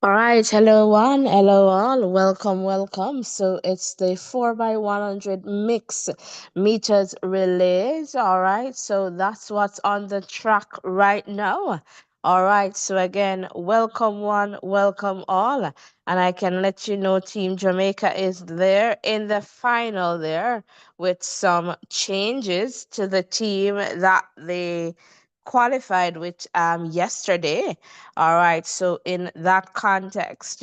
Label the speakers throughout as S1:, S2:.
S1: All right, hello one, hello all, welcome, welcome. So it's the 4 by 100 mix meters relays. All right, so that's what's on the track right now. All right, so again, welcome one, welcome all. And I can let you know Team Jamaica is there in the final there with some changes to the team that they qualified with yesterday. All right. So in that context,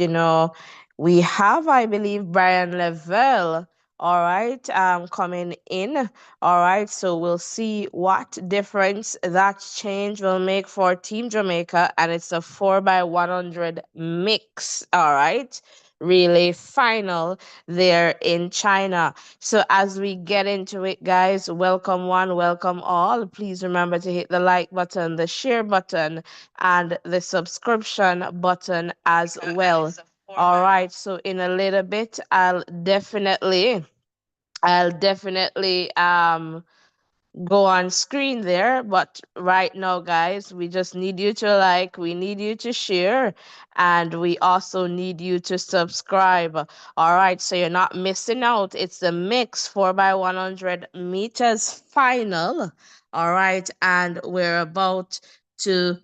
S1: we have, I believe, Brian Lavelle. All right, coming in. All right, so we'll see what difference that change will make for Team Jamaica, and it's a 4 by 100 mix. All right, relay final there in China. So as we get into it, guys, welcome one, welcome all. Please remember to hit the like button, the share button, and the subscription button as well. All right, so in a little bit, I'll definitely go on screen there. But right now, guys, we just need you to like, we need you to share, and we also need you to subscribe. All right, so you're not missing out. It's the mix 4 by 100 meters final. All right, and we're about to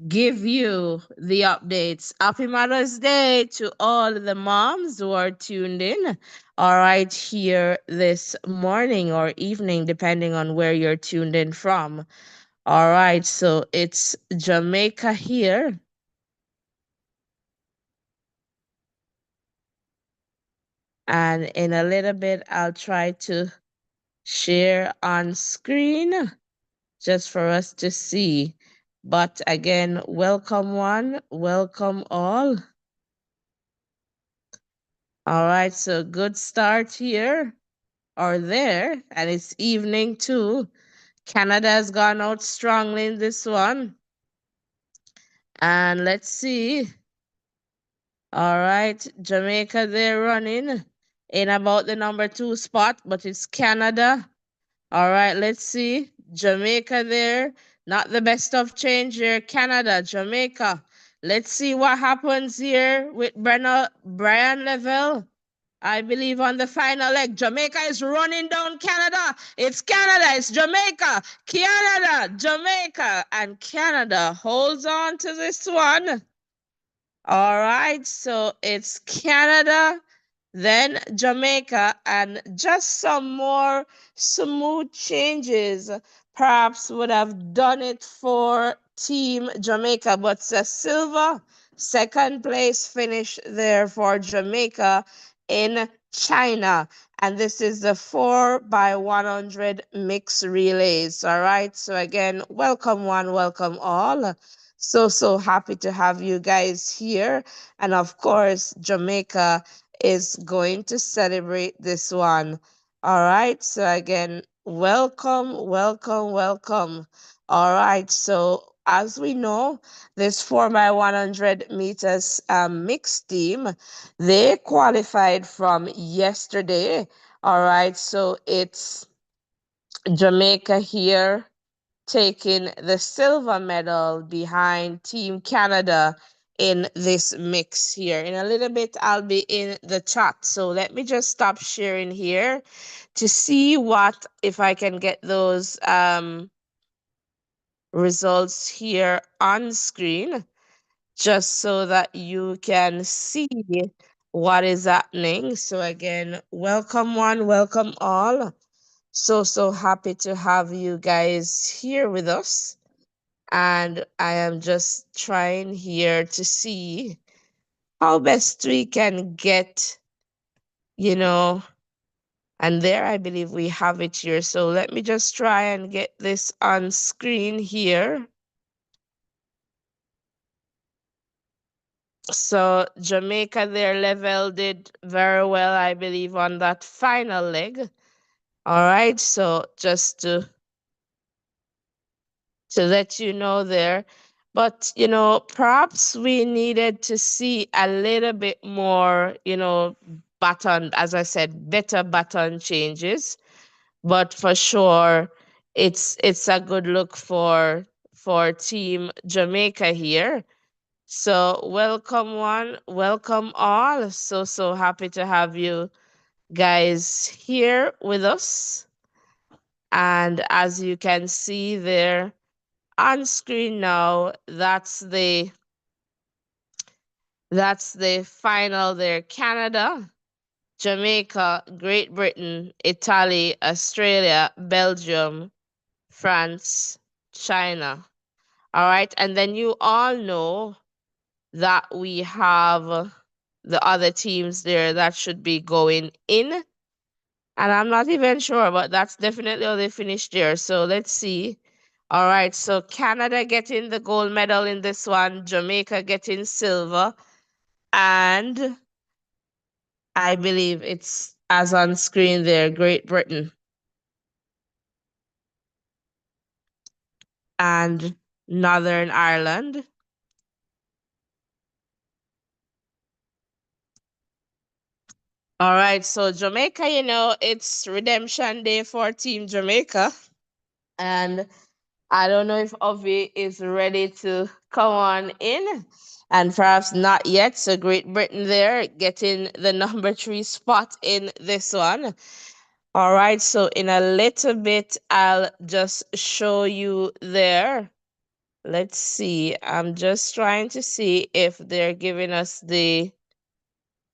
S1: give you the updates. Happy Mother's Day to all the moms who are tuned in. All right, here this morning or evening, depending on where you're tuned in from. All right, so it's Jamaica here. And in a little bit, I'll try to share on screen just for us to see. But again, welcome one, welcome all. All right, so good start here or there, and it's evening too. Canada has gone out strongly in this one. And let's see. All right, Jamaica, they're running in about the number 2 spot, but it's Canada. All right, let's see. Jamaica there, not the best of change here. Canada, Jamaica. Let's see what happens here with Brian Level. I believe on the final leg, Jamaica is running down Canada. It's Canada, it's Jamaica, Canada, Jamaica, and Canada holds on to this one. All right, so it's Canada, then Jamaica, and just some more smooth changes perhaps would have done it for Team Jamaica, but it's a silver second place finish there for Jamaica in China. And this is the 4 by 100 mix relays. All right, so again, welcome one, welcome all. So happy to have you guys here. And of course, Jamaica is going to celebrate this one. All right. So again, welcome, welcome, welcome. All right. So as we know, this 4 by 100 meters mixed team, they qualified from yesterday. All right. So it's Jamaica here taking the silver medal behind Team Canada in this mix here. In a little bit, I'll be in the chat. So let me just stop sharing here to see what, if I can get those results here on screen, just so that you can see what is happening. So again, welcome one, welcome all. So happy to have you guys here with us. And I am just trying here to see how best we can get, you know, and there I believe we have it here. So let me just try and get this on screen here. So Jamaica, their level did very well, I believe, on that final leg. All right, so just to let you know there. But, perhaps we needed to see a little bit more, baton, as I said, better baton changes. But for sure, it's a good look for Team Jamaica here. So welcome one, welcome all. So happy to have you guys here with us. And as you can see there on screen now, that's the final there. Canada, Jamaica, Great Britain, Italy, Australia, Belgium, France, China. All right, and then you all know that we have the other teams there that should be going in. And I'm not even sure, but that's definitely how they finished there. So let's see. All right, so Canada getting the gold medal in this one, Jamaica getting silver, and I believe it's as on screen there, Great Britain and Northern Ireland. All right, so Jamaica, it's redemption day for Team Jamaica. And I don't know if Ovi is ready to come on in, and perhaps not yet. So Great Britain there getting the number 3 spot in this one. All right, so in a little bit, I'll just show you there. Let's see. I'm just trying to see if they're giving us the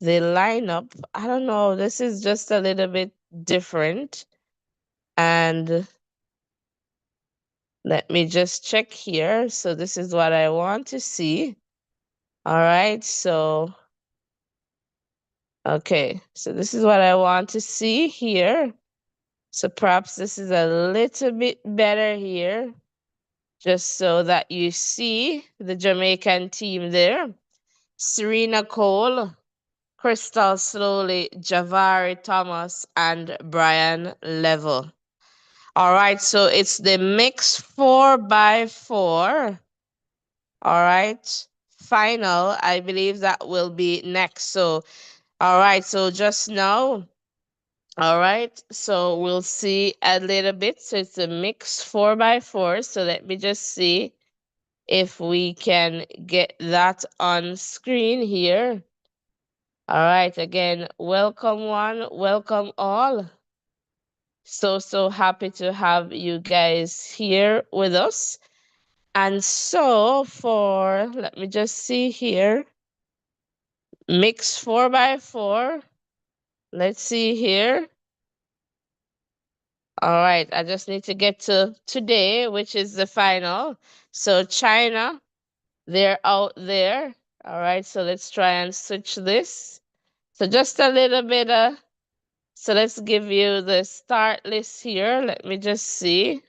S1: lineup. I don't know. This is just a little bit different. And let me just check here. So this is what I want to see. All right. So, okay. So this is what I want to see here. So perhaps this is a little bit better here, just so that you see the Jamaican team there. Serena Cole, Crystal Slowly, Javari Thomas, and Brian Level. All right, so it's the mix 4x4. All right, final. I believe that will be next. So, all right, so just now. All right, so we'll see a little bit. So it's a mix 4x4. So let me just see if we can get that on screen here. All right, again, welcome one, welcome all. So happy to have you guys here with us. And so let me just see here, mix 4x4. Let's see here. All right, I just need to get to today, which is the final. So China, they're out there. All right, so let's try and switch this. So just a little bit so let's give you the start list here. Let me just see.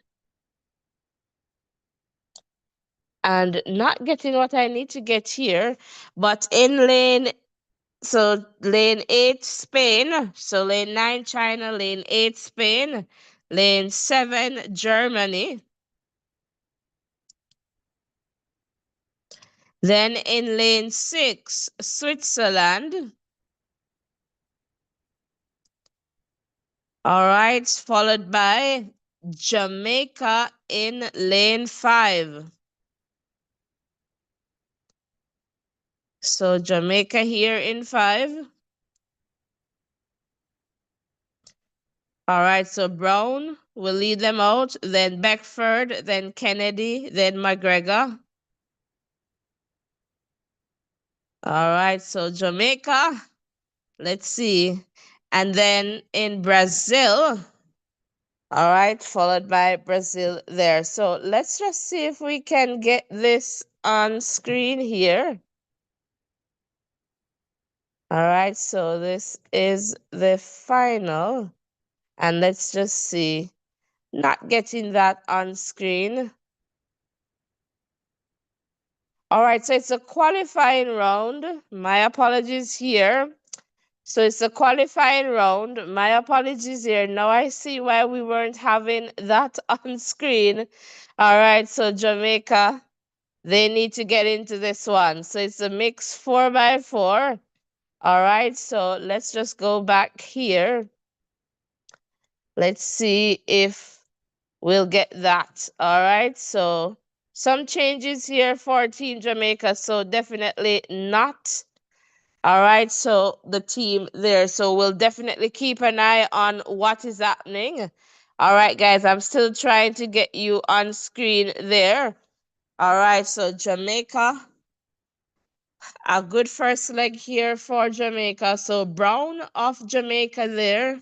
S1: And not getting what I need to get here, but in lane 8, Spain. So lane 9, China. Lane 8, Spain. Lane 7, Germany. Then in lane 6, Switzerland. All right, followed by Jamaica in lane 5. So Jamaica here in 5. All right, so Brown will lead them out, then Beckford, then Kennedy, then McGregor. All right, so Jamaica, let's see. And then in Brazil, all right, followed by Brazil there. So let's just see if we can get this on screen here. All right, so this is the final. And let's just see. Not getting that on screen. All right, so it's a qualifying round. My apologies here. So it's a qualifying round. My apologies here. Now I see why we weren't having that on screen. All right, so Jamaica, they need to get into this one. So it's a mix 4x4. All right, so let's just go back here. Let's see if we'll get that. All right, so Some changes here for Team Jamaica, so definitely not. All right, so the team there. So we'll definitely keep an eye on what is happening. All right, guys, I'm still trying to get you on screen there. All right, so Jamaica, a good first leg here for Jamaica. So Brown of Jamaica there.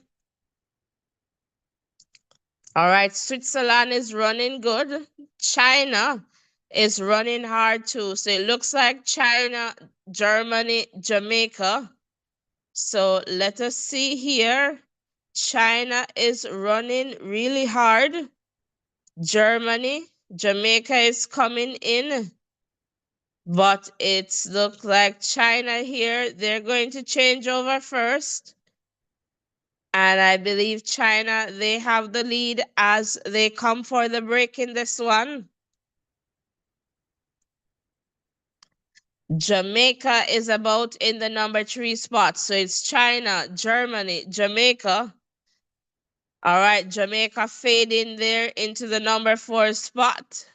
S1: All right, Switzerland is running good. China is running hard too. So it looks like China, Germany, Jamaica. So let us see here. China is running really hard. Germany, Jamaica is coming in. But it's look like China here. They're going to change over first. And I believe China, they have the lead as they come for the break in this one. Jamaica is about in the number 3 spot. So it's China, Germany, Jamaica. All right, Jamaica fading there into the number 4 spot.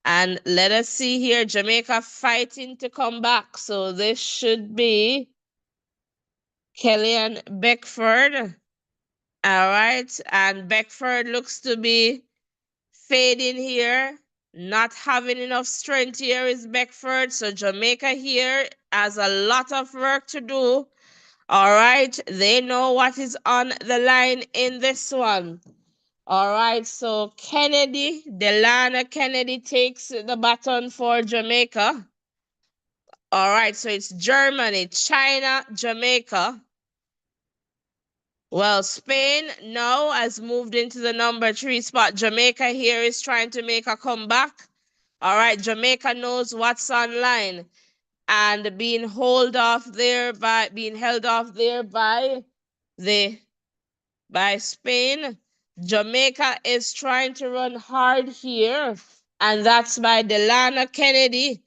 S1: And let us see here, Jamaica fighting to come back. So this should be Kellyanne Beckford. All right, and Beckford looks to be fading here. Not having enough strength here is Beckford. So Jamaica here has a lot of work to do. All right, they know what is on the line in this one. All right, so Kennedy, Delana Kennedy takes the baton for Jamaica. All right, so it's Germany, China, Jamaica. Well, Spain now has moved into the number 3 spot. Jamaica here is trying to make a comeback. All right, Jamaica knows what's online and being held off there by by Spain. Jamaica is trying to run hard here, and that's by Delana Kennedy.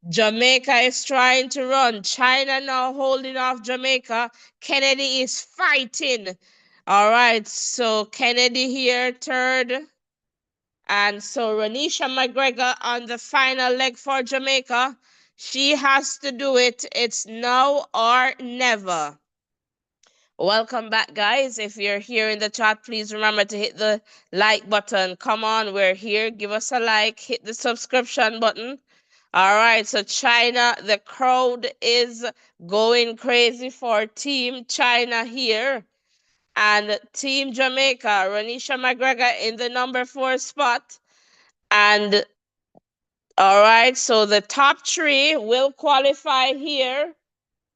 S1: Jamaica is trying to run. China now holding off Jamaica. Kennedy is fighting. All right, so Kennedy here, third. And so Renisha McGregor on the final leg for Jamaica. She has to do it. It's now or never. Welcome back, guys. If you're here in the chat, please remember to hit the like button. Come on, we're here. Give us a like. Hit the subscription button. All right, so China, the crowd is going crazy for Team China here. And Team Jamaica, Renisha McGregor in the number 4 spot. And all right, so the top 3 will qualify here.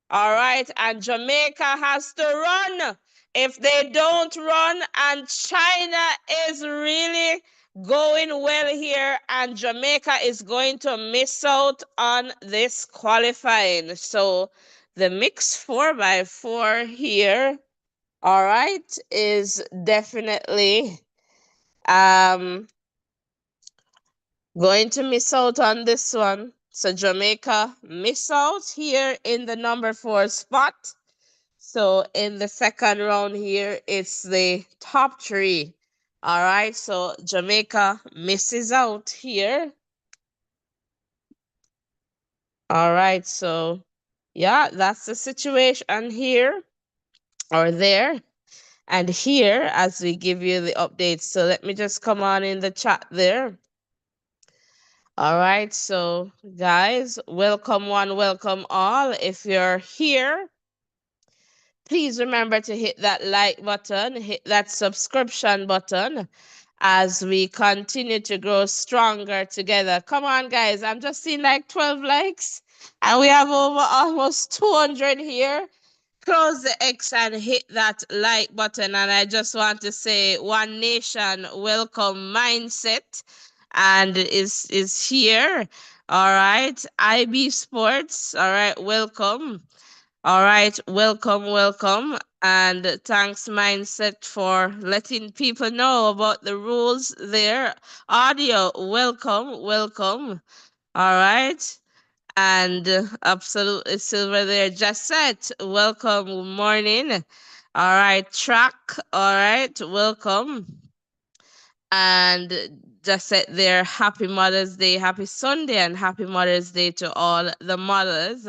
S1: All right, and Jamaica has to run. If they don't run, and China is really going well here, and Jamaica is going to miss out on this qualifying. So the mix 4x4 here, all right, is definitely going to miss out on this one. So Jamaica miss out here in the number 4 spot. So in the second round here, it's the top 3. All right, so Jamaica misses out here. All right, so yeah, that's the situation here or there. And here, as we give you the updates, so let me just come on in the chat there. All right, so guys, welcome one, welcome all. If you're here, please remember to hit that like button, hit that subscription button as we continue to grow stronger together. Come on, guys, I'm just seeing like 12 likes and we have over almost 200 here. Close the X and hit that like button. And I just want to say One Nation welcome mindset and is here. All right. IB Sports. All right, welcome. All right, welcome. And thanks Mindset for letting people know about the rules there. Audio, welcome. All right. And absolutely silver there. Jessette, welcome. Good morning. All right, track. All right, welcome. And just said there, happy Mother's Day, happy Sunday, and happy Mother's Day to all the mothers.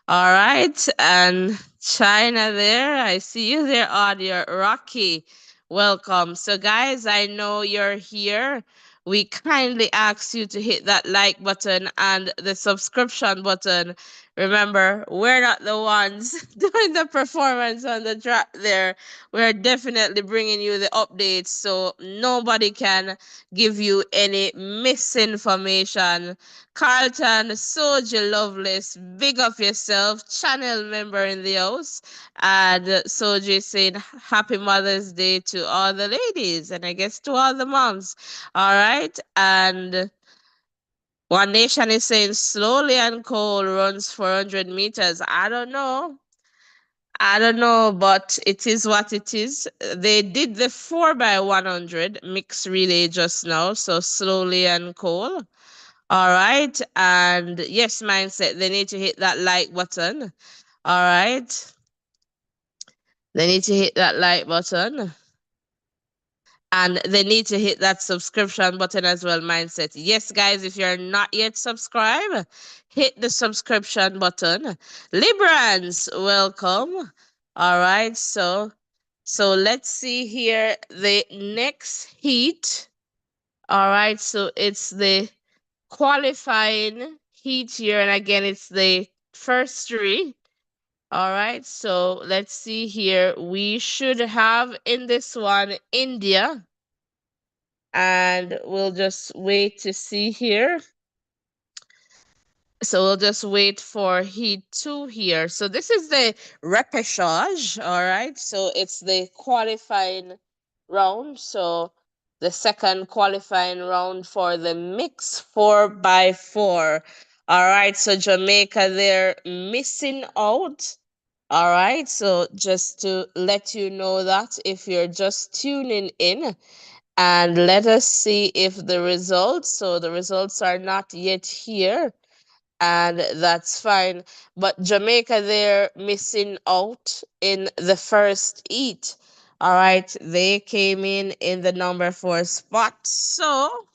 S1: All right. And China there, I see you there, Audio Rocky. Welcome. So, guys, I know you're here. We kindly ask you to hit that like button and the subscription button. Remember, we're not the ones doing the performance on the track there. We're definitely bringing you the updates so nobody can give you any misinformation. Carlton, Soji Loveless, big up yourself, channel member in the house. And Soji saying happy Mother's Day to all the ladies and I guess to all the moms. All right. And One Nation is saying slowly and cold runs 400 meters. I don't know. I don't know, but it is what it is. They did the 4 by 100 mix relay just now, so slowly and cold. All right. And yes, mindset, they need to hit that like button. All right. They need to hit that like button. And they need to hit that subscription button as well, mindset. Yes, guys, if you're not yet subscribed, hit the subscription button. Librans, welcome. All right. So let's see here the next heat. All right. So it's the qualifying heat here. And again, it's the first three. All right. So let's see here. We should have in this one India. And we'll just wait to see here. So we'll just wait for heat 2 here. So this is the repechage. All right. So it's the qualifying round. So the second qualifying round for the mix 4x4. All right. So Jamaica, they're missing out. All right. So just to let you know that if you're just tuning in, and let us see if the results, so the results are not yet here, and that's fine. But Jamaica, they're missing out in the first heat. All right, they came in the number 4 spot. So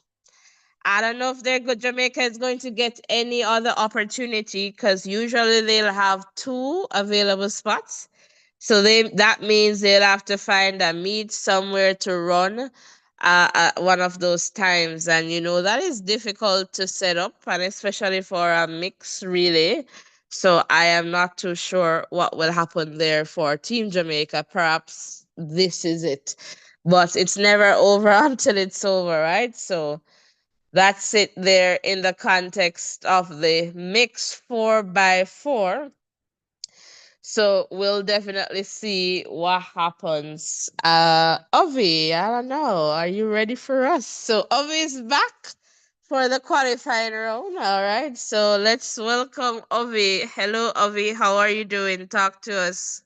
S1: I don't know if they're good. Jamaica is going to get any other opportunity because usually they'll have 2 available spots. So that means they'll have to find a meet somewhere to run one of those times. And that is difficult to set up, and especially for a mix relay. So I am not too sure what will happen there for Team Jamaica. Perhaps this is it. But it's never over until it's over, right? So that's it there in the context of the mix 4x4. So we'll definitely see what happens. Ovi, I don't know. Are you ready for us? So Ovi is back for the qualifying round. All right. So let's welcome Ovi. Hello, Ovi. How are you doing? Talk to us.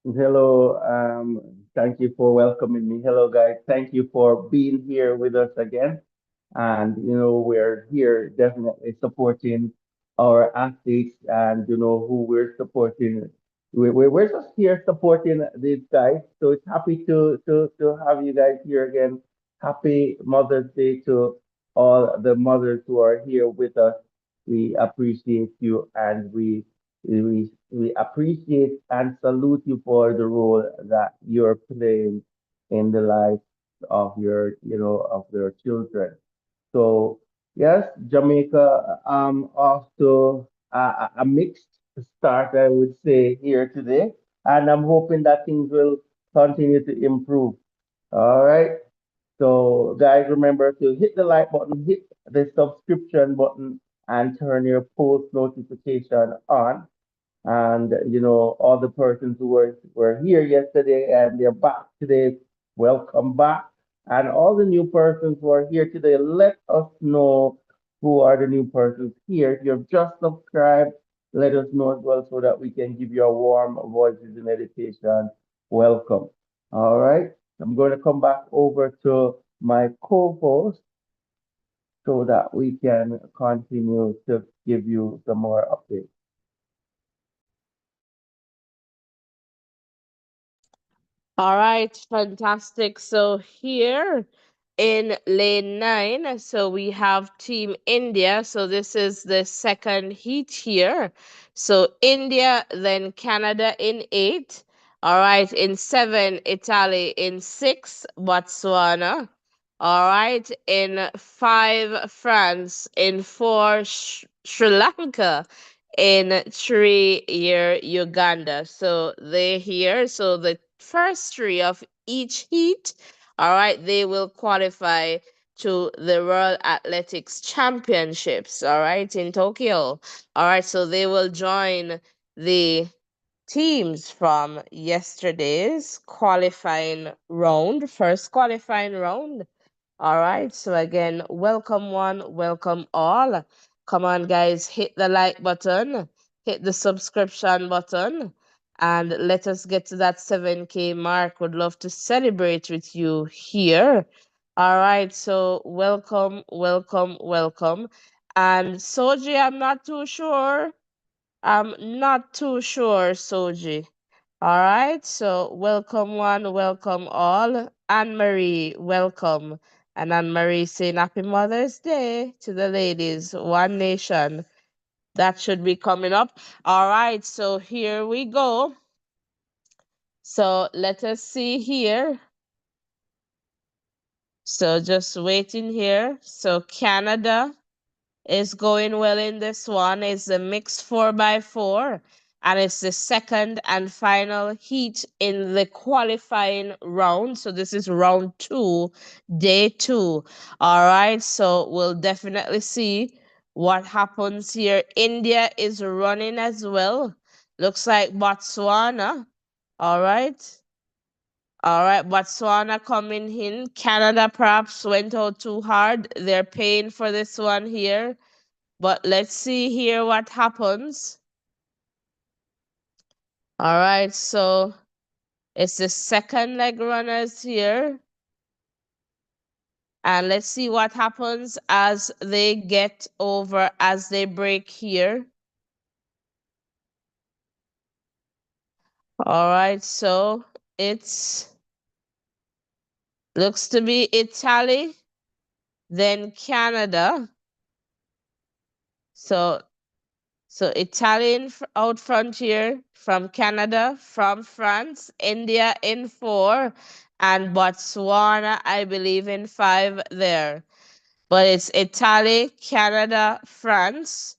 S2: Hello, thank you for welcoming me. Hello, guys. Thank you for being here with us again. And, we're here definitely supporting our athletes and, who we're supporting. We're just here supporting these guys. So it's happy to have you guys here again. Happy Mother's Day to all the mothers who are here with us. We appreciate you and we appreciate and salute you for the role that you're playing in the life of of your children. So yes, Jamaica off to a mixed start, I would say, here today, and I'm hoping that things will continue to improve. All right. So guys, remember to hit the like button, hit the subscription button, and turn your post notification on. And all the persons who were here yesterday and they're back today, welcome back. And all the new persons who are here today, let us know who are the new persons here. If you've just subscribed, let us know as well so that we can give you a warm voices in meditation. Welcome. All right. I'm going to come back over to my co-host so that we can continue to give you some more updates.
S1: All right, fantastic. So here in lane nine, so we have Team India. So this is the second heat here. So India, then Canada in eight. All right, in seven, Italy. In six, Botswana. All right, in five, France. In four, Sri Lanka. In three year Uganda. So they here. So the first three of each heat, all right, they will qualify to the World Athletics Championships, all right, in Tokyo. All right, so they will join the teams from yesterday's qualifying round, first qualifying round. All right. So again, welcome one, welcome all. Come on, guys, hit the like button, hit the subscription button, and let us get to that 7K mark. Would love to celebrate with you here. All right. So welcome, welcome, welcome. And Soji, I'm not too sure. I'm not too sure, Soji. All right, so welcome one, welcome all. Anne Marie, welcome. And Anne Marie saying Happy Mother's Day to the ladies, One Nation. That should be coming up. All right, so here we go. So let us see here. So just waiting here. So Canada is going well in this one. It's a mixed 4x4, and it's the second and final heat in the qualifying round. So this is round two, day two. All right, so we'll definitely see what happens here. India is running as well. Looks like Botswana. All right. All right, Botswana coming in. Canada perhaps went out too hard. They're paying for this one here. But let's see here what happens. All right, so it's the second leg runners here. And let's see what happens as they get over, as they break here. All right, so it's looks to be Italy, then Canada. So Italian out front here from Canada, from France, India in four, and Botswana, I believe, in five there. But it's Italy, Canada, France,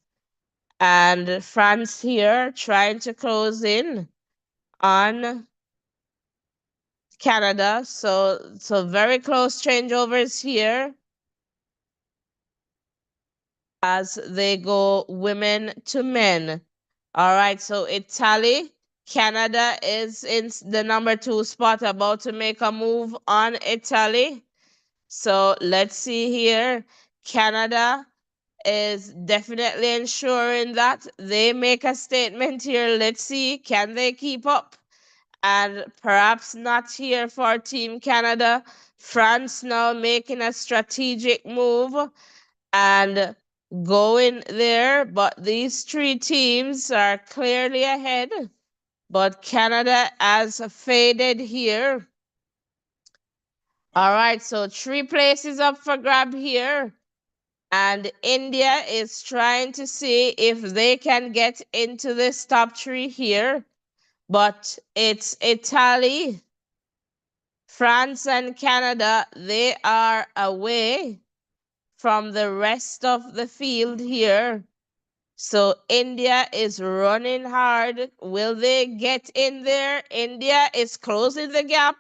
S1: and France here trying to close in on Canada. So very close changeovers here as they go women to men. All right, so Italy, Canada is in the number two spot, about to make a move on Italy. So let's see here. Canada is definitely ensuring that they make a statement here. Let's see, can they keep up? And perhaps not here for Team Canada. France now making a strategic move and going there, but these three teams are clearly ahead. But Canada has faded here. All right, so three places up for grab here. And India is trying to see if they can get into this top three here. But it's Italy, France, and Canada. They are away from the rest of the field here. So India is running hard. Will they get in there? India is closing the gap.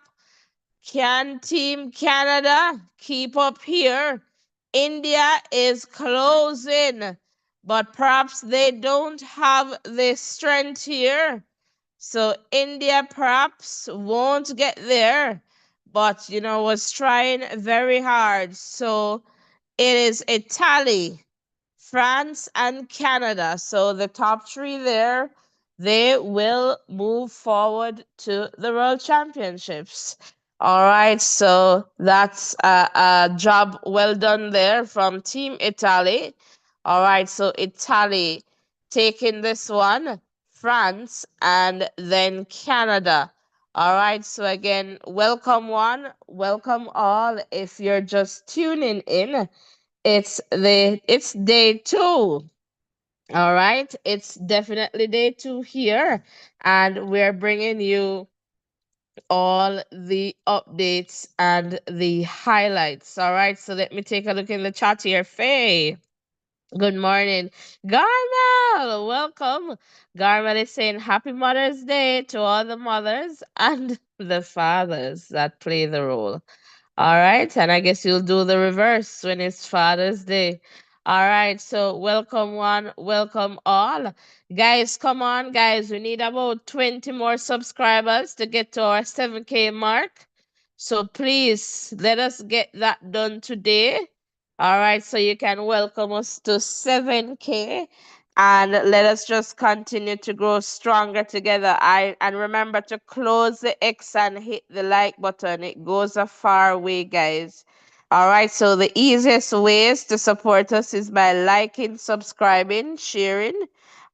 S1: Can Team Canada keep up here? India is closing, but perhaps they don't have the strength here. So India perhaps won't get there, but was trying very hard. So it is Italy, France, and Canada. So the top three there, they will move forward to the World Championships. All right, so that's a job well done there from Team Italy. All right, so Italy taking this one, France, and then Canada All right, so again, welcome one, welcome all. If you're just tuning in, it's day two. All right, it's definitely day two here, and we're bringing you all the updates and the highlights. All right, so let me take a look in the chat here. Faye, good morning. Garmel, welcome. Garmel is saying happy Mother's Day to all the mothers and the fathers that play the role. All right, and I guess you'll do the reverse when it's Father's Day. All right, so welcome one, welcome all. Guys, come on, guys. We need about 20 more subscribers to get to our 7K mark. So please let us get that done today. All right, so you can welcome us to 7K and let us just continue to grow stronger together. I and remember to close the X and hit the like button. It goes a far way, guys. All right, so the easiest ways to support us is by liking, subscribing, sharing.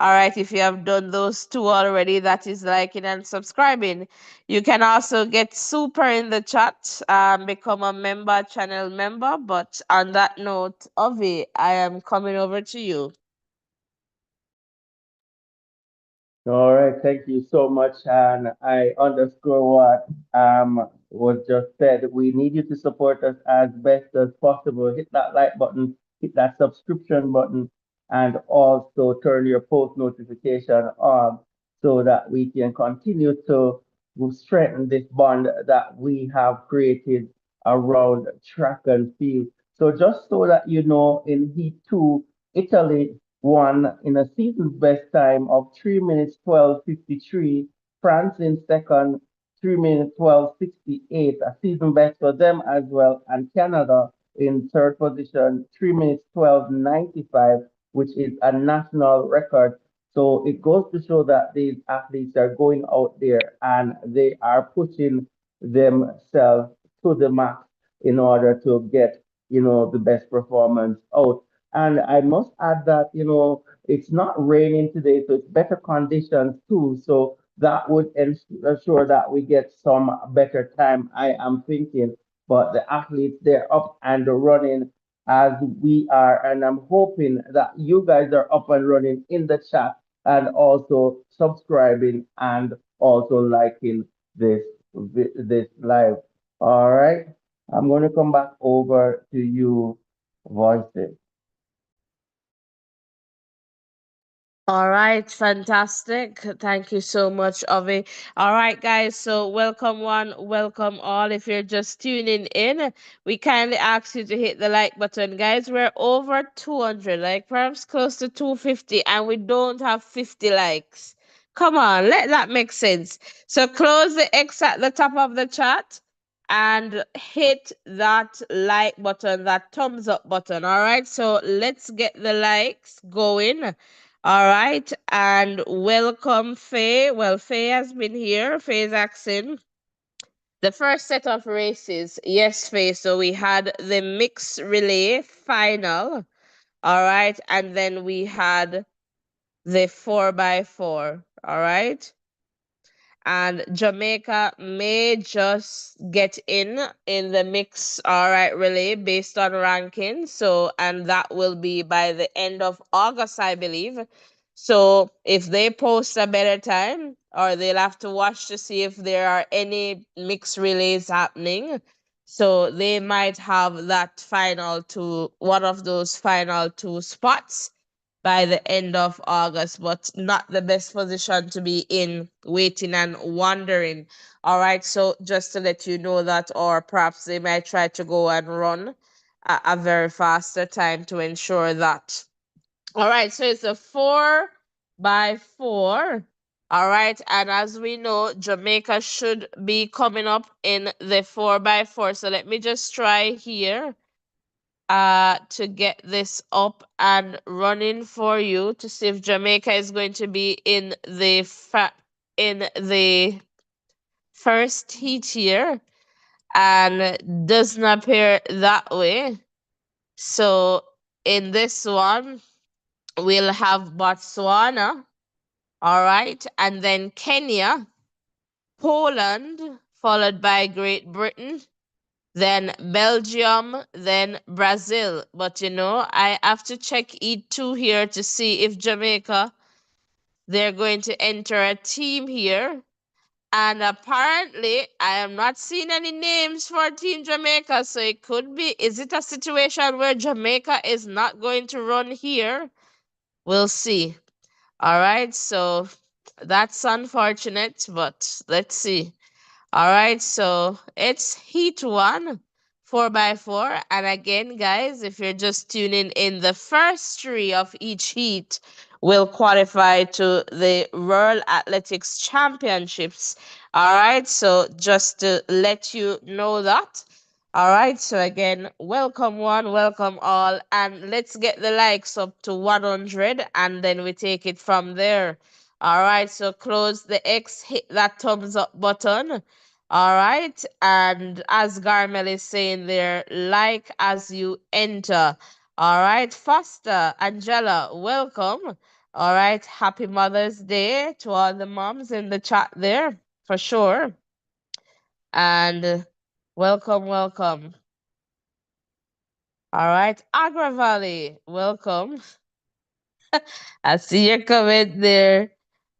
S1: All right, if you have done those two already, that is liking and subscribing. You can also get super in the chat, become a member, channel member. But on that note, Ovi, I am coming over to you.
S2: All right, thank you so much. And I underscore what was just said. We need you to support us as best as possible. Hit that like button, hit that subscription button, and also turn your post notification on so that we can continue to strengthen this bond that we have created around track and field. So just so that you know, in Heat 2, Italy won in a season's best time of 3 minutes 12:53. France in second, 3 minutes 12:68, a season best for them as well. And Canada in third position, 3 minutes 12:95, which is a national record. So it goes to show that these athletes are going out there and they are pushing themselves to the max in order to get, the best performance out. And I must add that, it's not raining today, so it's better conditions too. So that would ensure that we get some better time, I am thinking. But the athletes, they're up and running as we are. And I'm hoping that you guys are up and running in the chat and also subscribing and also liking this this live. All right. I'm going to come back over to you, voices.
S1: All right, fantastic. Thank you so much, Avi. All right, guys. So, welcome one, welcome all. If you're just tuning in, we kindly ask you to hit the like button, guys. We're over 200, like perhaps close to 250, and we don't have 50 likes. Come on, let that make sense. So, close the X at the top of the chat and hit that like button, that thumbs up button. All right, so let's get the likes going. All right, and welcome Faye. Well, Faye has been here. Faye's asking the first set of races. Yes, Faye. So we had the mixed relay final. All right, and then we had the 4x4. All right, and Jamaica may just get in the mix, all right, relay based on ranking. So, and that will be by the end of August, I believe. So, if they post a better time, or they'll have to watch to see if there are any mixed relays happening. So, they might have that final two, one of those final two spots by the end of August, but not the best position to be in, waiting and wondering. All right, so just to let you know that, or perhaps they might try to go and run a very faster time to ensure that. All right, so it's a 4x4. All right, and as we know, Jamaica should be coming up in the 4x4. So let me just try here to get this up and running for you to see if Jamaica is going to be in the in the first heat here, and doesn't appear that way. So in this one, we'll have Botswana, all right, and then Kenya, Poland, followed by Great Britain, then Belgium, then Brazil. But I have to check E2 here to see if Jamaica, they're going to enter a team here. And apparently, I am not seeing any names for Team Jamaica. So it could be, is it a situation where Jamaica is not going to run here? We'll see. All right. So that's unfortunate, but let's see. All right, so it's heat one, 4x4. And again, guys, if you're just tuning in, the first three of each heat will qualify to the World Athletics Championships. All right, so just to let you know that. All right, so again, welcome one, welcome all, and let's get the likes up to 100, and then we take it from there. All right, so close the X, hit that thumbs up button. All right. And as Garmel is saying there, like as you enter. All right. Foster, Angela, welcome. All right. Happy Mother's Day to all the moms in the chat there, for sure. And welcome, welcome. All right. Agra Valley, welcome. I see your comment there.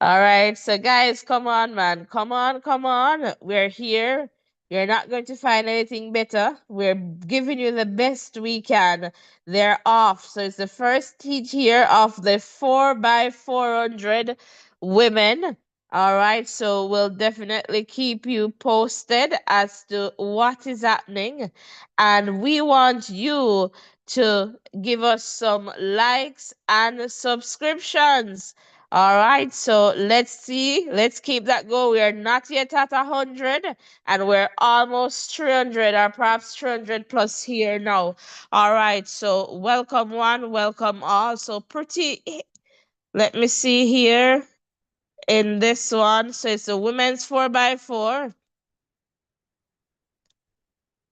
S1: All right. So, guys, come on, man. Come on, come on. We're here. You're not going to find anything better. We're giving you the best we can. They're off. So, it's the first teach here of the 4x400 women. All right. So, we'll definitely keep you posted as to what is happening. And we want you to give us some likes and subscriptions. All right, so let's see. Let's keep that going. We are not yet at 100, and we're almost 300, or perhaps 300 plus here now. All right, so welcome one, welcome all. So pretty. Let me see here in this one. So it's a women's 4x4.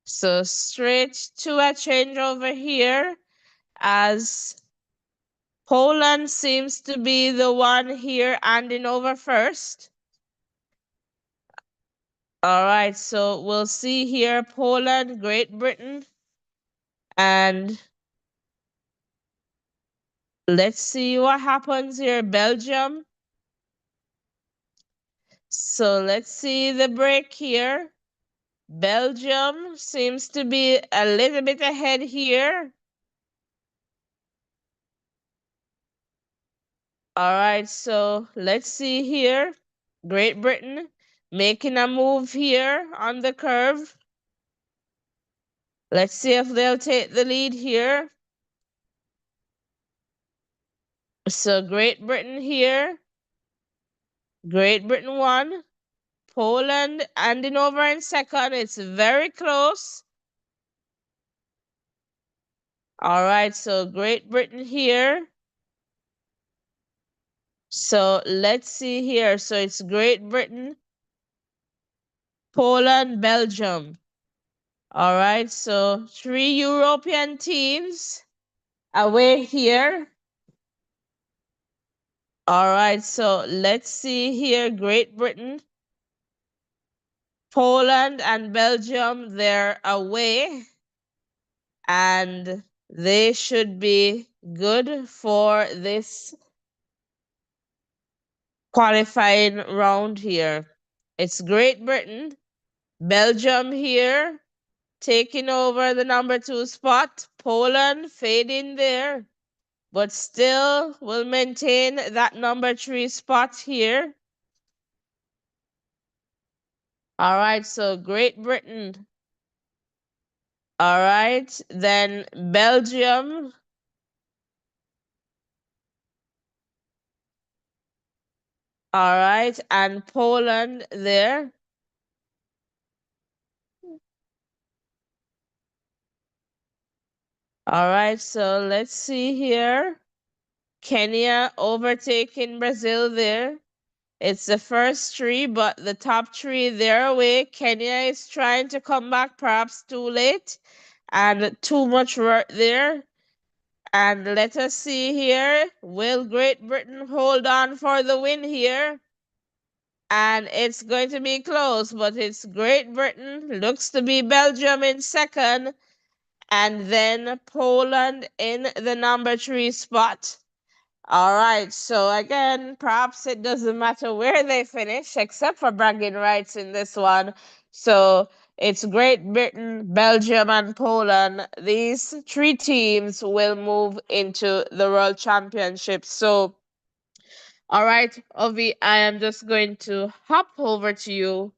S1: So straight to a change over here as Poland seems to be the one here handing over first. All right, so we'll see here Poland, Great Britain, and let's see what happens here. Belgium. So let's see the break here. Belgium seems to be a little bit ahead here. All right, so let's see here. Great Britain making a move here on the curve. Let's see if they'll take the lead here. So Great Britain here. Great Britain won. Poland handing over in second. It's very close. All right, so Great Britain here. So let's see here. So it's Great Britain, Poland, Belgium. All right, so 3 European teams away here. All right, so let's see here. Great Britain, Poland, and Belgium, they're away. And they should be good for this qualifying round here. It's Great Britain, Belgium here, taking over the number 2 spot. Poland fading there, but still will maintain that number 3 spot here. All right, so Great Britain. All right, then Belgium. All right, and Poland there. All right, so let's see here. Kenya overtaking Brazil there. It's the first three, but the top three, they're away. Kenya is trying to come back, perhaps too late, and too much work there. And let us see here. Will Great Britain hold on for the win here? And it's going to be close, but it's Great Britain, looks to be Belgium in second, and then Poland in the number three spot. All right, so again, perhaps it doesn't matter where they finish, except for bragging rights in this one. So it's Great Britain, Belgium, and Poland. These three teams will move into the World Championship. So, all right, Ovi, I am just going to hop over to you.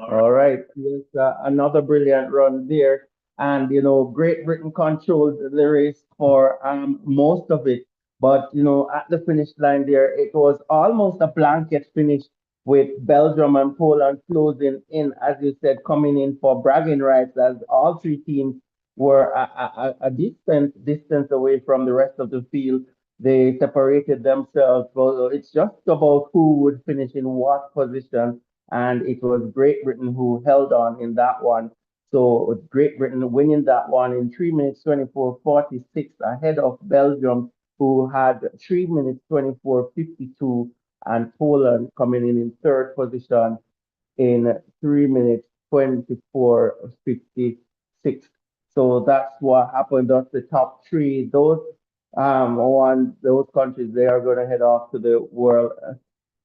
S2: All right. Yes, another brilliant run there. And, Great Britain controlled the race for most of it. But, at the finish line there, it was almost a blanket finish with Belgium and Poland closing in, as you said, coming in for bragging rights as all three teams were a decent distance away from the rest of the field. They separated themselves. So it's just about who would finish in what position, and it was Great Britain who held on in that one. So with Great Britain winning that one in 3 minutes 24:46 ahead of Belgium, who had 3 minutes 24:52, and Poland coming in third position in 3 minutes 24:56. So that's what happened. That's the top three. Those countries, they are going to head off to the world.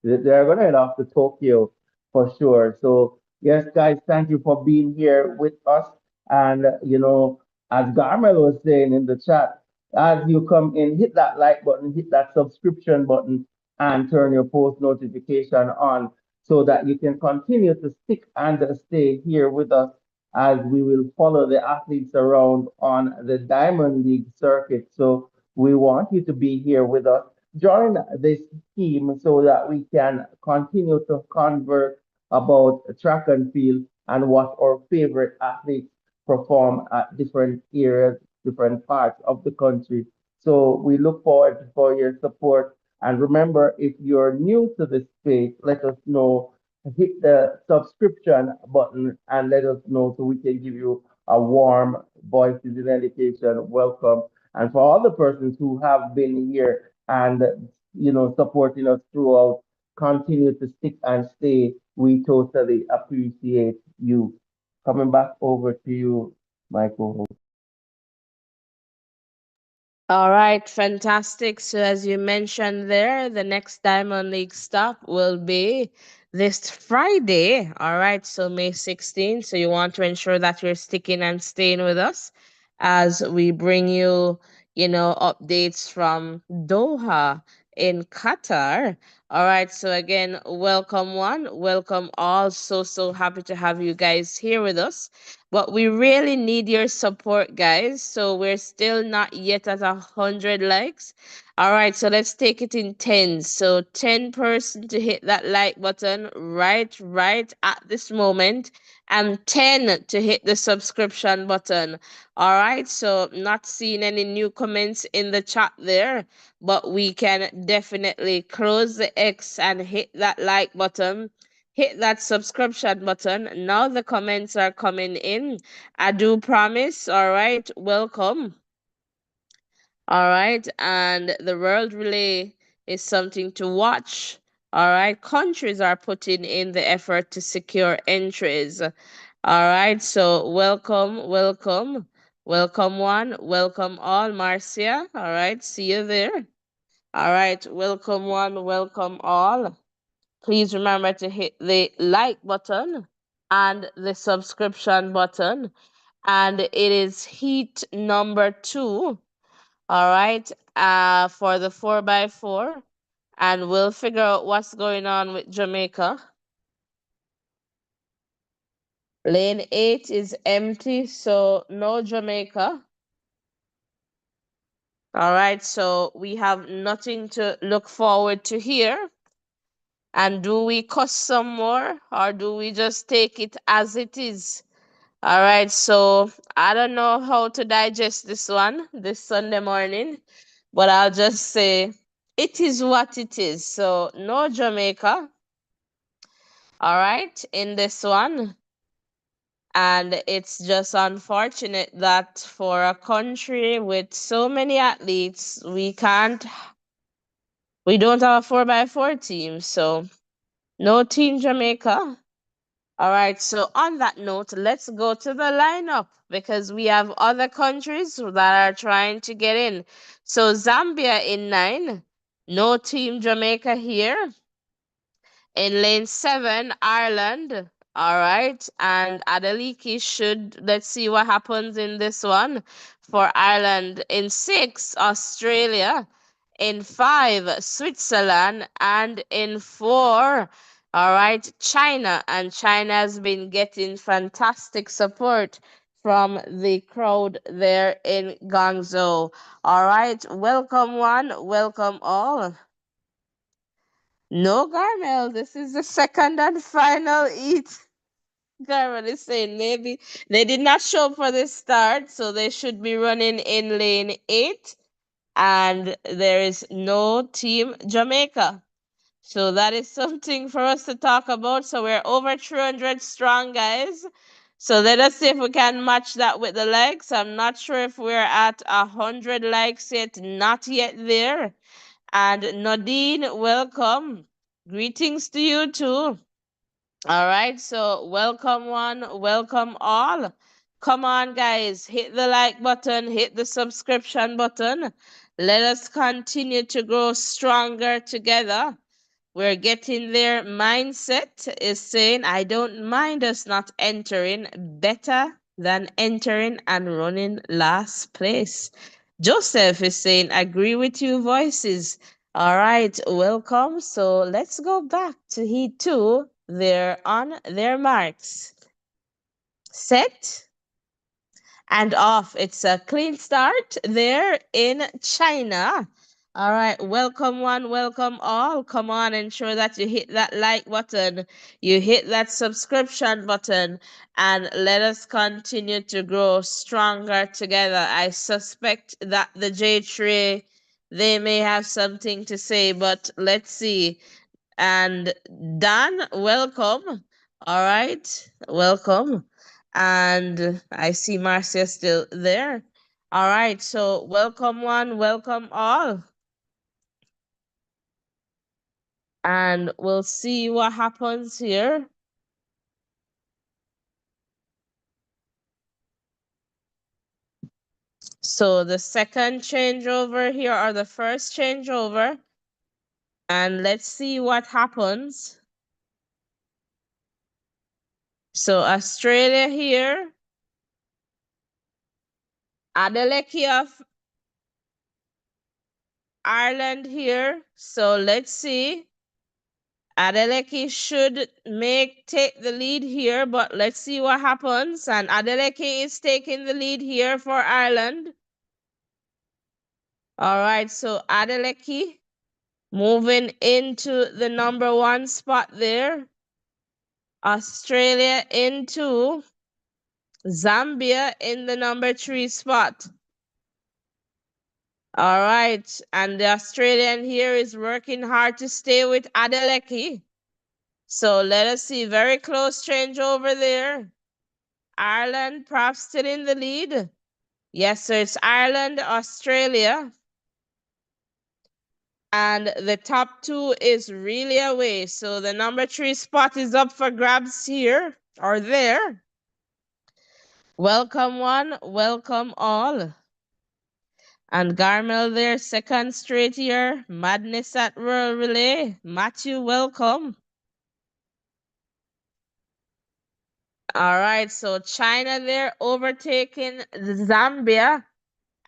S2: They're going to head off to Tokyo for sure. So, yes, guys, thank you for being here with us. And, as Garmel was saying in the chat, as you come in, hit that like button, hit that subscription button, and turn your post notification on so that you can continue to stick and stay here with us as we will follow the athletes around on the Diamond League circuit. So, we want you to be here with us. Join this team so that we can continue to converse about track and field and what our favorite athletes perform at different areas, different parts of the country. So we look forward for your support. And remember, if you're new to this space, let us know. Hit the subscription button and let us know so we can give you a warm voices in education welcome. And for all the persons who have been here and supporting us throughout, continue to stick and stay. We totally appreciate you. Coming back over to you, Michael.
S1: All right, fantastic. So, as you mentioned there, the next Diamond League stop will be this Friday. All right, so May 16th. So, you want to ensure that you're sticking and staying with us as we bring you, updates from Doha in Qatar. All right, so again, welcome one, welcome all. So happy to have you guys here with us. But we really need your support, guys. So we're still not yet at 100 likes. All right, so let's take it in tens. So 10 person to hit that like button right at this moment, and 10 to hit the subscription button. All right, so not seeing any new comments in the chat there, but we can definitely close the X and hit that like button, hit that subscription button. Now the comments are coming in. I do promise. All right, welcome. All right, and the world relay is something to watch. All right, countries are putting in the effort to secure entries. All right, so welcome one, welcome all, Marcia. All right, see you there. All right, welcome one, welcome all. Please remember to hit the like button and the subscription button. And it is heat number 2, all right, for the 4x4. And we'll figure out what's going on with Jamaica. Lane 8 is empty, so no Jamaica. All right, so we have nothing to look forward to here. And do we cuss some more, or do we just take it as it is? All right, so I don't know how to digest this one this Sunday morning, but I'll just say it is what it is. So, no Jamaica, all right, in this one. And it's just unfortunate that for a country with so many athletes, We don't have a 4x4 team, so no Team Jamaica. All right, so on that note, let's go to the lineup because we have other countries that are trying to get in. So Zambia in 9, no Team Jamaica here. In lane 7, Ireland. All right. And Adeliki should, let's see what happens in this one for Ireland. In 6, Australia. In 5, Switzerland. And in 4, all right, China. And China has been getting fantastic support from the crowd there in Guangzhou. All right. Welcome one, welcome all. No, Garmel, this is the second and final eat. Garmel is saying maybe they did not show up for the start, so they should be running in lane 8, and there is no Team Jamaica. So that is something for us to talk about. So we're over 300 strong, guys. So let us see if we can match that with the likes. I'm not sure if we're at 100 likes yet. Not yet there. And Nadine, welcome. Greetings to you too. All right, so welcome one, welcome all. Come on, guys, hit the like button, hit the subscription button. Let us continue to grow stronger together. We're getting there. Mindset is saying, I don't mind us not entering, better than entering and running last place. Joseph is saying, agree with you, voices. All right, welcome. So let's go back to Heat 2. They're on their marks. Set and off. It's a clean start there in China. All right, welcome one, welcome all. Come on, ensure that you hit that like button, you hit that subscription button, and let us continue to grow stronger together. I suspect that the J Tree, they may have something to say, but let's see. And Dan, welcome. All right, welcome. And I see Marcia still there. All right, so welcome one, welcome all. And we'll see what happens here. So the second changeover here, or the first changeover. And let's see what happens. So Australia here. Adeleke of Ireland here. So let's see. Adeleke should take the lead here, but let's see what happens. And Adeleke is taking the lead here for Ireland. All right, so Adeleke moving into the number 1 spot there. Australia into Zambia in the number 3 spot. All right, and the Australian here is working hard to stay with Adeleke. So let us see, very close change over there. Ireland perhaps still in the lead. Yes, so it's Ireland, Australia. And the top 2 is really away. So the number 3 spot is up for grabs here or there. Welcome one, welcome all. And Garmel there, second straight year. Madness at World Relay. Matthew, welcome. All right, so China there overtaking Zambia.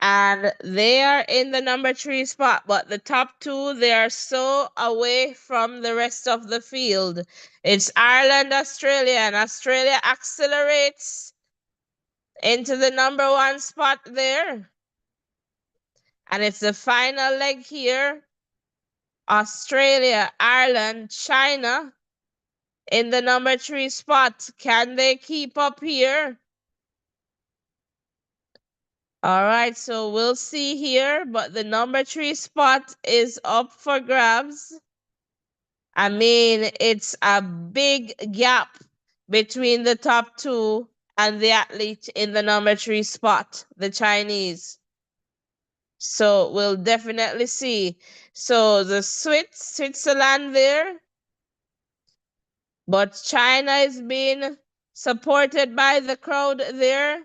S1: And they are in the number 3 spot, but the top 2, they are so away from the rest of the field. It's Ireland, Australia, and Australia accelerates into the number 1 spot there. And it's the final leg here. Australia, Ireland, China in the number 3 spot. Can they keep up here? All right, so we'll see here, but the number 3 spot is up for grabs. I mean, it's a big gap between the top 2 and the athlete in the number 3 spot, the Chinese. So we'll definitely see. So the Switzerland there, but China is being supported by the crowd there.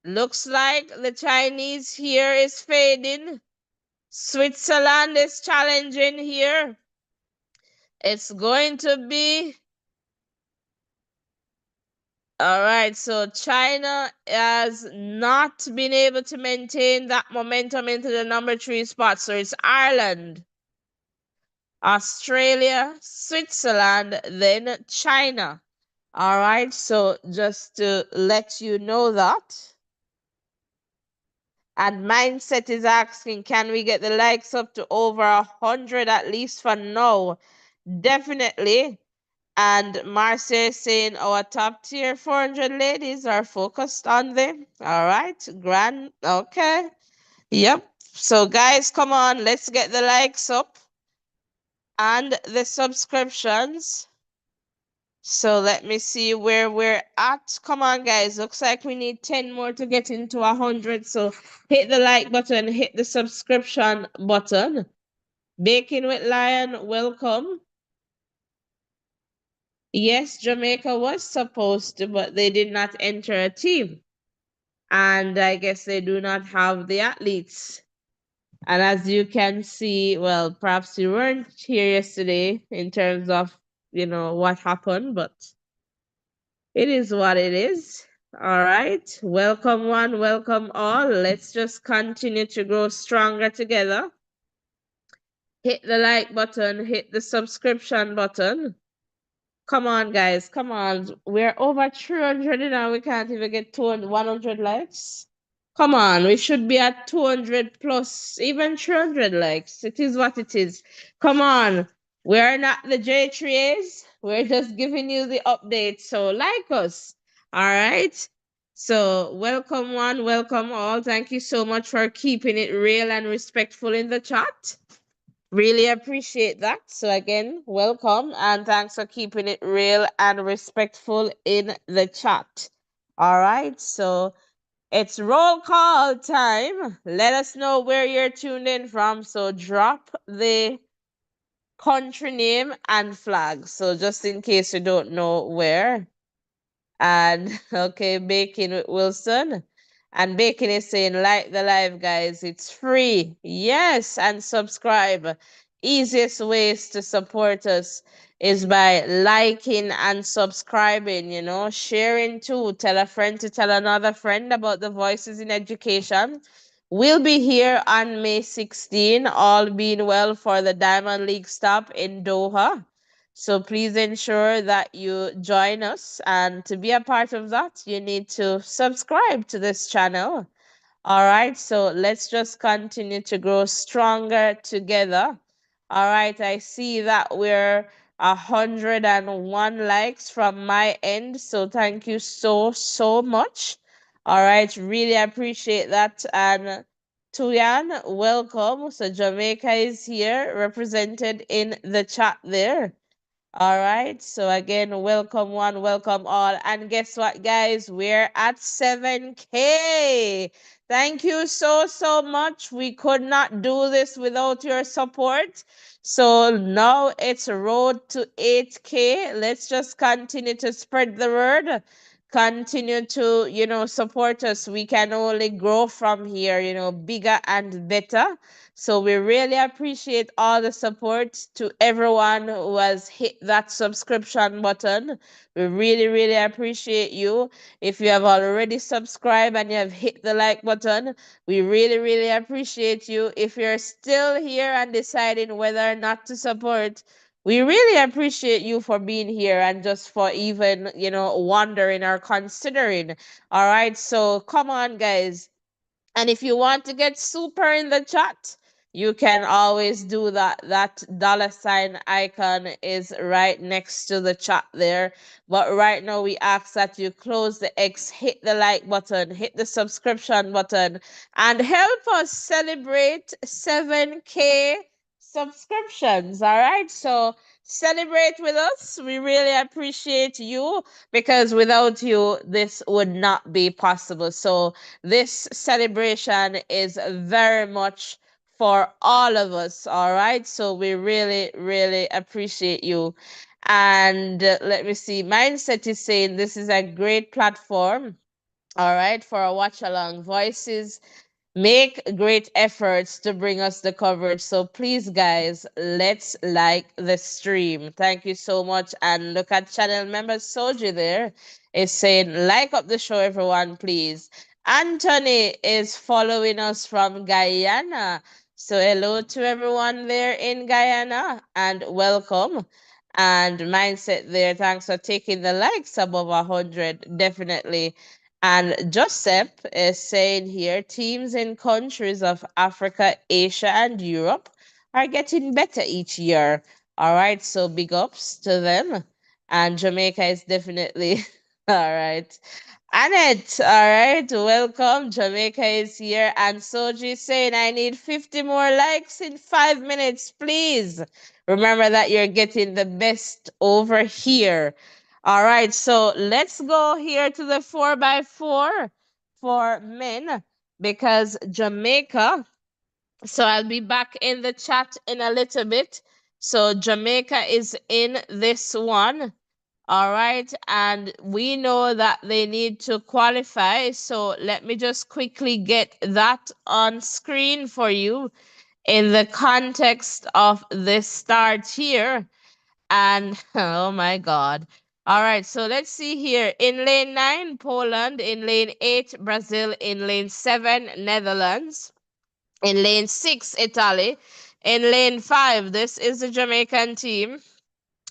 S1: Looks like the Chinese here is fading. Switzerland is challenging here. It's going to be all right. So China has not been able to maintain that momentum into the number 3 spot. So it's Ireland, Australia, Switzerland, then China. All right. So just to let you know that. And Mindset is asking, can we get the likes up to over 100 at least for now? Definitely. And Marcia is saying our top tier 400 ladies are focused on them. All right. Grand. Okay. Yep. So, guys, come on. Let's get the likes up and the subscriptions. So let me see where we're at. Come on, guys. Looks like we need 10 more to get into 100. So hit the like button, hit the subscription button. Baking with Lion, welcome. Yes, Jamaica was supposed to, but they did not enter a team. And I guess they do not have the athletes. And as you can see, well, perhaps you weren't here yesterday in terms of, what happened, but it is what it is. All right. Welcome one, welcome all. Let's just continue to grow stronger together. Hit the like button, hit the subscription button. Come on, guys. Come on. We're over 300 now. We can't even get 200, 100 likes. Come on. We should be at 200 plus, even 300 likes. It is what it is. Come on. We're not the J3As. We're just giving you the update. So like us. All right. So welcome one, welcome all. Thank you so much for keeping it real and respectful in the chat. Really appreciate that. So again, welcome and thanks for keeping it real and respectful in the chat. All right, so it's roll call time. Let us know where you're tuned in from. So drop the country name and flag. So just in case you don't know where. And okay, Bacon with Wilson. And Bacon is saying, like the live, guys. It's free. Yes. And subscribe. Easiest ways to support us is by liking and subscribing, sharing too. Tell a friend to tell another friend about the Voices in Education. We'll be here on May 16, all being well, for the Diamond League stop in Doha. So please ensure that you join us. And to be a part of that, you need to subscribe to this channel. All right. So let's just continue to grow stronger together. All right. I see that we're 101 likes from my end. So thank you so, so much. All right. Really appreciate that. And Tuyan, welcome. So Jamaica is here represented in the chat there. All right. So again, welcome one, welcome all. And guess what, guys? We're at 7K. Thank you so, so much. We could not do this without your support. So now it's road to 8K. Let's just continue to spread the word. Continue to, support us. We can only grow from here, bigger and better. So we really appreciate all the support to everyone who has hit that subscription button. We really, really appreciate you. If you have already subscribed and you have hit the like button, we really, really appreciate you. If you're still here and deciding whether or not to support, we really appreciate you for being here and just for even, wondering or considering. All right. So come on, guys. And if you want to get super in the chat, you can always do that. That $ icon is right next to the chat there. But right now, we ask that you close the X, hit the like button, hit the subscription button, and help us celebrate 7K subscriptions. All right. So celebrate with us. We really appreciate you because without you, this would not be possible. So this celebration is very much for all of us. All right. So we really, really appreciate you. And let me see. Mindset is saying this is a great platform. All right. For a watch along voices make great efforts to bring us the coverage. So please, guys, let's like the stream. Thank you so much. And look at channel member Soji there is saying, like up the show, everyone, please. Anthony is following us from Guyana. So hello to everyone there in Guyana and welcome. And mindset there. Thanks for taking the likes above 100. Definitely. And Joseph is saying here teams in countries of Africa, Asia, and Europe are getting better each year. All right, so big ups to them. And Jamaica is definitely all right. Annette, all right, welcome. Jamaica is here. And Soji saying, I need 50 more likes in 5 minutes, please. Remember that you're getting the best over here. All right, so let's go here to the 4x4 for men because Jamaica. So I'll be back in the chat in a little bit. So Jamaica is in this one. All right, and we know that they need to qualify. So let me just quickly get that on screen for you in the context of this start here. And oh my God. All right, so let's see here. In lane 9, Poland. In lane 8, Brazil. In lane 7, Netherlands. In lane 6, Italy. In lane 5, this is the Jamaican team.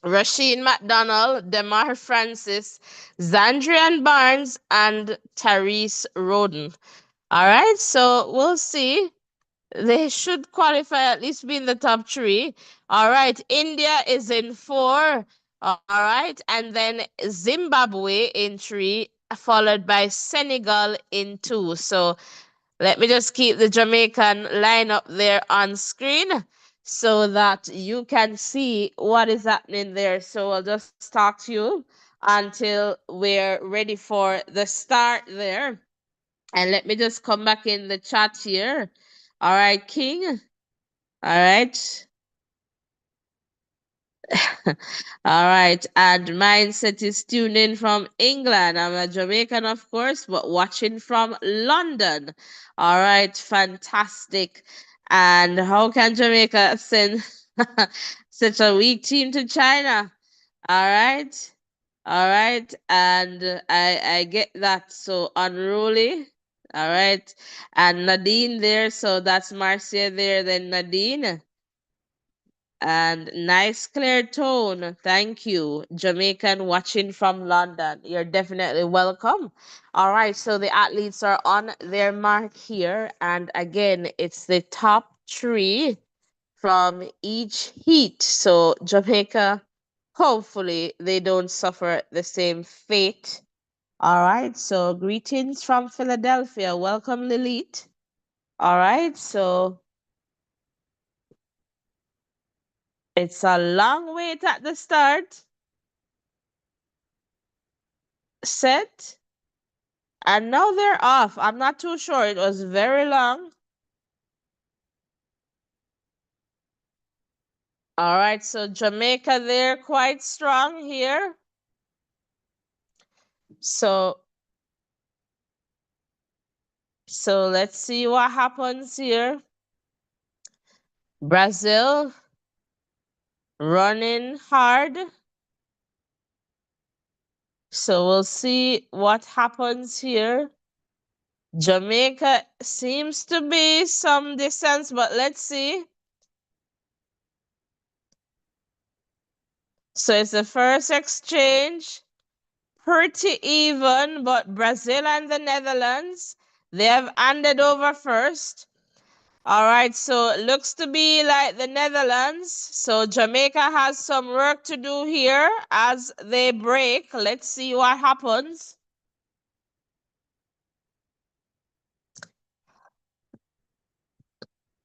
S1: Rasheen McDonald, Demar Francis, Zandrian Barnes, and Therese Roden. All right, so we'll see. They should qualify, at least be in the top three. All right, India is in 4. All right, and then Zimbabwe in 3, followed by Senegal in 2. So let me just keep the Jamaican lineup there on screen so that you can see what is happening there. So I'll just talk to you until we're ready for the start there. And let me just come back in the chat here. All right, King. All right. All right. And Mindset is tuned in from England. I'm a Jamaican, of course, but watching from London. All right. Fantastic. And how can Jamaica send such a weak team to China? All right. All right. And I get that. So unruly. All right. And Nadine there. So that's Marcia there. Then Nadine. And nice clear tone. Thank you. Jamaican watching from London. You're definitely welcome. All right, so the athletes are on their mark here. And again, it's the top 3 from each heat. So Jamaica, hopefully they don't suffer the same fate. All right, so greetings from Philadelphia. Welcome, Lilith. All right, so it's a long wait at the start. Set, and now they're off. I'm not too sure. It was very long. All right, so Jamaica, they're quite strong here. So let's see what happens here. Brazil running hard. So we'll see what happens here. Jamaica seems to be some distance, but let's see. So it's the first exchange. Pretty even, but Brazil and the Netherlands, they have handed over first. All right, so it looks to be like the Netherlands. So Jamaica has some work to do here as they break. Let's see what happens.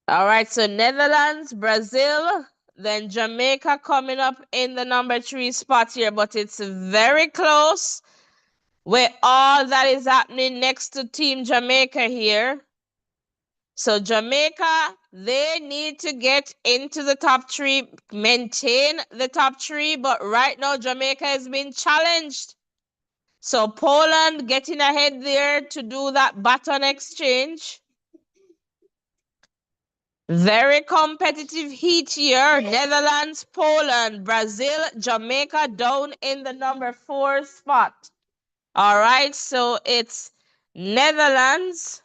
S1: All All right, so Netherlands, Brazil, then Jamaica coming up in the number 3 spot here, but it's very close with all that is happening next to Team Jamaica here. So Jamaica, they need to get into the top 3, maintain the top 3, but right now Jamaica has been challenged. So Poland getting ahead there to do that baton exchange. Very competitive heat here. Netherlands, Poland, Brazil, Jamaica down in the number 4 spot. All right, so it's Netherlands.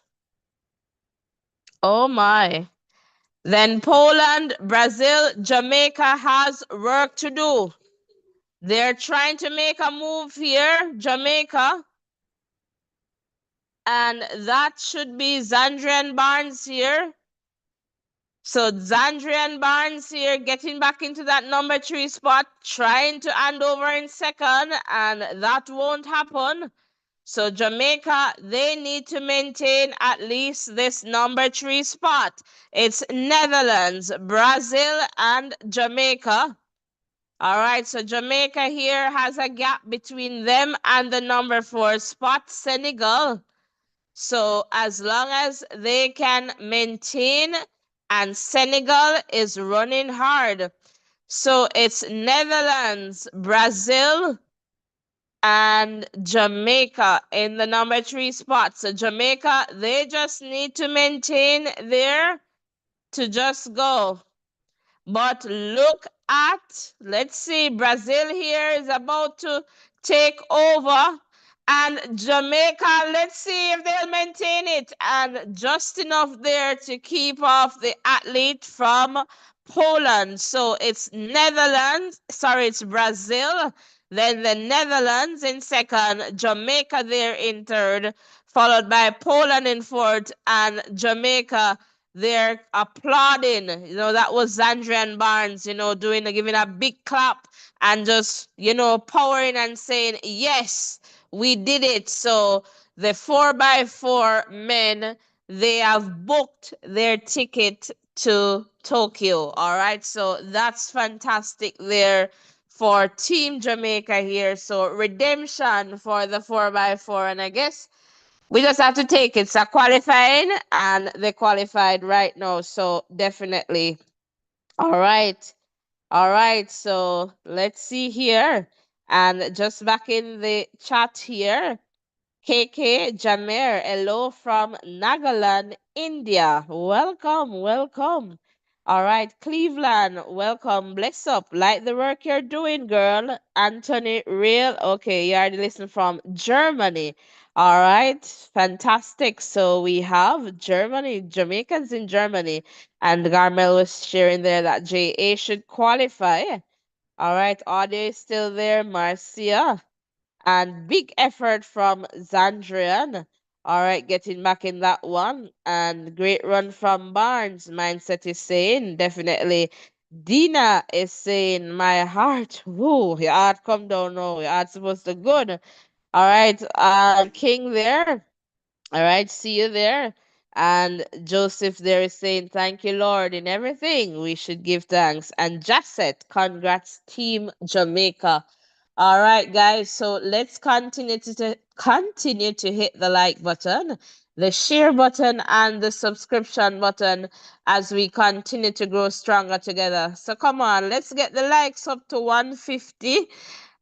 S1: Oh my. Then Poland, Brazil, Jamaica has work to do. They're trying to make a move here, Jamaica. And that should be Zandrian Barnes here. So Zandrian Barnes here getting back into that number 3 spot, trying to hand over in second, and that won't happen. So Jamaica, they need to maintain at least this number 3 spot. It's Netherlands, Brazil, and Jamaica. All right, so Jamaica here has a gap between them and the number 4 spot, Senegal. So as long as they can maintain, and Senegal is running hard. So it's Netherlands, Brazil, and Jamaica in the number 3 spot. So Jamaica, they just need to maintain there to just go. But look at, let's see, Brazil here is about to take over. And Jamaica, let's see if they'll maintain it. And just enough there to keep off the athlete from Poland. So it's Netherlands, sorry, it's Brazil. Then the Netherlands in second, Jamaica there in third, followed by Poland in fourth, and Jamaica they're applauding. That was Zandrian Barnes, giving a big clap and just, powering and saying, yes, we did it. So the 4x4 men, they have booked their ticket to Tokyo. All right. So that's fantastic there for Team Jamaica here. So redemption for the 4x4. And I guess we just have to take it. So qualifying, and they qualified right now. So definitely. All right. All right. So let's see here. And just back in the chat here, KK Jamer, hello from Nagaland, India. Welcome, welcome. All right, Cleveland, welcome. Bless up. Like the work you're doing, girl. Anthony Real. Okay, you already listened from Germany. All right, fantastic. So we have Germany, Jamaicans in Germany. And Garmel was sharing there that JA should qualify. All right, audio is still there. Marcia. And big effort from Zandrian. All right, getting back in that one. And great run from Barnes. Mindset is saying, definitely. Dina is saying, my heart, woo, your heart come down now. Your heart's supposed to good. All right, King there. All right, see you there. And Joseph there is saying, thank you, Lord, in everything. We should give thanks. And Jasset, congrats, Team Jamaica. All right, guys. So let's continue to hit the like button, the share button, and the subscription button as we continue to grow stronger together. So come on, let's get the likes up to 150,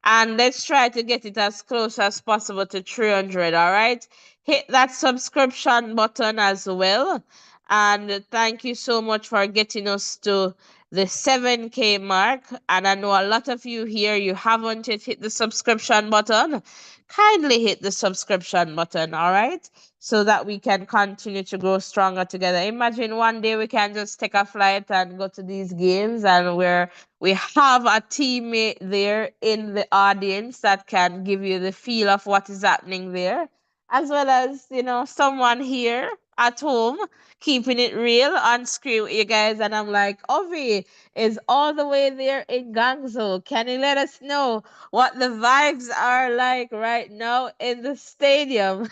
S1: and let's try to get it as close as possible to 300. All right. Hit that subscription button as well. And thank you so much for getting us to the 7K mark. And I know a lot of you here, you haven't yet hit the subscription button. Kindly hit the subscription button, all right? So that we can continue to grow stronger together. Imagine one day we can just take a flight and go to these games, and we have a teammate there in the audience that can give you the feel of what is happening there, as well as, someone here at home keeping it real on screen with you guys. And I'm like, Ovi is all the way there in Guangzhou. Can you let us know what the vibes are like right now in the stadium?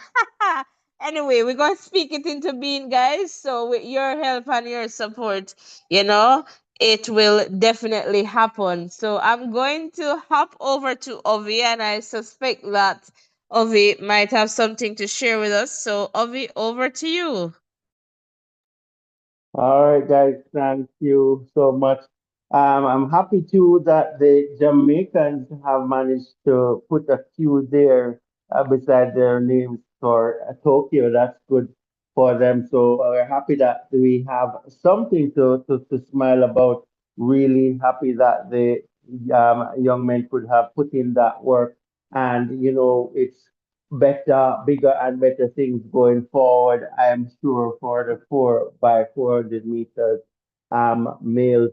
S1: Anyway, we're going to speak it into being, guys. So, with your help and your support, you know, it will definitely happen. So, I'm going to hop over to Ovi, and I suspect that Ovi might have something to share with us. So, Ovi, over to you.
S2: All right, guys, thank you so much. I'm happy too that the Jamaicans have managed to put a few there beside their names for Tokyo. That's good for them. So we're happy that we have something to smile about. Really happy that the young men could have put in that work. And, it's better, bigger and better things going forward, I am sure, for the 4 by 400 meters male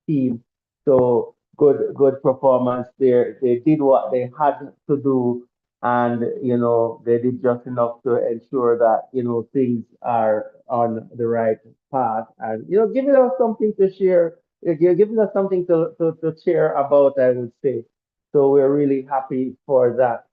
S2: team. So good performance there. They did what they had to do, and they did just enough to ensure that things are on the right path, and giving us something to share. You're giving us something to share about, I would say. So we're really happy for that.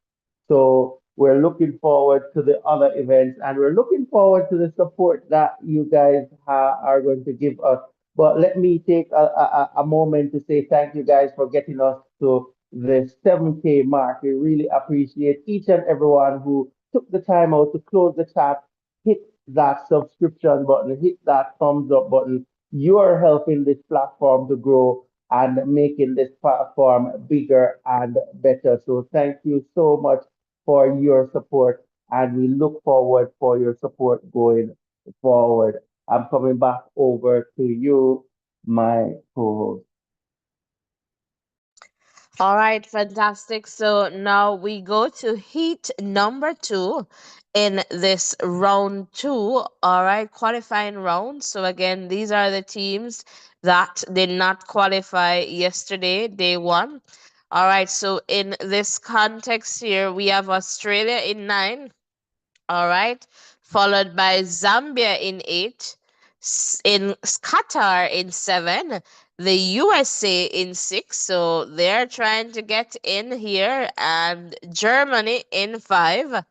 S2: So we're looking forward to the other events, and we're looking forward to the support that you guys are going to give us. But let me take a moment to say thank you guys for getting us to the 7K mark. We really appreciate each and everyone who took the time out to close the chat, hit that subscription button, hit that thumbs up button. You are helping this platform to grow and making this platform bigger and better. So thank you so much for your support, and we look forward for your support going forward. I'm coming back over to you, my co-host.
S1: All right, fantastic. So now we go to heat number two in this round two. All right, qualifying round. So again, these are the teams that did not qualify yesterday, day one. All right, so in this context here, we have Australia in nine, all right, followed by Zambia in eight, in Qatar in seven, the USA in six, so they're trying to get in here, and Germany in five,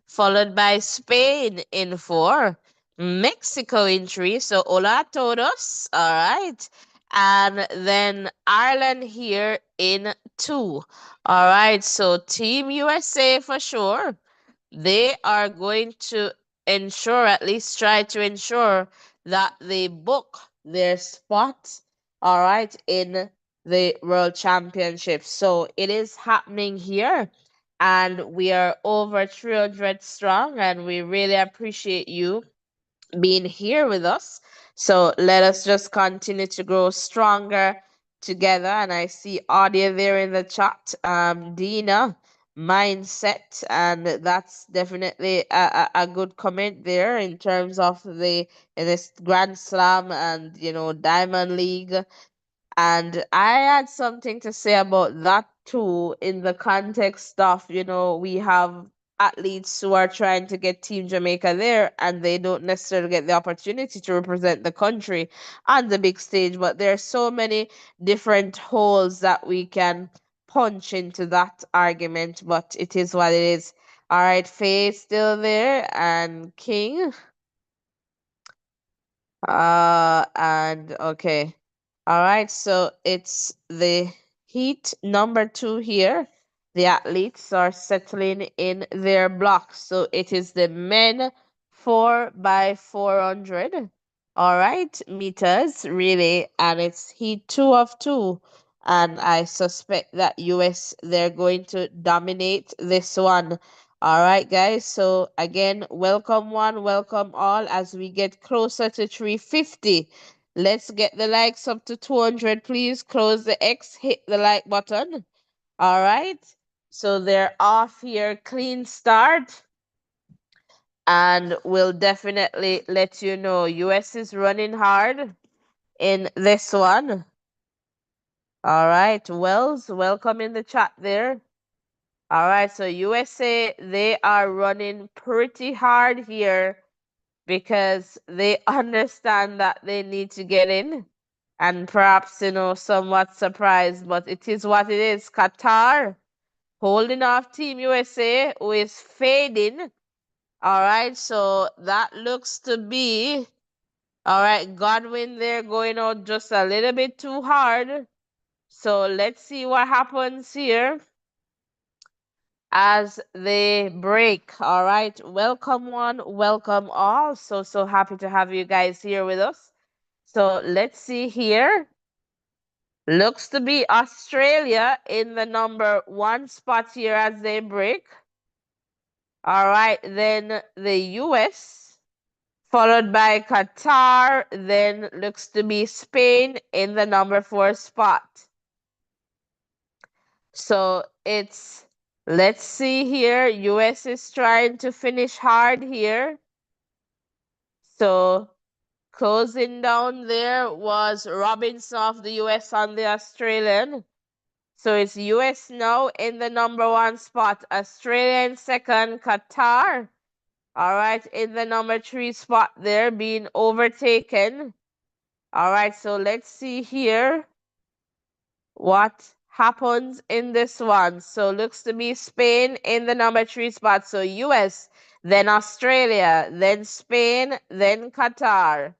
S1: followed by Spain in four, Mexico in three, so hola a todos, all right, and then Ireland here in two, all right, so Team USA for sure, they are going to ensure, at least try to ensure, that they book their spot, all right, in the World Championship. So it is happening here, and we are over 300 strong, and we really appreciate you being here with us. So let us just continue to grow stronger together. And I see Audia there in the chat. Dina, mindset, and that's definitely a good comment there in terms of the in this Grand Slam and Diamond League. And I had something to say about that too, in the context of, we have athletes who are trying to get Team Jamaica there, and they don't necessarily get the opportunity to represent the country on the big stage. But there are so many different holes that we can punch into that argument, but it is what it is. All right, Faye still there, and King. And okay. All right, so it's the heat number two here. The athletes are settling in their blocks. So it is the men 4 by 400. All right, meters really, and it's heat two of two. And I suspect that US they're going to dominate this one. All right, guys. So again, welcome one, welcome all as we get closer to 350. Let's get the likes up to 200, please. Close the X, hit the like button. All right. So they're off here, clean start. And we'll definitely let you know. US is running hard in this one. All right. Wells, welcome in the chat there. All right. So USA, they are running pretty hard here because they understand that they need to get in, and perhaps somewhat surprised, but it is what it is. Qatar holding off Team USA, who is fading, All right, so that looks to be, all right, Godwin there going out just a little bit too hard. So let's see what happens here as they break. All right, welcome one, welcome all. So happy to have you guys here with us. So let's see here. Looks to be Australia in the number one spot here as they break. All right, then the US, followed by Qatar, then looks to be Spain in the number four spot. So it's, let's see here, US is trying to finish hard here. So closing down there was Robinson of the US on the Australian. So it's US now in the number one spot, Australia in second, Qatar. All right, in the number three spot there, being overtaken. All right, so let's see here what happens in this one. So looks to be Spain in the number three spot. So US, then Australia, then Spain, then Qatar.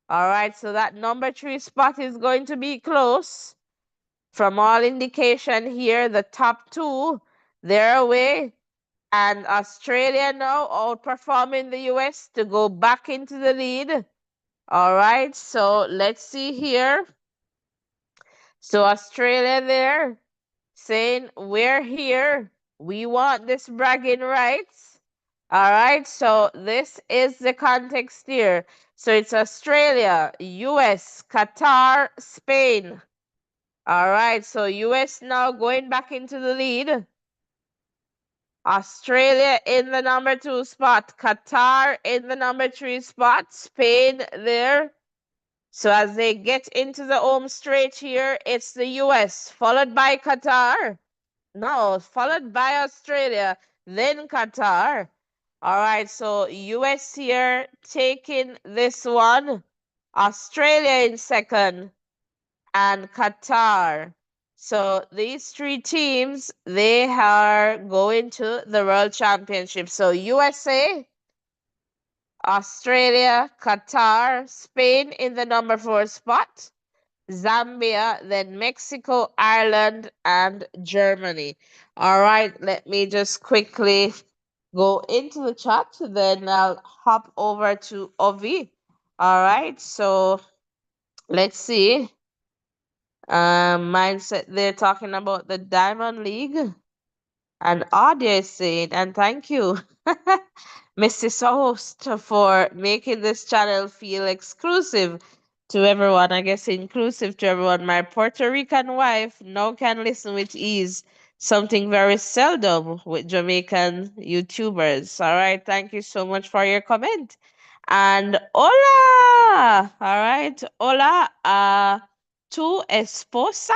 S1: All right, so that number three spot is going to be close. From all indication here, the top two, they're away. And Australia now outperforming the US to go back into the lead. All right, so let's see here. So Australia there saying, we're here. We want this bragging rights. All right, so this is the context here. So it's Australia, US, Qatar, Spain. All right, so US now going back into the lead. Australia in the number two spot, Qatar in the number three spot, Spain there. So as they get into the home straight here, it's the US, followed by Qatar. No, followed by Australia, then Qatar. All right, so US here taking this one, Australia in second, and Qatar. So these three teams, they are going to the World Championship. So USA, Australia, Qatar, Spain in the number four spot, Zambia, then Mexico, Ireland, and Germany. All right, let me just quickly go into the chat, then I'll hop over to Ovi. All right, so let's see. Mindset, they're talking about the Diamond League. And Audio is saying, and thank you, Mrs. Host, for making this channel feel exclusive to everyone. I guess inclusive to everyone. My Puerto Rican wife now can listen with ease, something very seldom with Jamaican YouTubers. All right, thank you so much for your comment. And hola, all right, hola, tu esposa,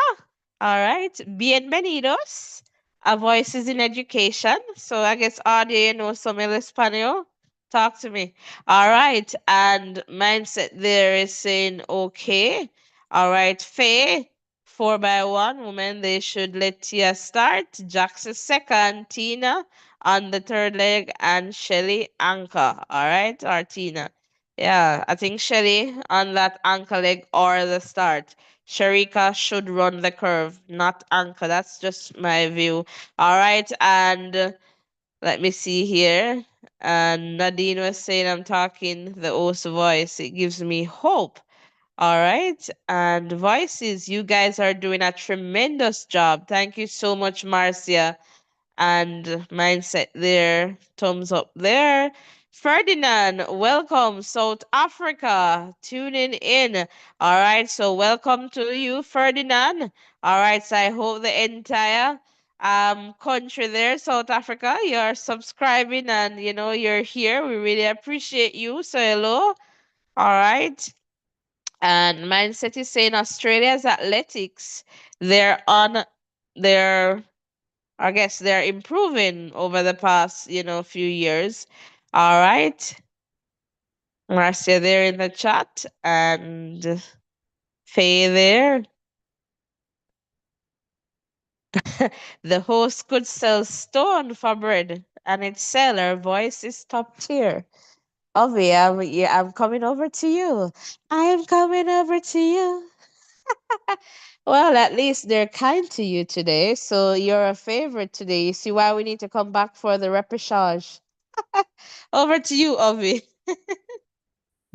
S1: all right, bienvenidos. A Voices in Education. So I guess Audio, you know some El Espanol. Talk to me. All right. And Mindset there is saying, okay. All right. Faye, 4x1 woman, they should let Tia start. Jax is second. Tina on the third leg. And Shelly anchor. All right. Or Tina. Yeah, I think Shelly on that anchor leg or the start. Sharika should run the curve, not anchor. That's just my view. All right, and let me see here. And Nadine was saying I'm talking the host voice. It gives me hope. All right, and voices, you guys are doing a tremendous job. Thank you so much, Marcia and mindset there. Thumbs up there. Ferdinand, welcome, South Africa, tuning in. All right, so welcome to you, Ferdinand. All right, so I hope the entire country there, South Africa, you're subscribing and you're here. We really appreciate you. So hello. All right. And mindset is saying Australia's athletics, they're on their I guess they're improving over the past, few years. All right. Marcia there in the chat and Faye there. The host could sell stone for bread, and its seller voice is top tier. Ovi, I'm coming over to you. I'm coming over to you. Well, at least they're kind to you today, so you're a favorite today. You see why we need to come back for the repechage. Over to you, Ovi.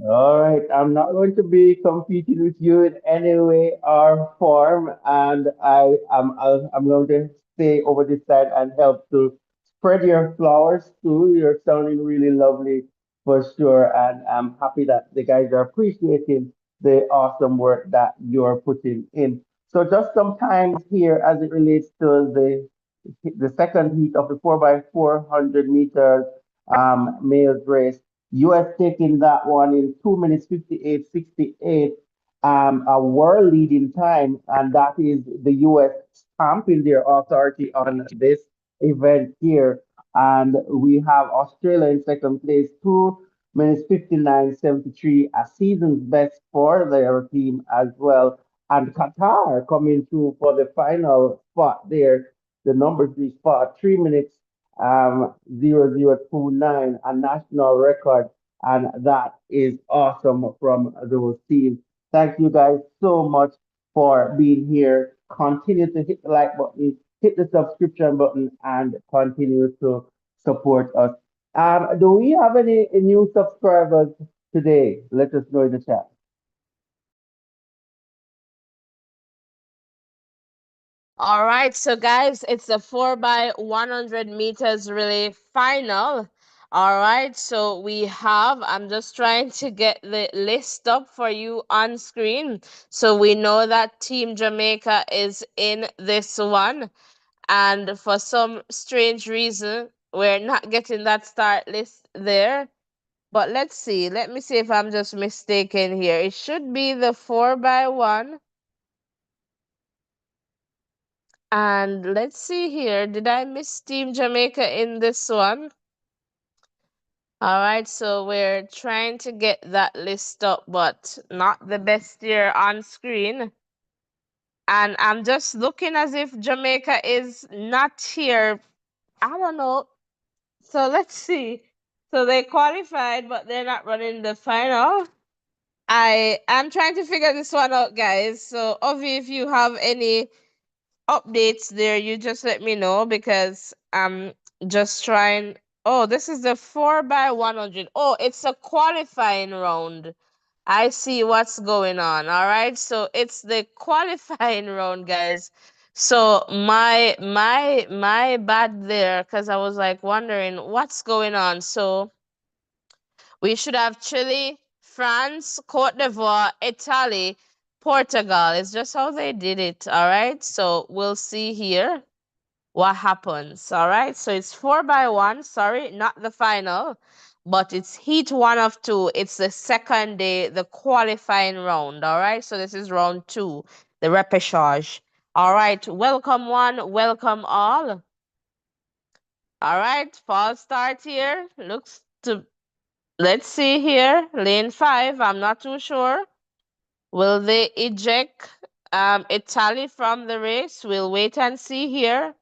S2: All right, I'm not going to be competing with you in any way or form, and I'm going to stay over this side and help to spread your flowers too. You're sounding really lovely for sure, and I'm happy that the guys are appreciating the awesome work that you're putting in. So just sometimes here, as it relates to the second heat of the 4x400 meters males race. US taking that one in 2 minutes 58.68, a world leading time, and that is the US stamping their authority on this event here. And we have Australia in second place, 2 minutes 59.73, a season's best for their team as well. And Qatar coming through for the final spot there, the number three spot, 3 minutes 0029, a national record, and that is awesome from those teams. Thank you guys so much for being here. Continue to hit the like button, hit the subscription button, and continue to support us. Do we have any new subscribers today? Let us know in the chat.
S1: All right, so guys, it's the 4 by 100 meters relay final. All right, so we have, I'm just trying to get the list up for you on screen. So we know that Team Jamaica is in this one. And for some strange reason, we're not getting that start list there. But let's see. Let me see if I'm just mistaken here. It should be the 4 by 1. And let's see here. Did I miss Team Jamaica in this one? All right, so we're trying to get that list up, but not the best here on screen. And I'm just looking as if Jamaica is not here. I don't know. So let's see. So they qualified, but they're not running the final. I'm trying to figure this one out, guys. So, Ovi, if you have any updates there, you just let me know because I'm just trying. Oh, this is the 4 by 100. Oh, it's a qualifying round. I see what's going on. All right. So it's the qualifying round, guys. So my bad there because I was like wondering what's going on. So we should have Chile, France, Cote d'Ivoire, Italy, Portugal. It's just how they did it. All right. So we'll see here what happens. All right. So it's 4 by 1. Sorry, not the final, but it's heat one of two. It's the second day, the qualifying round. All right. So this is round two, the repechage. All right. Welcome one, welcome all. All right. False start here. Looks to, let's see here. Lane five. I'm not too sure. Will they eject Italy from the race? We'll wait and see here.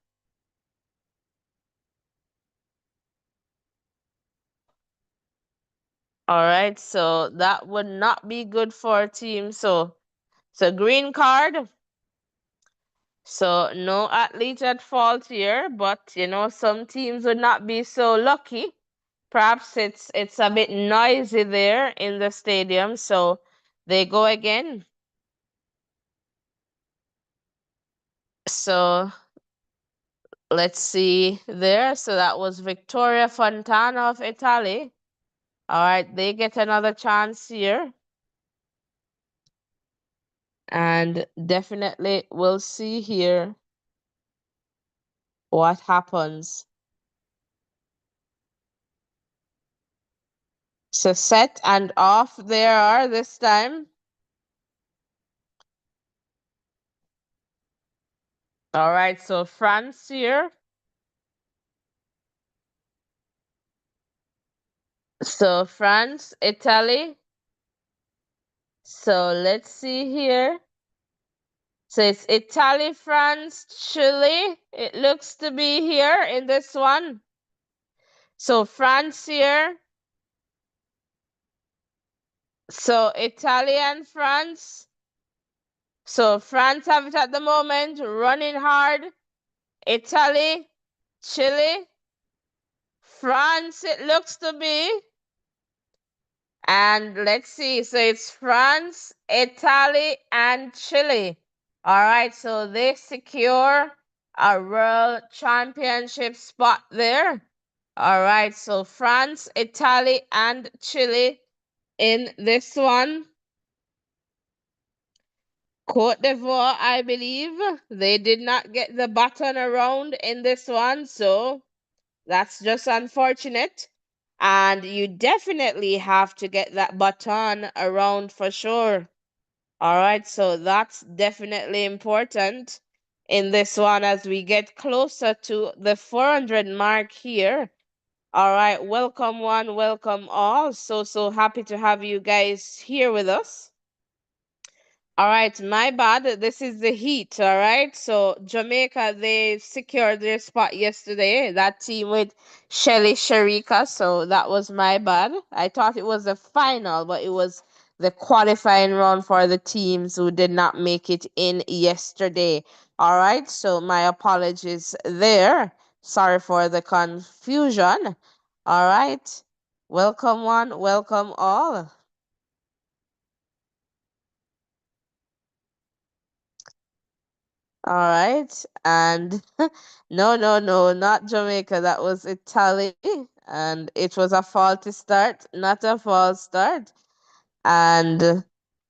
S1: All right, so that would not be good for a team. So green card. So no athlete at fault here, but some teams would not be so lucky. Perhaps it's a bit noisy there in the stadium, so they go again. So let's see there. So that was Victoria Fontana of Italy. All right, they get another chance here. And definitely we'll see here what happens. So set and off there are this time. All right, so France here. So France, Italy. So let's see here. So it's Italy, France, Chile. It looks to be here in this one. So France here. So Italy and France. So France have it at the moment, running hard. Italy, Chile, France, it looks to be. And let's see. So it's France, Italy, and Chile. All right. So they secure a world championship spot there. All right. So France, Italy, and Chile in this one. Cote d'Ivoire, I believe, they did not get the baton around in this one. So that's just unfortunate. And you definitely have to get that baton around for sure. All right, so that's definitely important in this one as we get closer to the 400 mark here. All right, welcome one, welcome all. So happy to have you guys here with us. All right, my bad. This is the Heat. All right. So Jamaica, they secured their spot yesterday. That team with Shelly Sharika. So that was my bad. I thought it was the final, but it was the qualifying round for the teams who did not make it in yesterday. All right. So my apologies there. Sorry for the confusion. All right. Welcome one, welcome all. All right. And no, not Jamaica. That was Italy. And it was a faulty start, not a false start. And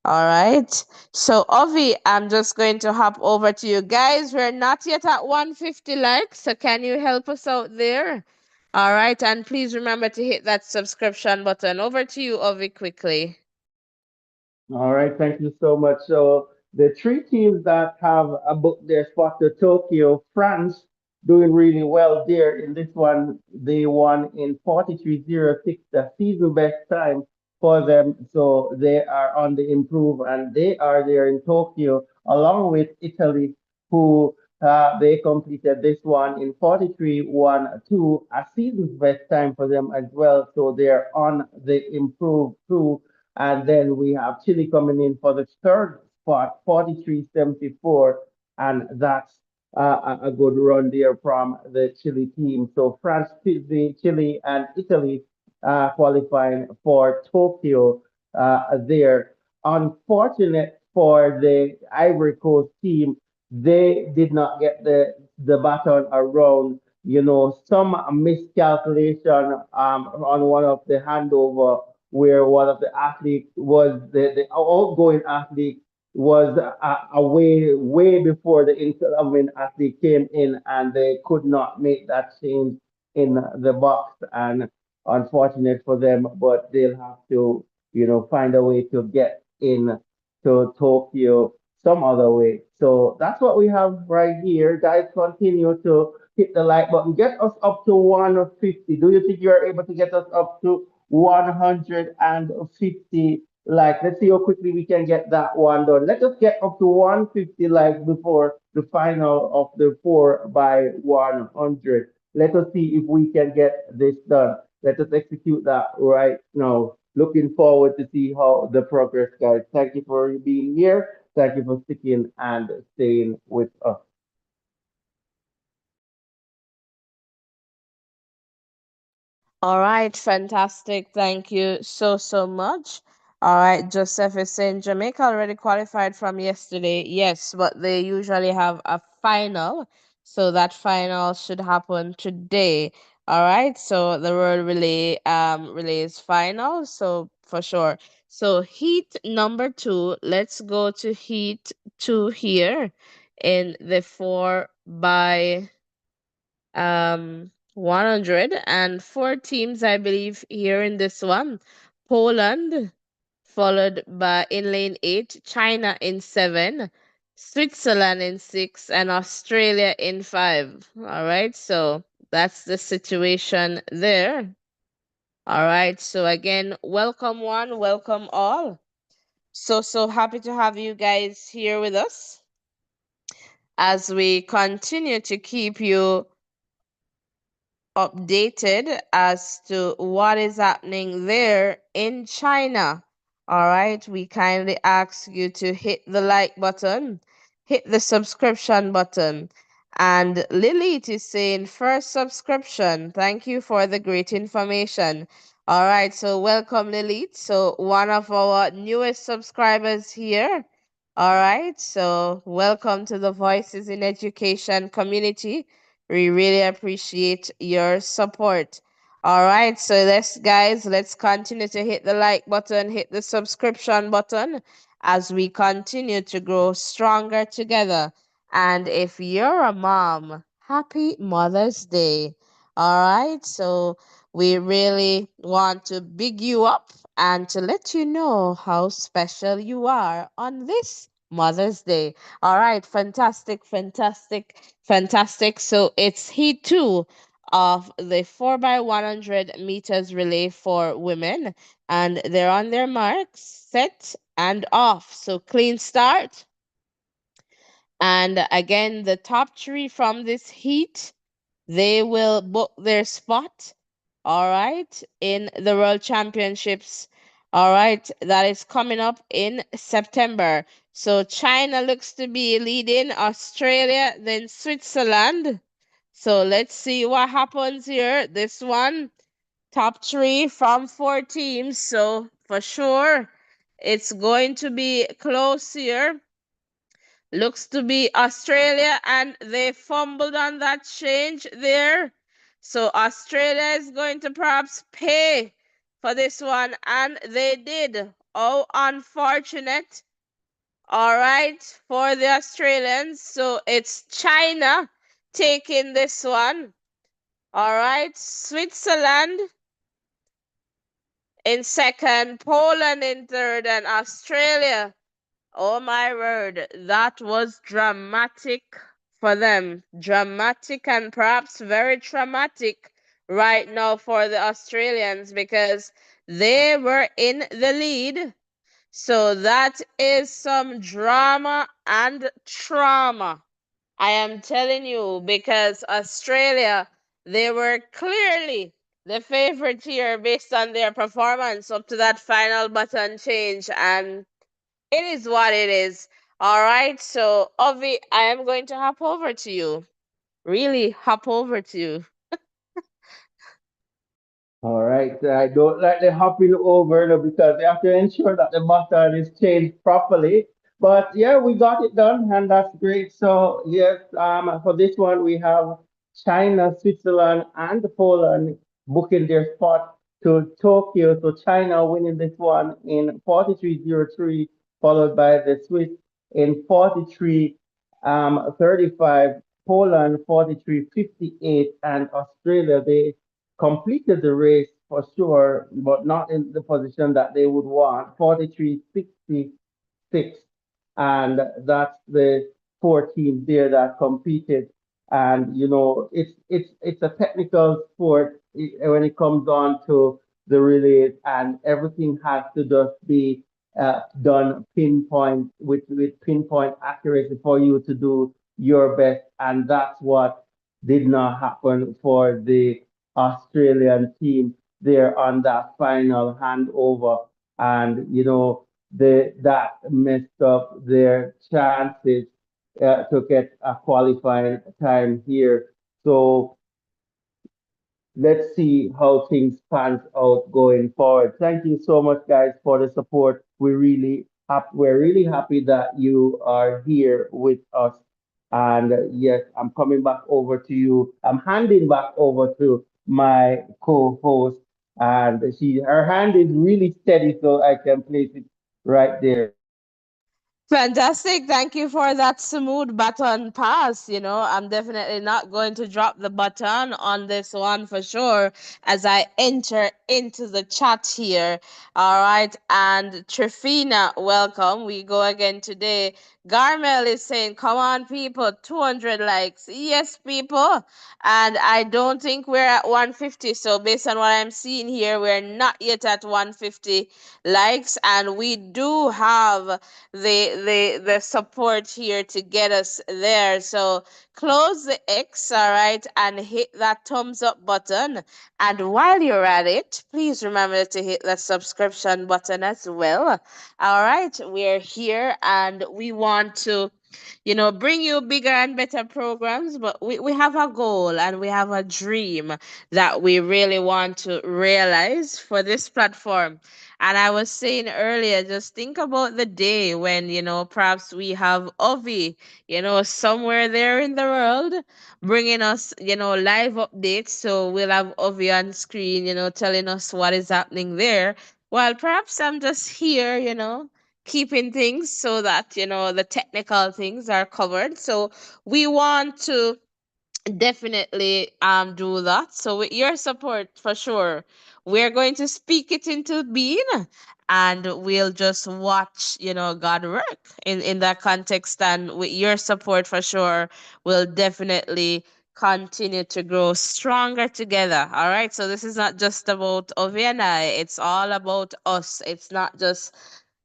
S1: all right. So, Ovi, I'm just going to hop over to you guys. We're not yet at 150 likes. So, can you help us out there? All right. And please remember to hit that subscription button. Over to you, Ovi, quickly.
S2: All right, thank you so much. So the three teams that have booked their spot to Tokyo, France, doing really well there in this one. They won in 43.06, the season best time for them. So they are on the improve and they are there in Tokyo along with Italy, who they completed this one in 43.12, a season's best time for them as well. So they're on the improve too. And then we have Chile coming in for the third spot, 43.74. And that's a good run there from the Chile team. So France, Chile, and Italy qualifying for Tokyo there. Unfortunate for the Ivory Coast team, they did not get the baton around. You know, some miscalculation on one of the handover where one of the athletes was the outgoing athlete was way before the incoming athlete came in, and they could not make that change in the box. And unfortunate for them, but they'll have to, find a way to get in to Tokyo some other way. So that's what we have right here. Guys, continue to hit the like button. Get us up to 150. Do you think you are able to get us up to 150 likes? Let's see how quickly we can get that one done. Let us get up to 150 likes before the final of the 4 by 100. Let us see if we can get this done. Let us execute that right now. Looking forward to see how the progress, guys. Thank you for being here. Thank you for sticking and staying with us.
S1: All right, fantastic. Thank you so much. All right, Joseph is saying Jamaica already qualified from yesterday. Yes, but they usually have a final. So that final should happen today. All right, so the world relays final. So for sure. So heat number two, let's go to heat two here in the 4x104 teams, I believe, here in this one. Poland, followed by in lane 8, China in 7, Switzerland in 6, and Australia in 5. All right, so that's the situation there. All right, so again, welcome one, welcome all. So happy to have you guys here with us. as we continue to keep you updated as to what is happening there in China. All right, we kindly ask you to hit the like button, hit the subscription button. And Lilith is saying, first subscription. Thank you for the great information. All right, so welcome, Lilith. So, one of our newest subscribers here. All right, so welcome to the Voices in Education community. We really appreciate your support. All right, so let's continue to hit the like button, hit the subscription button as we continue to grow stronger together. And if you're a mom, happy Mother's Day. All right, so we really want to big you up and to let you know how special you are on this Mother's Day. All right, fantastic, fantastic, fantastic. So it's heat two of the 4 by 100 meters relay for women, and they're on their marks, set, and off. So clean start. And again, the top three from this heat, they will book their spot, all right, in the World Championships, all right, that is coming up in September. So China looks to be leading, Australia, then Switzerland. So let's see what happens here. This one, top three from four teams. So for sure, it's going to be close here. Looks to be Australia, and they fumbled on that change there. So Australia is going to perhaps pay for this one, and they did. Oh, unfortunate. All right, for the Australians. So it's China taking this one. All right, Switzerland in second, Poland in third, and Australia. Oh my word, that was dramatic for them. Dramatic and perhaps very traumatic right now for the Australians because they were in the lead. So that is some drama and trauma. I am telling you, because Australia, they were clearly the favorite here based on their performance up to that final button change. And it is what it is. All right. So, Ovi, I am going to hop over to you. Really hop over to you.
S2: All right, I don't like the hopping over though, because you have to ensure that the button is changed properly. But yeah, we got it done, and that's great. So yes, for this one we have China, Switzerland, and Poland booking their spot to Tokyo. So China winning this one in 43:03, followed by the Swiss in 43:35, Poland 43:58, and Australia they completed the race for sure, but not in the position that they would want. 43:66, and that's the four teams there that competed. And it's a technical sport when it comes on to the relays, and everything has to just be done pinpoint with pinpoint accuracy for you to do your best, and that's what did not happen for the Australian team there on that final handover. And, that messed up their chances to get a qualifying time here. So let's see how things pans out going forward. Thank you so much, guys, for the support. We're really happy that you are here with us. And yes, I'm coming back over to you. I'm handing back over to my co-host, and her hand is really steady, so I can place it right there.
S1: Fantastic. Thank you for that smooth button pass. I'm definitely not going to drop the button on this one for sure as I enter into the chat here. All right. And Trifina, welcome. We go again today. Garmel is saying, come on, people, 200 likes. Yes, people. And I don't think we're at 150. So, based on what I'm seeing here, we're not yet at 150 likes. And we do have the support here to get us there. So, close the X, all right, and hit that thumbs up button. And while you're at it, please remember to hit that subscription button as well. All right, we're here and we want to, bring you bigger and better programs, but we have a goal and we have a dream that we really want to realize for this platform. And I was saying earlier, just think about the day when, perhaps we have Ovi, somewhere there in the world bringing us, live updates. So we'll have Ovi on screen, telling us what is happening there. Well, perhaps I'm just here, keeping things so that, the technical things are covered. So we want to definitely do that. So with your support for sure, we're going to speak it into being and we'll just watch, God work in that context. And with your support for sure, we'll definitely continue to grow stronger together. All right. So this is not just about Ovi and I, it's all about us. It's not just,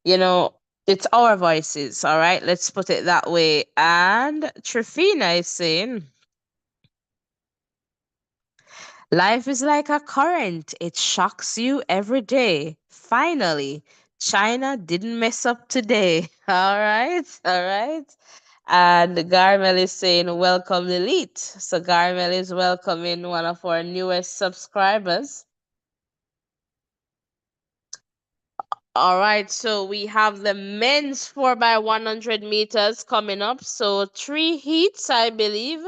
S1: you know, it's our voices. All right. Let's put it that way. And Trifina is saying, life is like a current, it shocks you every day. Finally, China didn't mess up today. All right, all right. And Garmel is saying, welcome, Elite. So Garmel is welcoming one of our newest subscribers. All right, so we have the men's 4 by 100 meters coming up. So 3 heats, I believe.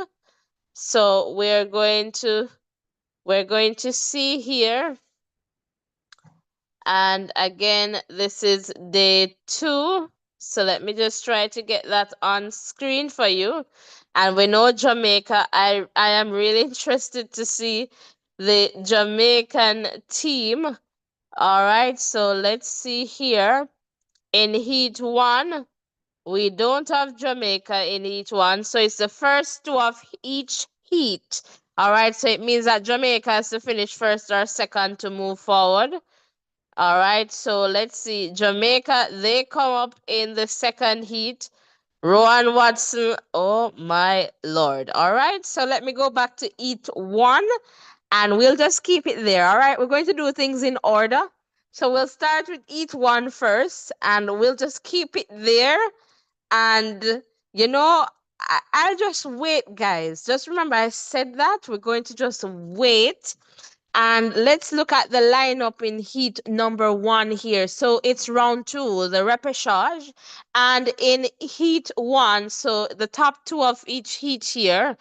S1: So we're going to see here. And again, this is day 2. So let me just try to get that on screen for you. And we know Jamaica. I am really interested to see the Jamaican team. All right, so let's see here. In Heat 1, we don't have Jamaica in Heat 1. So it's the first two of each heat. All right, so it means that Jamaica has to finish first or second to move forward. All right, so let's see. Jamaica, they come up in the second heat. Rowan Watson, oh my lord. All right, so let me go back to heat 1 and we'll just keep it there. All right, we're going to do things in order. So we'll start with heat 1 first and we'll just keep it there. And, I'll just wait, guys. Just remember, I said that we're going to just wait and let's look at the lineup in heat number 1 here. So it's round 2, the repechage. And in heat 1, so the top 2 of each heat here,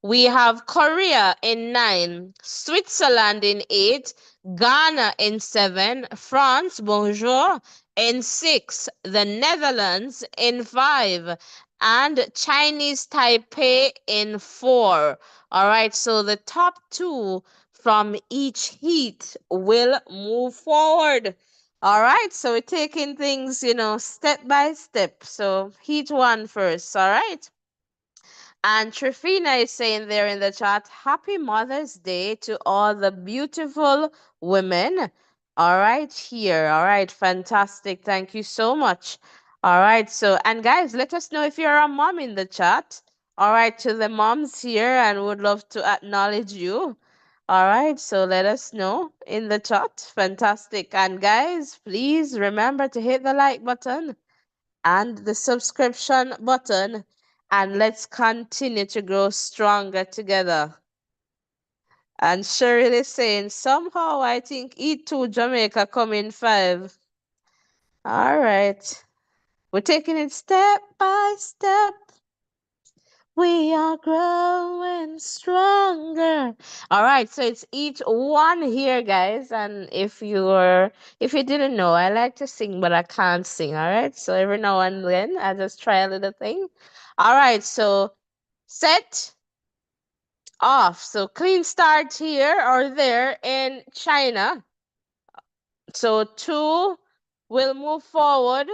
S1: we have Korea in 9, Switzerland in 8, Ghana in 7, France, bonjour, in 6, the Netherlands in 5, and Chinese Taipei in 4. All right, so the top 2 from each heat will move forward. All right, so we're taking things, step by step. So heat 1 first, all right? And Trifina is saying there in the chat, Happy Mother's Day to all the beautiful women. All right, here. All right, fantastic. Thank you so much. All right, so, and guys, let us know if you're a mom in the chat. All right, to the moms here, and would love to acknowledge you. All right, so let us know in the chat. Fantastic. And guys, please remember to hit the like button and the subscription button, and let's continue to grow stronger together. And Cheryl is saying, somehow I think E2 Jamaica come in 5. All right. We're taking it step by step. We are growing stronger. All right, so it's each one here, guys. And if you didn't know, I like to sing, but I can't sing. All right, so every now and then I just try a little thing. All right, so set off. So clean start here or there in China. So 2 will move forward.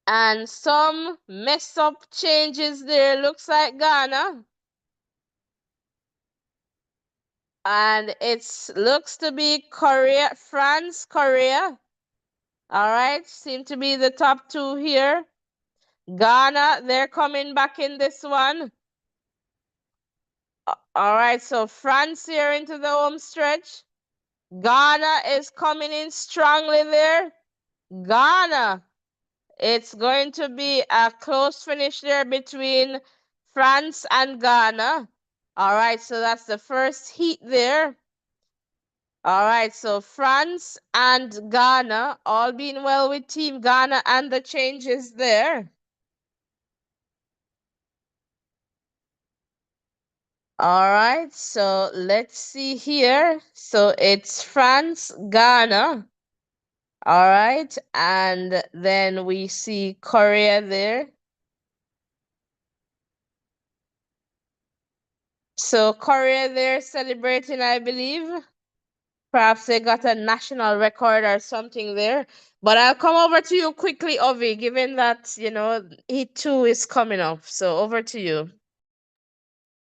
S1: And some mess up changes there. Looks like Ghana. And it looks to be Korea, France, Korea. All right, seem to be the top two here. Ghana, they're coming back in this one. All right, so France here into the home stretch. Ghana is coming in strongly there. Ghana, it's going to be a close finish there between France and Ghana. All right, so that's the first heat there. All right, so France and Ghana, all being well with Team Ghana and the changes there. All right, so let's see here. So it's France, Ghana. All right, and then we see Korea there. So Korea there celebrating, I believe. Perhaps they got a national record or something there. But I'll come over to you quickly, Ovi, given that, he too is coming up. So over to you.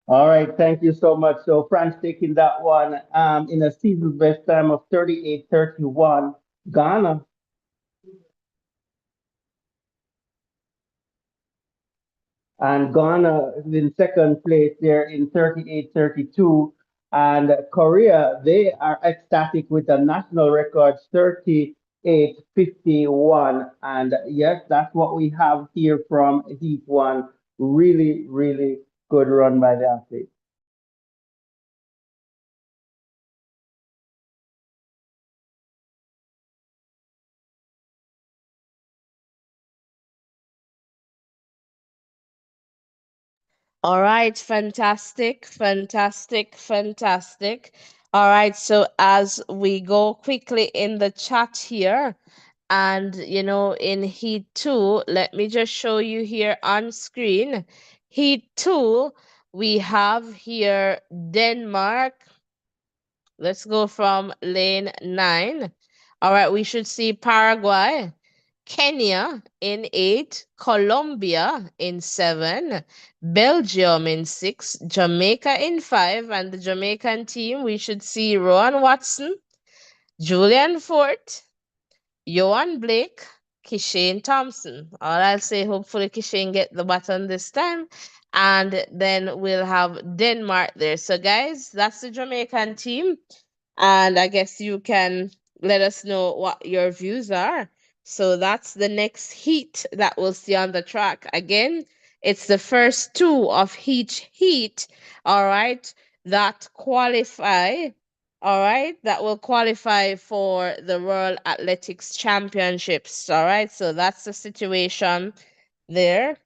S2: All right, thank you so much. So France taking that one in a season best time of 38:31. Ghana and Ghana is in second place there in 38:32. And Korea, they are ecstatic with a national record 38:51. And yes, that's what we have here from Heat 1. Really, really good run by the athletes.
S1: All right, fantastic, fantastic, fantastic. All right, so as we go quickly in the chat here, and in Heat 2, let me just show you here on screen. Heat 2, we have here Denmark. Let's go from lane 9. All right, we should see Paraguay, Kenya in 8, Colombia in 7, Belgium in 6, Jamaica in 5, and the Jamaican team, we should see Rowan Watson, Julian Fort, Johan Blake, Kishane Thompson. All I'll say, hopefully Kishane get the baton this time. And then we'll have Denmark there. So guys, that's the Jamaican team. And I guess you can let us know what your views are. So that's the next heat that we'll see on the track. Again, it's the first two of each heat, all right, that qualify, all right, that will qualify for the World Athletics Championships, all right. So that's the situation there.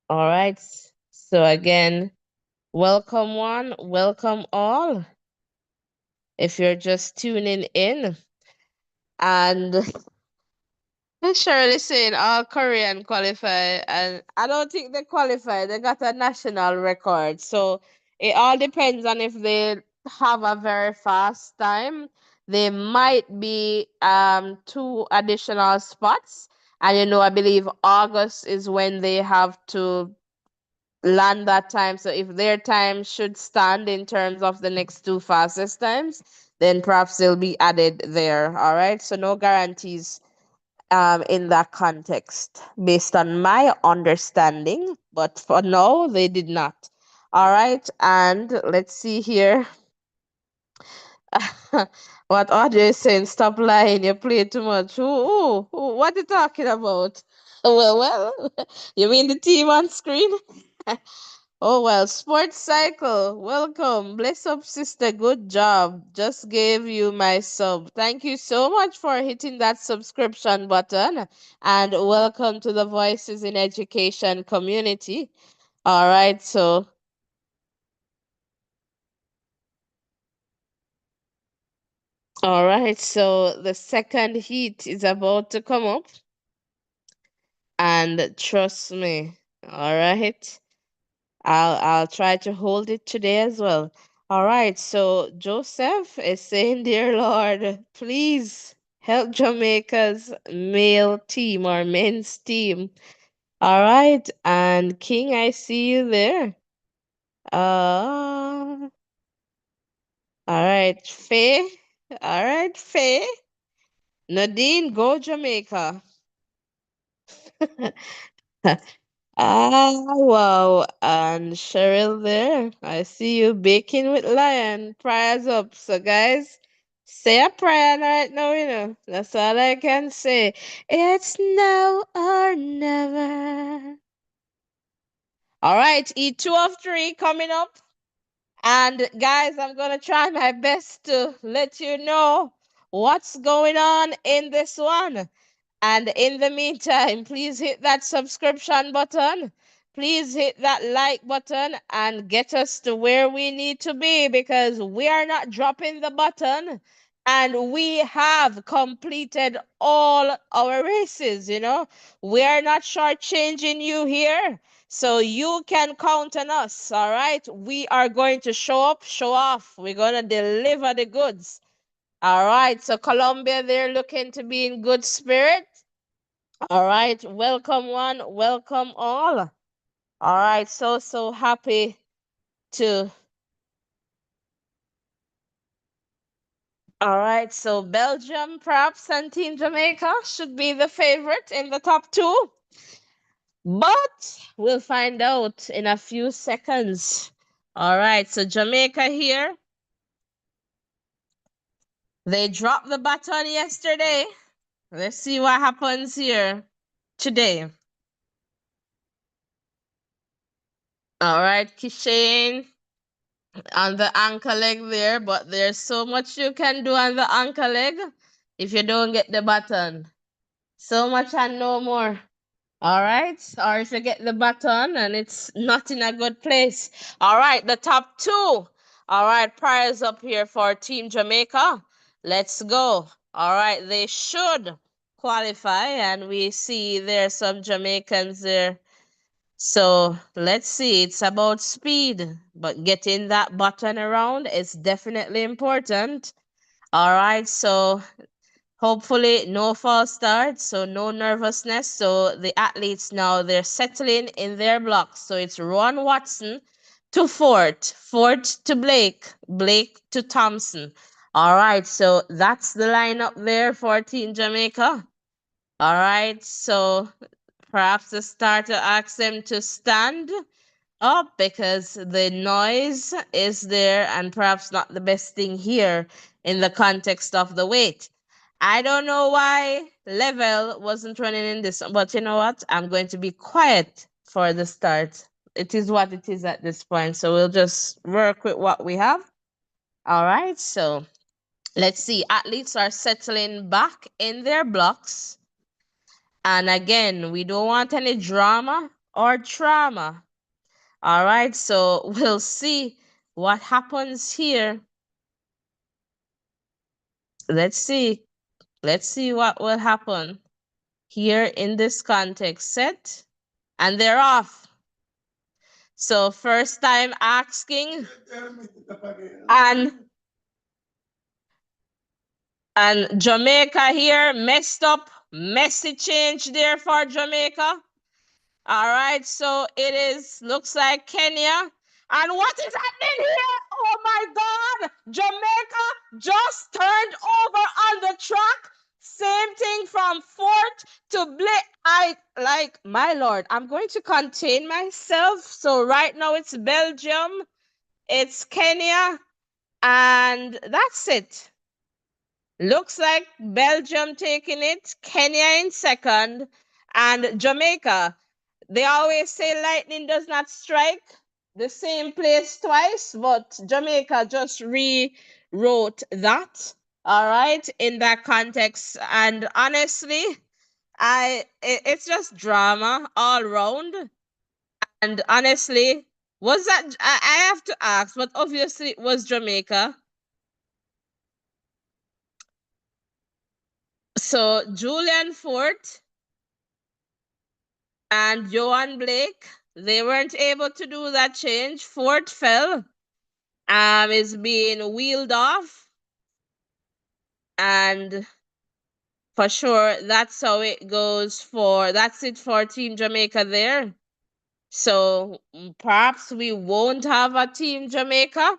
S1: All right. So again, welcome one, welcome all. If you're just tuning in, and Shirley saying all Korean qualify, and I don't think they qualify. They got a national record, so it all depends on if they have a very fast time. They might be two additional spots, and I believe August is when they have to land that time. So if their time should stand in terms of the next two fastest times, then perhaps they'll be added there. All right. So no guarantees in that context based on my understanding. But for now, they did not. All right. And let's see here. What Audrey is saying, stop lying, you play too much. What are you talking about? Well, you mean the team on screen? Oh well, Sports Cycle, welcome. Bless up, sister. Good job. Just gave you my sub. Thank you so much for hitting that subscription button. And welcome to the Voices in Education community. All right, so the second heat is about to come up. And trust me, all right. I'll try to hold it today as well. All right, so Joseph is saying, Dear Lord, please help Jamaica's male team or men's team. All right, and King, I see you there. All right, Faye. All right, Faye. Nadine, go Jamaica. Wow. And Cheryl there. I see you baking with lion. Prayers up. So, guys, say a prayer right now, you know. That's all I can say. It's now or never. All right, E2 of 3 coming up. And, guys, I'm going to try my best to let you know what's going on in this one. And in the meantime, please hit that subscription button. Please hit that like button and get us to where we need to be because we are not dropping the button and we have completed all our races, you know. We are not shortchanging you here. So you can count on us, all right? We are going to show up, show off. We're going to deliver the goods. All right, so Colombia, they're looking to be in good spirit. All right, welcome one, welcome all. All right, so happy to. All right, so Belgium, perhaps, and Team Jamaica should be the favorite in the top two, but we'll find out in a few seconds. All right, so Jamaica here. They dropped the baton yesterday. Let's see what happens here today. All right, Kishane on the ankle leg there, but there's so much you can do on the ankle leg if you don't get the button. So much and no more. All right. Or if you get the button and it's not in a good place. All right. The top two. All right. Prize up here for Team Jamaica. Let's go. All right. They should qualify. And we see there's some Jamaicans there. So let's see, it's about speed, but getting that button around is definitely important. All right, so hopefully no false start, so no nervousness. So the athletes now they're settling in their blocks. So it's Ron Watson to Fort, Fort to Blake, Blake to Thompson. All right, so that's the lineup there for Team Jamaica. All right, so perhaps the starter asks them to stand up because the noise is there and perhaps not the best thing here in the context of the weight. I don't know why level wasn't running in this, but you know what? I'm going to be quiet for the start. It is what it is at this point. So we'll just work with what we have. All right. So let's see. Athletes are settling back in their blocks. And again, we don't want any drama or trauma. All right, so we'll see what happens here. Let's see. Let's see what will happen here in this context. Set, and they're off. So first time asking, and Jamaica here messed up. Messy change there for Jamaica. All right, so it is, looks like Kenya. And what is happening here? Oh my God! Jamaica just turned over on the track. Same thing from Fort to Blake. I like, my Lord, I'm going to contain myself. So right now it's Belgium, it's Kenya, and that's it. Looks like Belgium taking it, Kenya in second, and Jamaica. They always say lightning does not strike the same place twice, but Jamaica just rewrote that. All right, in that context. And honestly, it's just drama all round. And honestly, was that I have to ask, but obviously it was Jamaica. So Julian Fort and Johan Blake, they weren't able to do that change. Fort fell. is being wheeled off, and for sure that's how it goes for that's it for Team Jamaica there. So perhaps we won't have a Team Jamaica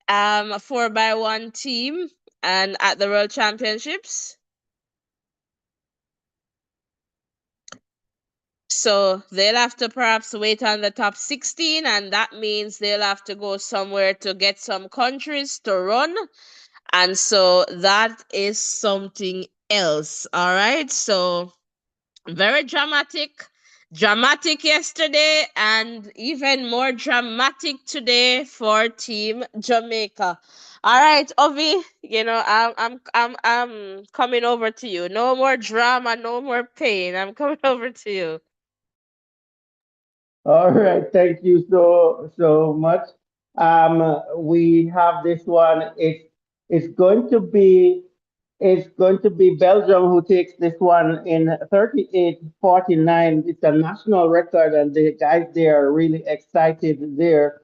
S1: 4x1 team and at the World Championships. So they'll have to perhaps wait on the top 16, and that means they'll have to go somewhere to get some countries to run. And so that is something else. All right. So very dramatic. Dramatic yesterday, and even more dramatic today for Team Jamaica. All right, Ovi, I'm coming over to you. No more drama, no more pain. I'm coming over to you.
S2: All right, thank you so much. We have this one. It's going to be it's going to be Belgium who takes this one in 38-49. It's a national record, and the guys there are really excited there.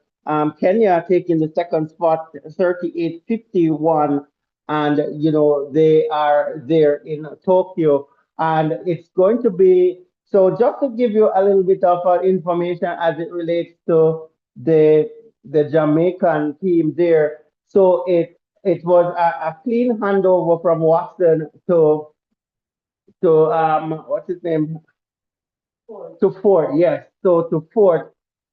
S2: Kenya taking the second spot, 38-51, and they are there in Tokyo, and it's going to be so. Just to give you a little bit of information as it relates to the Jamaican team there. So it was a clean handover from Watson to what's his name, to Ford, yes. So to Ford,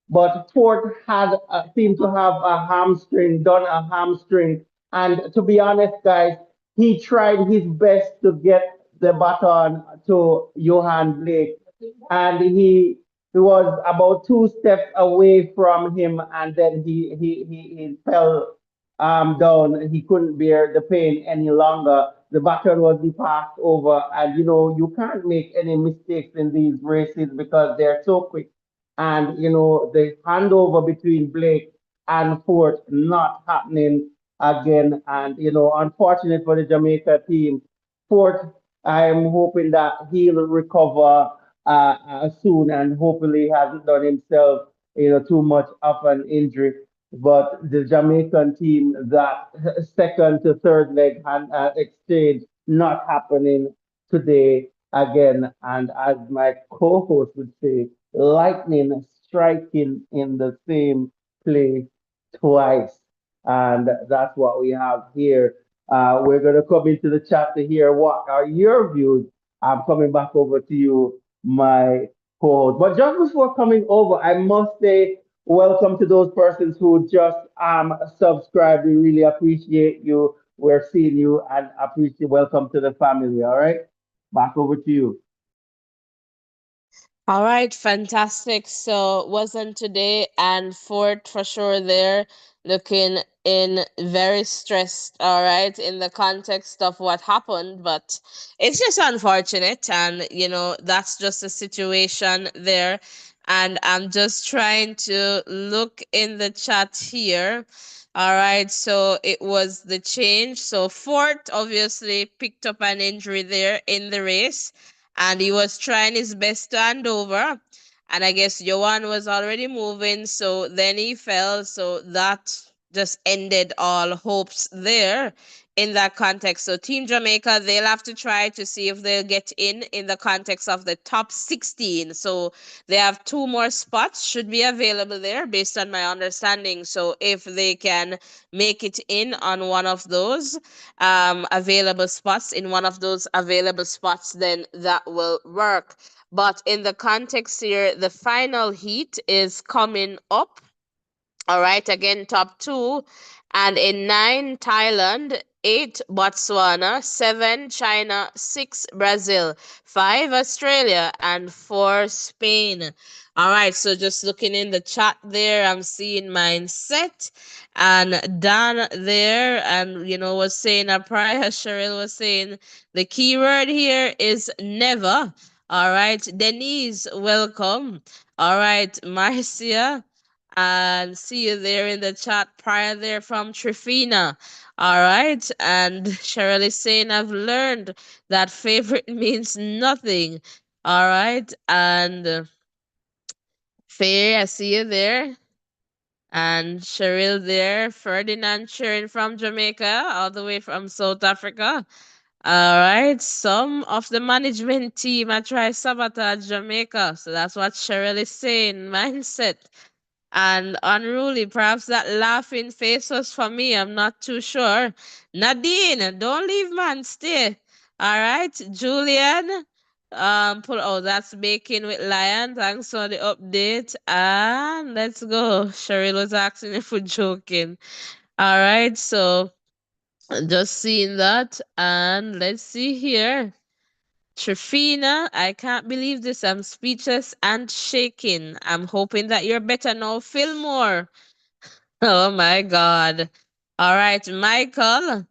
S2: but Ford had seemed to have a hamstring, done a hamstring, and to be honest, guys, he tried his best to get the baton to Johan Blake, and he was about two steps away from him, and then he fell down. He couldn't bear the pain any longer. The baton was passed over, and you can't make any mistakes in these races because they're so quick. And the handover between Blake and Fort not happening again. And unfortunate for the Jamaica team. Fort, I'm hoping that he'll recover soon, and hopefully hasn't done himself too much of an injury. But the Jamaican team, that second to third leg exchange not happening today again. And as my co-host would say, lightning striking in the same place twice. And that's what we have here. We're going to come into the chat to hear what are your views. I'm coming back over to you, my co-host. But just before coming over, I must say welcome to those persons who just subscribed. We really appreciate you. We're seeing you and appreciate welcome to the family. All right. Back over to you.
S1: All right, fantastic. So wasn't today and Fort for sure there looking in very stressed, all right, in the context of what happened, but it's just unfortunate, and that's just a situation there. And I'm just trying to look in the chat here. All right, so it was the change. So Fort obviously picked up an injury there in the race, and he was trying his best to hand over. And I guess Johan was already moving, so then he fell. So that just ended all hopes there in that context. So Team Jamaica, they'll have to try to see if they'll get in the context of the top 16. So they have two more spots should be available there based on my understanding. So if they can make it in on one of those available spots, in one of those available spots, then that will work. But in the context here, the final heat is coming up. All right, again, top two. And in nine, Thailand, eight, Botswana, seven, China, six, Brazil, five, Australia, and four, Spain. All right, so just looking in the chat there, I'm seeing mindset and Dan there, and was saying a prior, Cheryl was saying the keyword here is never. All right, Denise, welcome. All right, Marcia, and see you there in the chat prior there from Trifina. All right. And Cheryl is saying, I've learned that favorite means nothing. All right. And Faye, I see you there. And Cheryl there, Ferdinand cheering from Jamaica, all the way from South Africa. All right, some of the management team are trying sabotage Jamaica. So that's what Cheryl is saying. Mindset and unruly. Perhaps that laughing face was for me. I'm not too sure. Nadine, don't leave, man. Stay. All right, Julian. Pull. Oh, that's baking with lion. Thanks for the update. And let's go. Cheryl was asking if we're joking. All right, so just seeing that, and let's see here. Trifina, I can't believe this. I'm speechless and shaking. I'm hoping that you're better now. Fillmore. Oh my God. All right, Michael.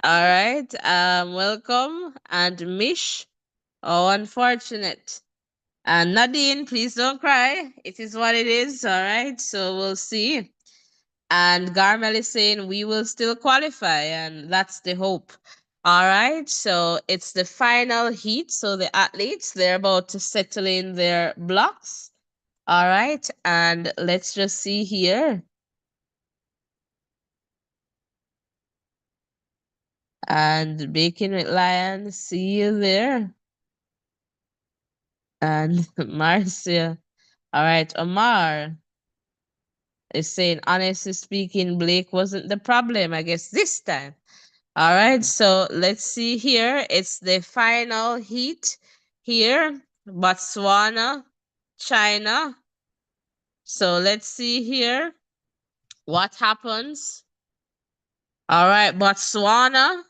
S1: All right. Welcome. And Mish. Oh, unfortunate. And Nadine, please don't cry. It is what it is. All right. So we'll see. And Garmel is saying we will still qualify, and that's the hope. All right, so it's the final heat. So the athletes, they're about to settle in their blocks. All right, and let's just see here. And Baking with Lion, see you there. And Marcia. All right, Omar is saying, honestly speaking, Blake wasn't the problem, I guess, this time. All right, so let's see here. It's the final heat here, Botswana, China. So let's see here what happens. All right, Botswana,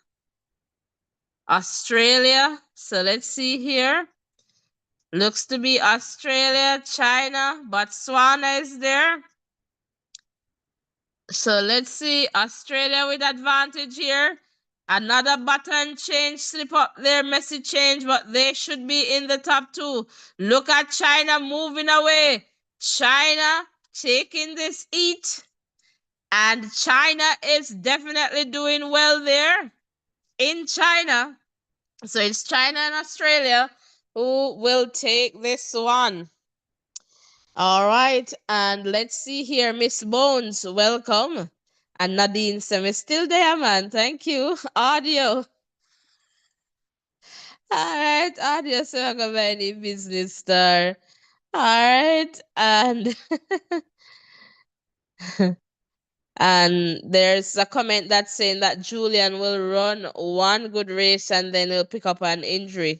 S1: Australia. So let's see here. Looks to be Australia, China, Botswana is there. So let's see Australia with advantage here. Another button change, slip up their message change, but they should be in the top two. Look at China moving away. China taking this heat, and China is definitely doing well there in China. So it's China and Australia who will take this one. All right, and let's see here, Miss Bones, welcome. And Nadine said, still there, man. Thank you. Audio. All right, audio. So I'm gonna any business star. All right, and and there's a comment that's saying that Julian will run one good race and then he'll pick up an injury.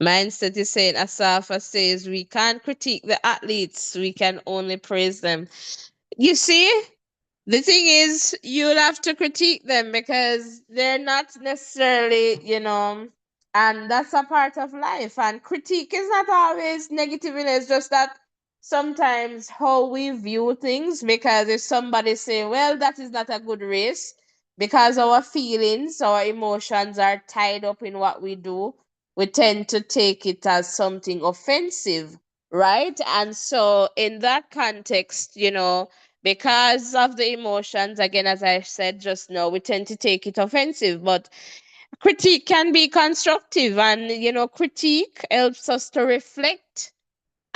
S1: Mindset is saying, Asafa says, we can't critique the athletes, we can only praise them. You see, the thing is, you'll have to critique them because they're not necessarily, and that's a part of life. And critique is not always negative, it's just that sometimes how we view things. Because if somebody say, well, that is not a good race, because our feelings, our emotions are tied up in what we do, we tend to take it as something offensive, right? And so, in that context, because of the emotions, again, as I said just now, we tend to take it offensive. But critique can be constructive, and critique helps us to reflect,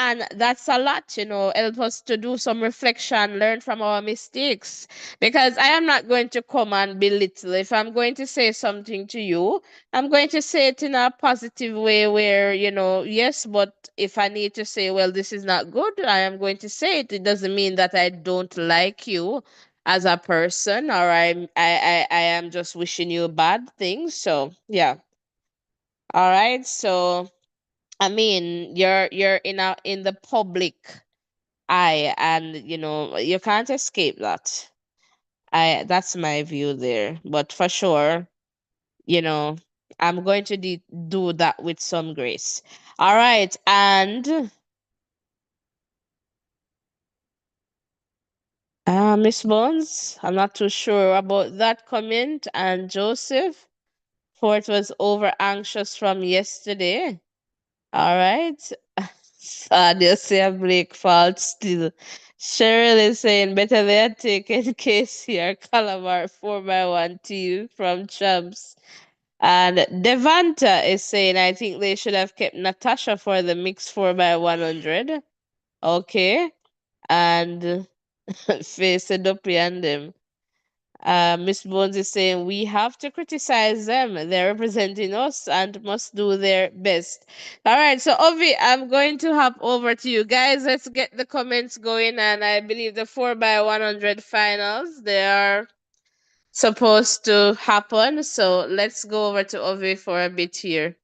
S1: and that's a lot, help us to do some reflection, learn from our mistakes. Because I am not going to come and belittle. If I'm going to say something to you, I'm going to say it in a positive way where, yes, but if I need to say, well, this is not good, I am going to say it. It doesn't mean that I don't like you as a person, or I am just wishing you bad things. So yeah. All right. So I mean, you're in the public eye, and you can't escape that. I That's my view there. But for sure, you know, I'm going to do that with some grace. All right, and Miss Bones, I'm not too sure about that comment. And Joseph, Fort was over anxious from yesterday. All right. Sad you say a break fault still. Cheryl is saying better they are taking Casey or Calamar 4x1 team from Champs. And Devanta is saying I think they should have kept Natasha for the mixed 4x100. Okay. And face it up and them. Miss Bones is saying we have to criticize them. They're representing us and must do their best. All right, so Ovi, I'm going to hop over to you guys. Let's get the comments going, and I believe the 4x100 finals they are supposed to happen. So let's go over to Ovi for a bit here.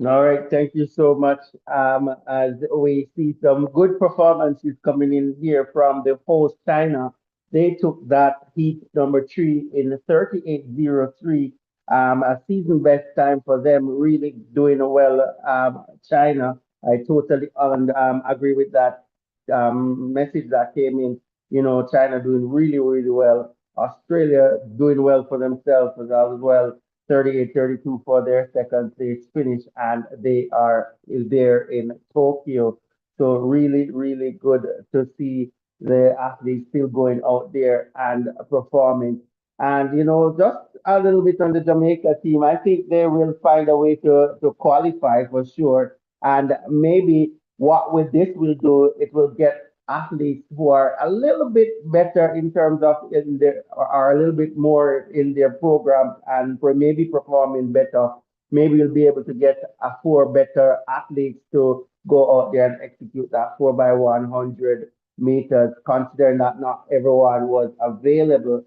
S2: All right, thank you so much. As we see some good performances coming in here from the host China, they took that heat number three in 38:03. A season best time for them, really doing well. China, I totally agree with that message that came in. You know, China doing really, really well. Australia doing well for themselves as well. 38-32 for their second place finish, and they are there in Tokyo. So really, really good to see the athletes still going out there and performing. And you know, just a little bit on the Jamaica team, I think they will find a way to qualify for sure. And maybe what with this will do, it will get athletes who are a little bit better in terms of in their are a little bit more in their programs and maybe performing better. Maybe you'll be able to get a four better athletes to go out there and execute that 4x100 meters, considering that not everyone was available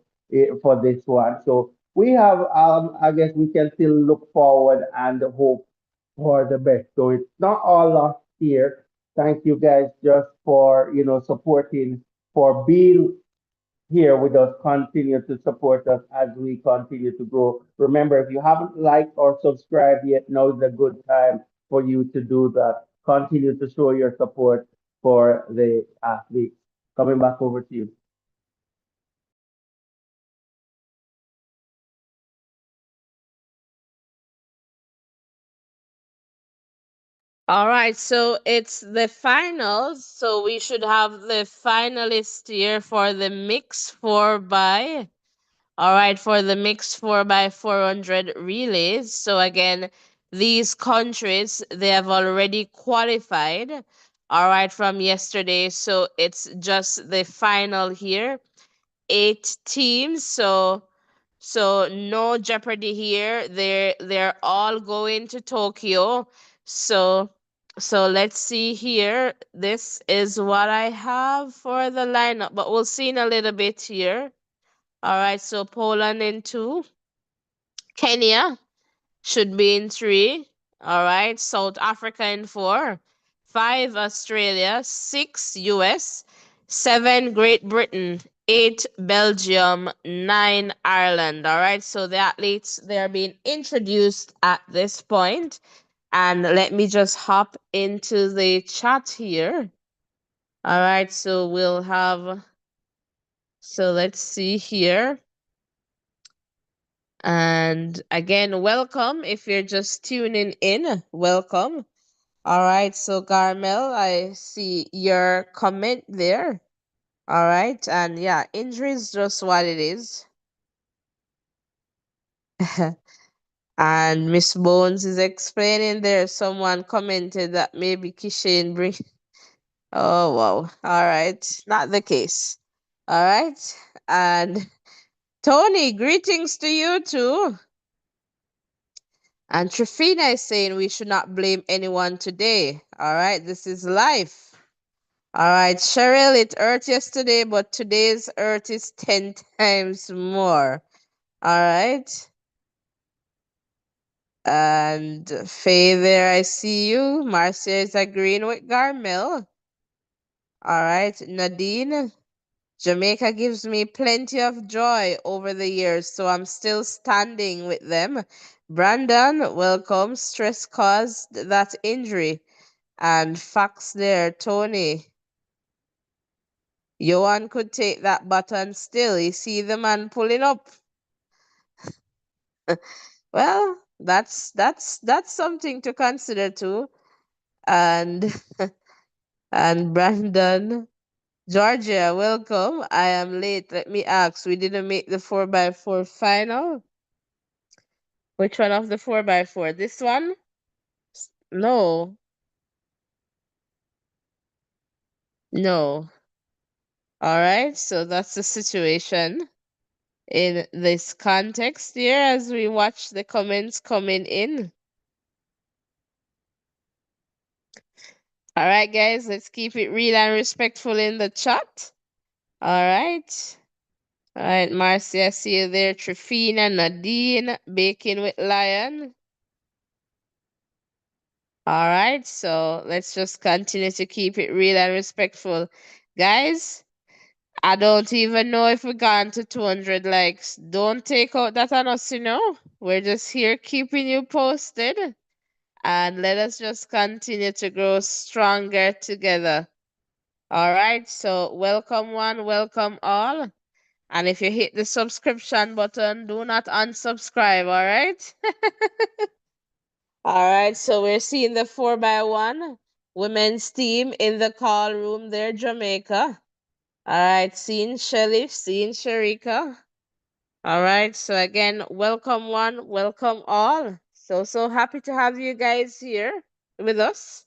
S2: for this one. So we have, I guess we can still look forward and hope for the best. So it's not all lost here. Thank you guys just for, you know, supporting, for being here with us. Continue to support us as we continue to grow. Remember, if you haven't liked or subscribed yet, now is a good time for you to do that. Continue to show your support for the athletes. Coming back over to you.
S1: All right, so it's the finals. So we should have the finalists here for the mix 4x. All right, for the mixed 4x400 relays. So again, these countries they have already qualified. All right, from yesterday. So it's just the final here. 8 teams. So no jeopardy here. They're all going to Tokyo. So let's see here. This is what I have for the lineup, but we'll see in a little bit here. All right, so Poland in two, Kenya should be in three. All right, South Africa in four, five Australia, six US, seven Great Britain, eight Belgium, nine Ireland. All right, so the athletes they are being introduced at this point, and let me just hop into the chat here. All right, so we'll have. So let's see here. And again, welcome if you're just tuning in. Welcome. All right, so Carmel, I see your comment there. All right, and yeah, injury is just what it is. And Miss Bones is explaining there. Someone commented that maybe Kishin bring. Oh wow! All right, not the case. All right, and Tony, greetings to you too. And Trifina is saying we should not blame anyone today. All right, this is life. All right, Cheryl, it hurt yesterday, but today's hurt is 10 times more. All right. And Faye, there, I see you. Marcia is agreeing with Garmel. All right, Nadine. Jamaica gives me plenty of joy over the years, so I'm still standing with them. Brandon, welcome. Stress caused that injury. And facts there, Tony. Johan could take that baton still. You see the man pulling up. Well, that's something to consider too. And and Brandon, Georgia, welcome. I am late. Let me ask. We didn't make the 4x4 final. Which one of the 4x4? This one? No. No. All right, so that's the situation in this context here as we watch the comments coming in. All right, guys, let's keep it real and respectful in the chat. All right. All right, Marcia, I see you there. Trifina, Nadine, Baking with Lion. All right, so let's just continue to keep it real and respectful. Guys, I don't even know if we got to 200 likes. Don't take out that on us, you know. We're just here keeping you posted. And let us just continue to grow stronger together. All right, so welcome one, welcome all. And if you hit the subscription button, do not unsubscribe, all right? All right, so we're seeing the 4x1 women's team in the call room there, Jamaica. All right, seeing Shelly, seeing Sharika. All right, so again, welcome one, welcome all. So happy to have you guys here with us.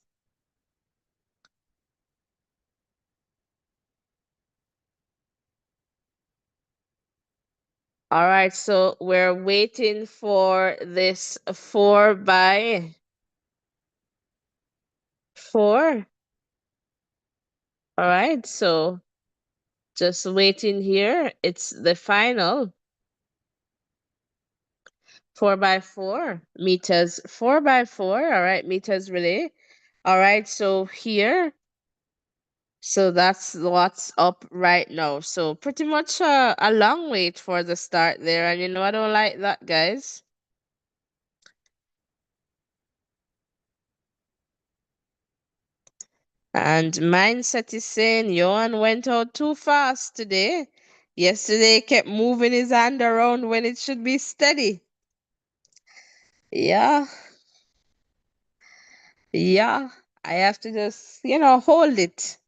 S1: All right, so we're waiting for this 4x4. All right, so just waiting here. It's the final 4x4 meters, 4x4. All right, meters relay. All right, so here, so that's what's up right now. So pretty much a long wait for the start there. And you know, I don't like that, guys. And mindset is saying Johan went out too fast today. Yesterday he kept moving his hand around when it should be steady. Yeah, yeah. I have to just, hold it.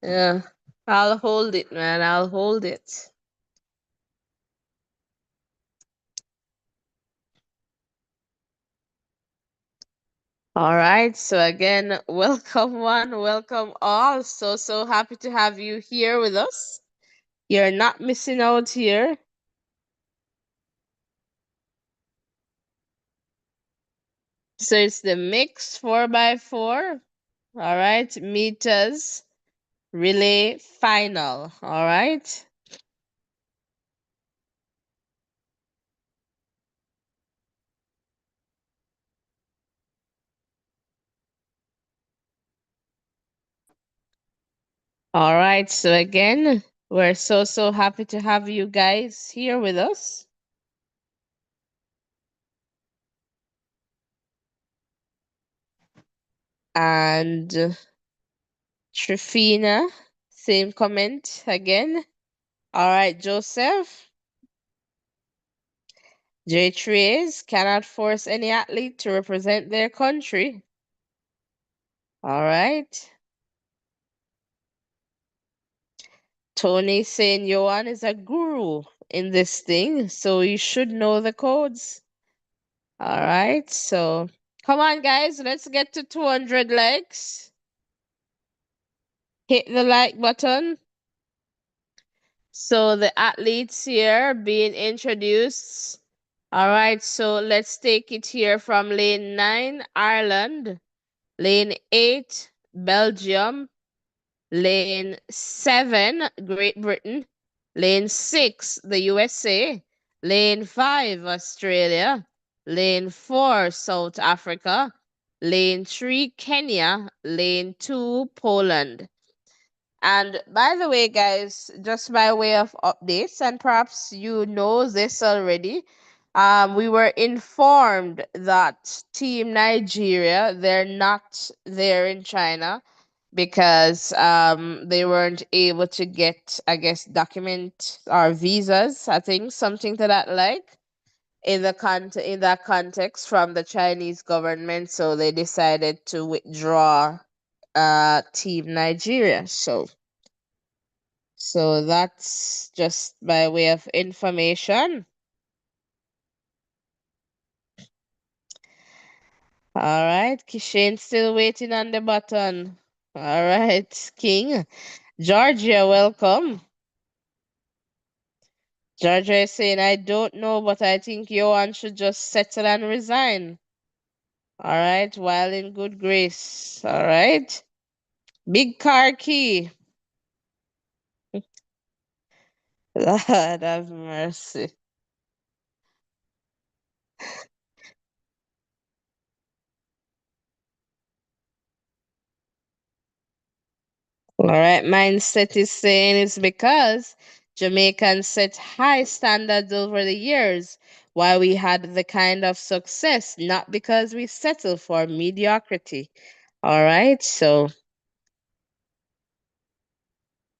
S1: Yeah. I'll hold it, man. I'll hold it. All right. So again, welcome one, welcome all. So happy to have you here with us. You're not missing out here. So it's the mix 4x4. All right. Meters relay final. All right. All right. So again, we're so happy to have you guys here with us. And Trifina, same comment again. All right, Joseph. J. Trace cannot force any athlete to represent their country. All right. Tony saying Johan is a guru in this thing, so you should know the codes. All right, so come on, guys, let's get to 200 likes. Hit the like button. So the athletes here being introduced. All right, so let's take it here from lane 9, Ireland, lane 8, Belgium, lane 7, Great Britain, lane 6, the USA, lane 5, Australia, lane 4, South Africa, lane 3, Kenya, lane 2, Poland. And by the way, guys, just by way of updates, and perhaps you know this already, we were informed that Team Nigeria, they're not there in China because they weren't able to get, I guess, document or visas, I think, something to that like, in that context from the Chinese government. So they decided to withdraw Team Nigeria. So that's just by way of information. All right, Kishane's still waiting on the button. All right, King. Georgia, welcome. Georgia is saying, I don't know, but I think Johan should just settle and resign. All right, while in good grace. All right. Big car key. Lord have mercy. All right, mindset is saying it's because Jamaicans set high standards over the years while we had the kind of success, not because we settle for mediocrity. All right, so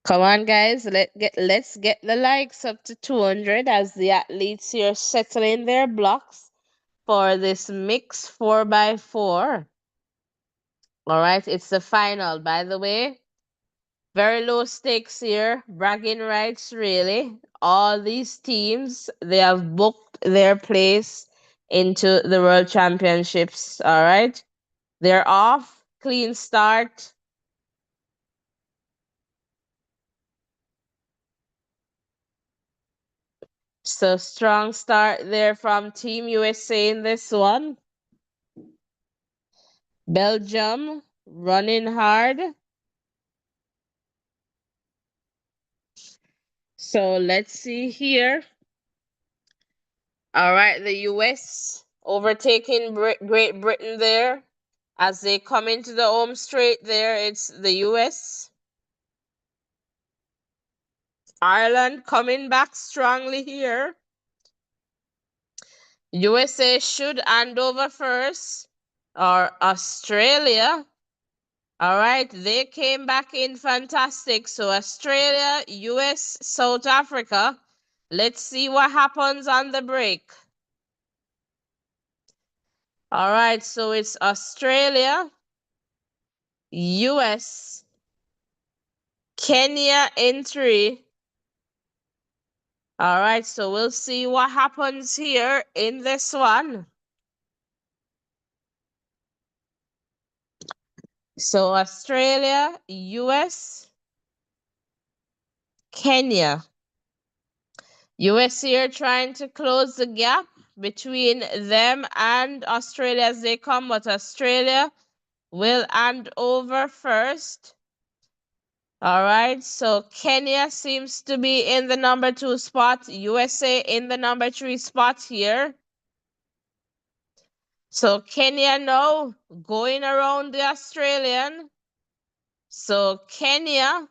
S1: come on, guys, let's get the likes up to 200 as the athletes here settle in their blocks for this mix 4x4. All right, it's the final, by the way. Very low stakes here, bragging rights, really. All these teams, they have booked their place into the World Championships. All right, they're off, clean start. So strong start there from Team USA in this one. Belgium running hard. So let's see here. All right, the US overtaking Great Britain there. As they come into the home straight there, it's the US. Ireland coming back strongly here. USA should hand over first. Or Australia. All right, they came back in fantastic. So Australia, US, South Africa. Let's see what happens on the break. All right, so it's Australia, US, Kenya in three. All right, so we'll see what happens here in this one. So Australia, US, Kenya. US here trying to close the gap between them and Australia as they come, but Australia will hand over first. All right, so Kenya seems to be in the number 2 spot, USA in the number 3 spot here. So Kenya now going around the Australian. So Kenya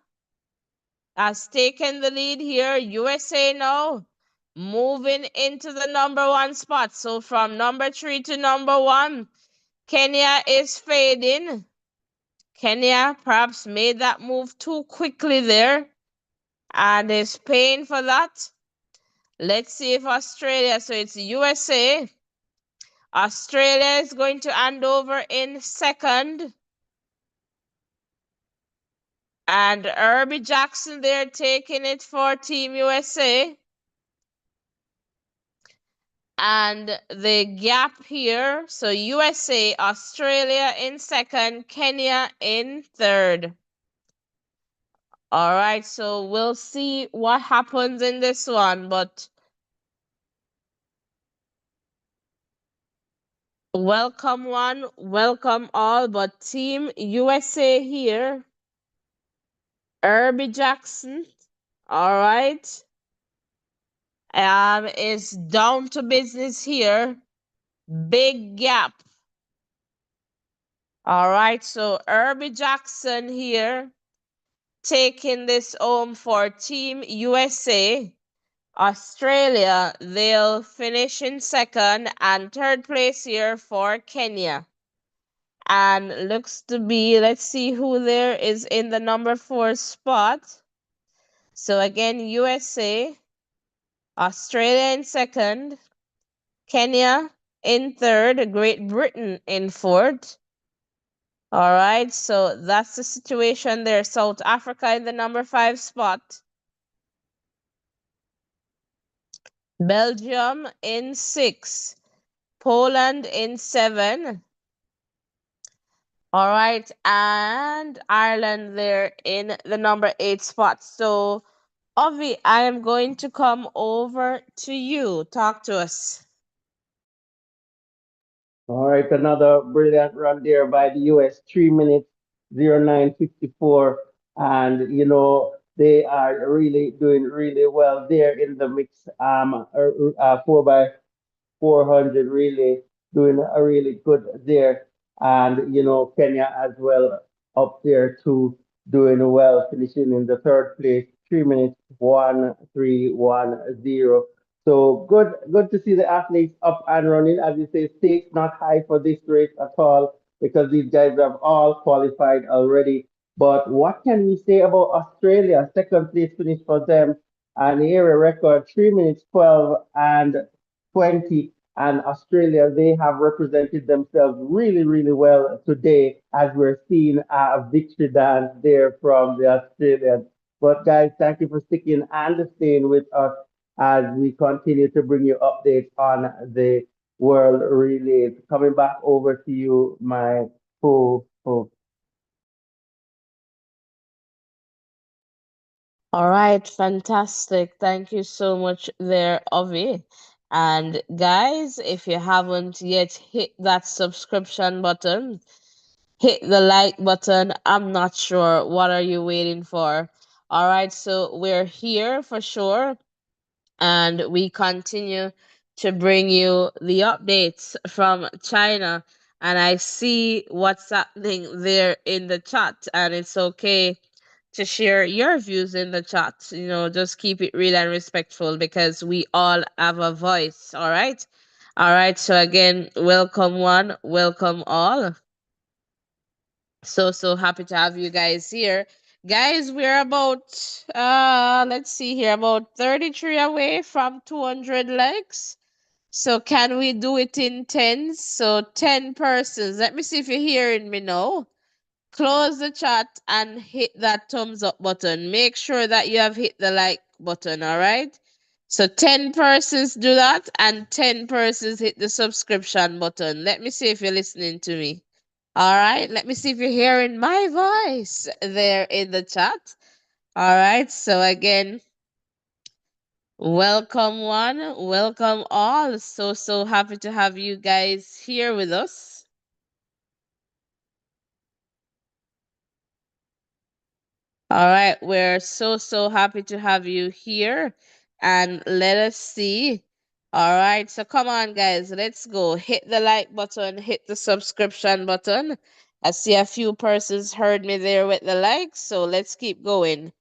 S1: has taken the lead here. USA now moving into the number 1 spot. So from number 3 to number 1, Kenya is fading. Kenya perhaps made that move too quickly there and is paying for that. Let's see if Australia, so it's USA. Australia is going to hand over in second. And Herbie Jackson there taking it for Team USA. And the gap here, so USA, Australia in second, Kenya in third. All right, so we'll see what happens in this one, but welcome one, welcome all, but Team USA here, Herbie Jackson, all right, is down to business here. Big gap. All right, so Herbie Jackson here taking this home for Team USA. Australia, they'll finish in second, and third place here for Kenya. And looks to be, let's see who there is in the number 4 spot. So again, USA, Australia in second, Kenya in third, Great Britain in fourth. All right, so that's the situation there. South Africa in the number 5 spot. Belgium in 6. Poland in 7. All right, and Ireland there in the number 8 spot. So, Ovi, I am going to come over to you. Talk to us.
S2: All right, another brilliant run there by the US, 3 minutes, 09:54. And, they are really doing really well there in the mix. 4 by 400 really doing a really good there. And, Kenya as well up there too, doing well, finishing in the third place, 3 minutes, 1310. So good to see the athletes up and running. As you say, stakes not high for this race at all because these guys have all qualified already. But what can we say about Australia? Second place finish for them, an area record 3 minutes 12 and 20. And Australia, they have represented themselves really, really well today, as we're seeing a victory dance there from the Australians. But guys, thank you for sticking and staying with us as we continue to bring you updates on the world relays. Coming back over to you, my co-host.
S1: All right, fantastic. Thank you so much there, Ovi. And guys, if you haven't yet hit that subscription button, hit the like button. I'm not sure. What are you waiting for? All right, so we're here for sure, and we continue to bring you the updates from China. And I see what's happening there in the chat, and it's okay to share your views in the chat. Just keep it real and respectful because we all have a voice. All right. All right. So, again, welcome one, welcome all. So happy to have you guys here. Guys, we're about let's see here, about 33 away from 200 likes. So can we do it in tens? So 10 persons. Let me see if you're hearing me now. Close the chat and hit that thumbs up button. Make sure that you have hit the like button, all right? So 10 persons do that and 10 persons hit the subscription button. Let me see if you're listening to me. All right, let me see if you're hearing my voice there in the chat. All right, so again, welcome one, welcome all. So happy to have you guys here with us. All right, we're so happy to have you here. And let us see. All right, so come on, guys, let's go. Hit the like button, hit the subscription button. I see a few persons heard me there with the likes, so let's keep going.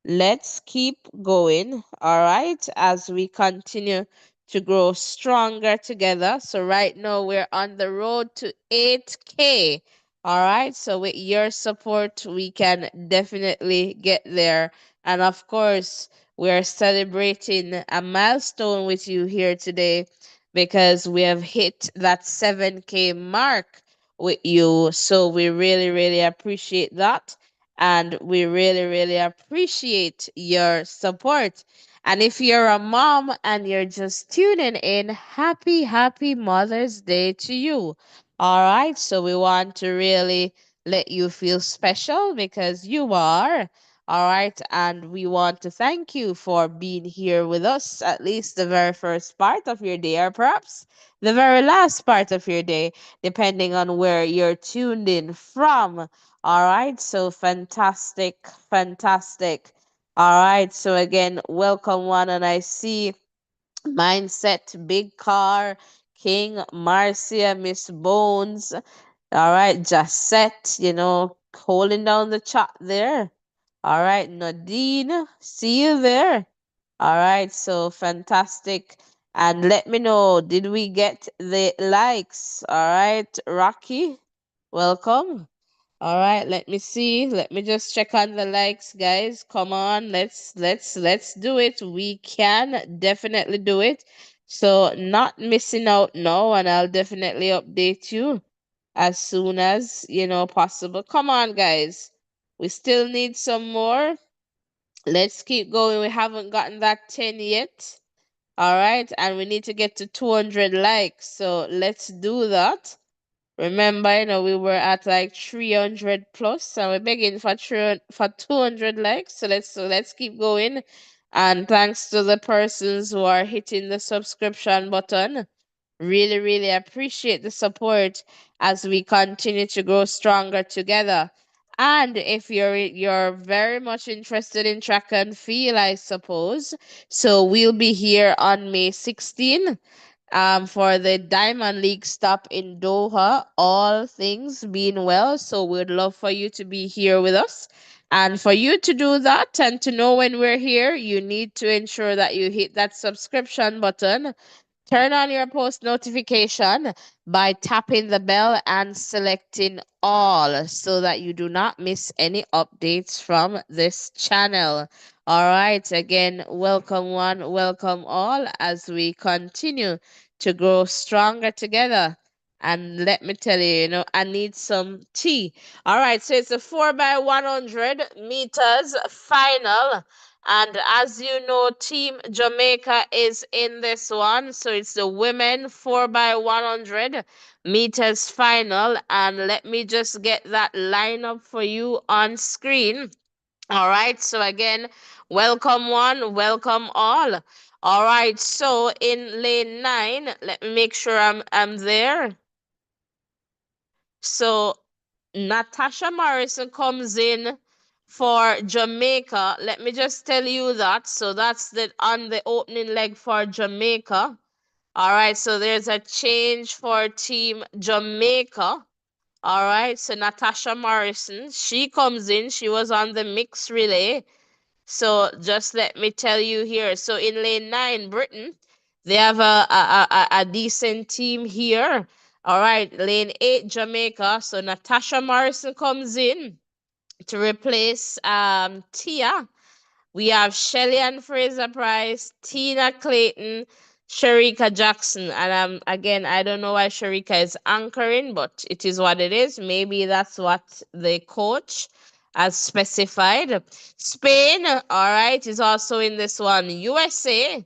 S1: Let's keep going, all right, as we continue to grow stronger together. So, right now, we're on the road to 8K, all right. So, with your support, we can definitely get there. And of course, we're celebrating a milestone with you here today because we have hit that 7K mark with you. So, we really, really appreciate that, and we really, really appreciate your support. And if you're a mom and you're just tuning in, happy Mother's Day to you. All right, so we want to really let you feel special because you are. All right, and we want to thank you for being here with us, at least the very first part of your day, or perhaps the very last part of your day, depending on where you're tuned in from. All right, so fantastic, fantastic. All right, so again, welcome one, and I see Mindset, Big Car, King, Marcia, Miss Bones. All right, Jacette, holding down the chat there. All right, Nadine, see you there. All right, so fantastic. And let me know, did we get the likes? All right, Rocky, welcome. All right, let me see. Let me just check on the likes, guys. Come on, let's do it. We can definitely do it. So not missing out now, and I'll definitely update you as soon as possible. Come on, guys. We still need some more. Let's keep going. We haven't gotten that 10 yet. All right, and we need to get to 200 likes. So let's do that. Remember, we were at like 300 plus, and we're begging for 200 likes. So let's keep going. And thanks to the persons who are hitting the subscription button. Really, really appreciate the support as we continue to grow stronger together. And if you're very much interested in track and field, I suppose, so we'll be here on May 16 for the Diamond League stop in Doha, all things being well. So we'd love for you to be here with us. And for you to do that and to know when we're here, you need to ensure that you hit that subscription button. Turn on your post notification by tapping the bell and selecting all so that you do not miss any updates from this channel. All right, again, welcome one, welcome all as we continue to grow stronger together. And let me tell you, I need some tea. All right, so it's a 4 by 100 meters final. And as you know, Team Jamaica is in this one. So it's the women 4 by 100 meters final. And let me just get that lineup for you on screen. All right. So again, welcome one, welcome all. All right. So in lane 9, let me make sure I'm there. So Natasha Morrison comes in for Jamaica. Let me just tell you that. So that's the on the opening leg for Jamaica. All right, so there's a change for Team Jamaica. All right, so Natasha Morrison, she comes in. She was on the mixed relay. So just let me tell you here. So in lane 9, Britain, they have a decent team here. All right, lane 8, Jamaica. So Natasha Morrison comes in to replace Tia. We have Shelly and Fraser Price, Tina Clayton, Sharika Jackson. And again, I don't know why Sharika is anchoring, but it is what it is. Maybe that's what the coach has specified. Spain, all right, is also in this one. USA.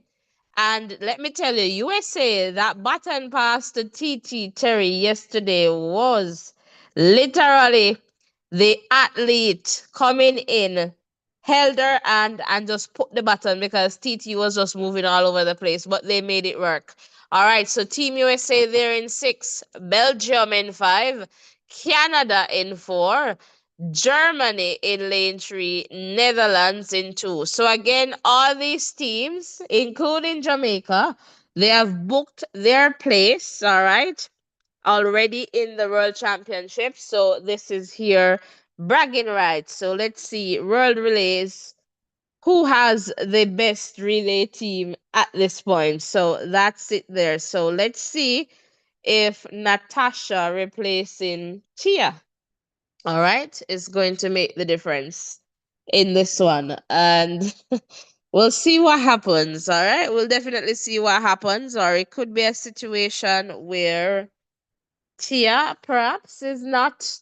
S1: And let me tell you, USA, that baton pass to TT Terry yesterday was literally the athlete coming in, held her and just put the button because TT was just moving all over the place, but they made it work. All right, so Team USA there in 6, Belgium in 5, Canada in 4, Germany in lane 3, Netherlands in 2. So again, all these teams, including Jamaica, they have booked their place, all right, already in the World Championship. So this is here bragging rights. So let's see, World Relays, who has the best relay team at this point. So that's it there. So let's see if Natasha replacing Tia, all right, is going to make the difference in this one. And we'll see what happens. All right, we'll definitely see what happens. Or it could be a situation where Tia perhaps is not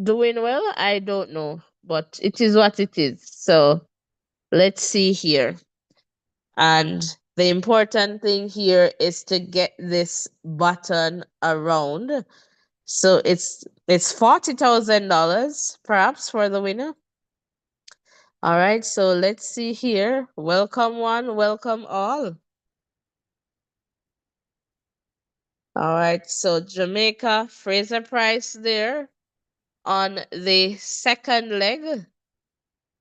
S1: doing well. I don't know, but it is what it is. So let's see here. And the important thing here is to get this button around. So it's $40,000 perhaps for the winner. All right, so let's see here. Welcome one, welcome all. All right, so Jamaica, Fraser Price there on the second leg.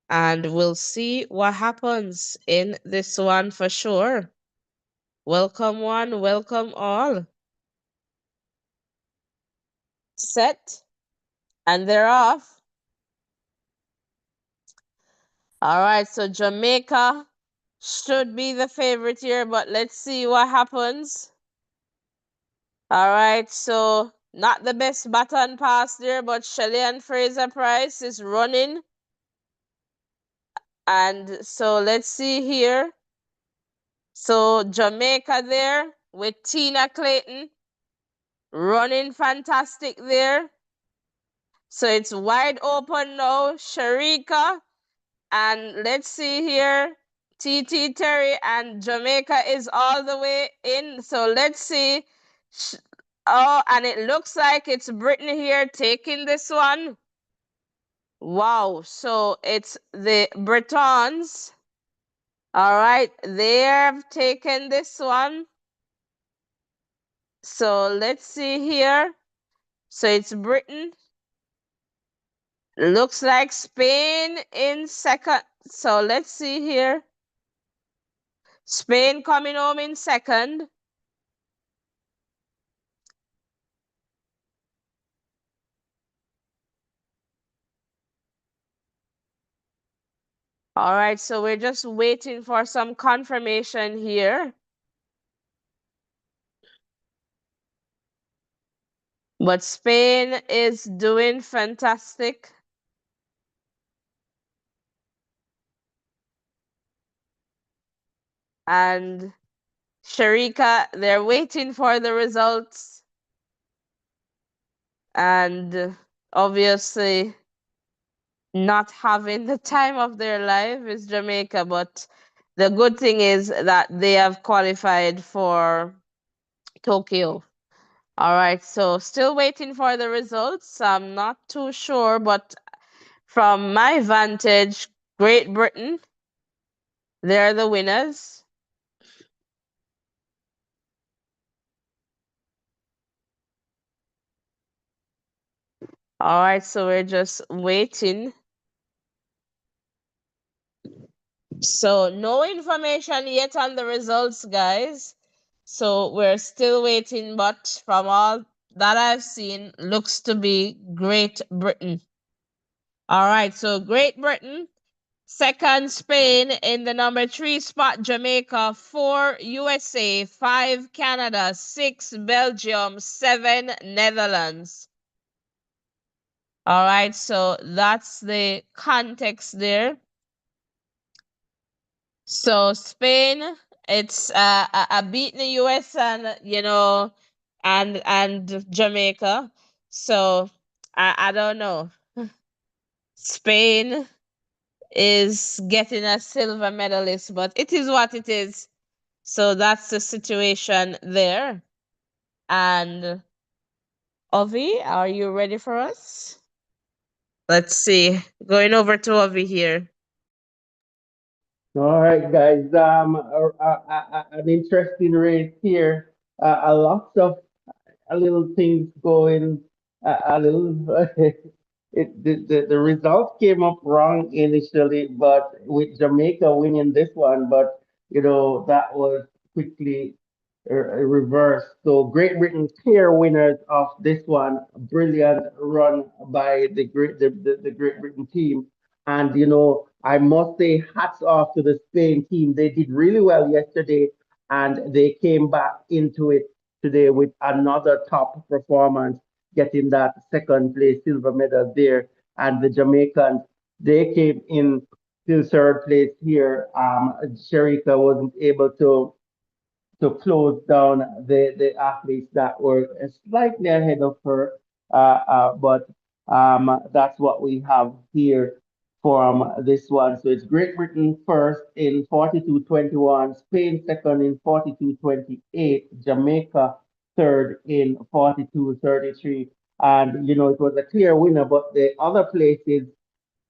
S1: And we'll see what happens in this one for sure. Welcome one, welcome all. Set, and they're off. All right, so Jamaica should be the favorite here, but let's see what happens. All right, so not the best baton pass there, but Shelly and Fraser Price is running. And so let's see here. So Jamaica there with Tina Clayton running fantastic there. So it's wide open now, Sharika. And let's see here. TT Terry and Jamaica is all the way in. So let's see. Oh, and it looks like it's Britain here taking this one. Wow. So it's the Britons. All right. They have taken this one. So let's see here. So it's Britain. Looks like Spain in second. So let's see here. Spain coming home in second. All right, so we're just waiting for some confirmation here. But Spain is doing fantastic. And Sharika, they're waiting for the results. And obviously, not having the time of their life is Jamaica. But the good thing is that they have qualified for Tokyo. All right, so still waiting for the results. I'm not too sure, but from my vantage, Great Britain, they're the winners. All right, so we're just waiting. So no information yet on the results, guys. So we're still waiting, but from all that I've seen, looks to be Great Britain. All right, so Great Britain, second Spain in the number 3 spot, Jamaica, 4 USA, 5 Canada, 6 Belgium, 7 Netherlands. All right, so that's the context there. So Spain, it's a beating the US and and Jamaica. So I don't know. Spain is getting a silver medalist, but it is what it is. So that's the situation there. And Ovi, are you ready for us? Let's see. Going over to Ovi here.
S2: All right, guys. An interesting race here. A lot of a little things going a little the result came up wrong initially, but with Jamaica winning this one, but that was quickly reversed. So Great Britain clear winners of this one. Brilliant run by the Great Britain team. And I must say hats off to the Spain team. They did really well yesterday and they came back into it today with another top performance, getting that second place silver medal there. And the Jamaicans, they came in to third place here. Sharika wasn't able to close down the athletes that were slightly ahead of her. But that's what we have here from this one. So it's Great Britain first in 42-21, Spain second in 42-28, Jamaica third in 42-33. And, it was a clear winner, but the other places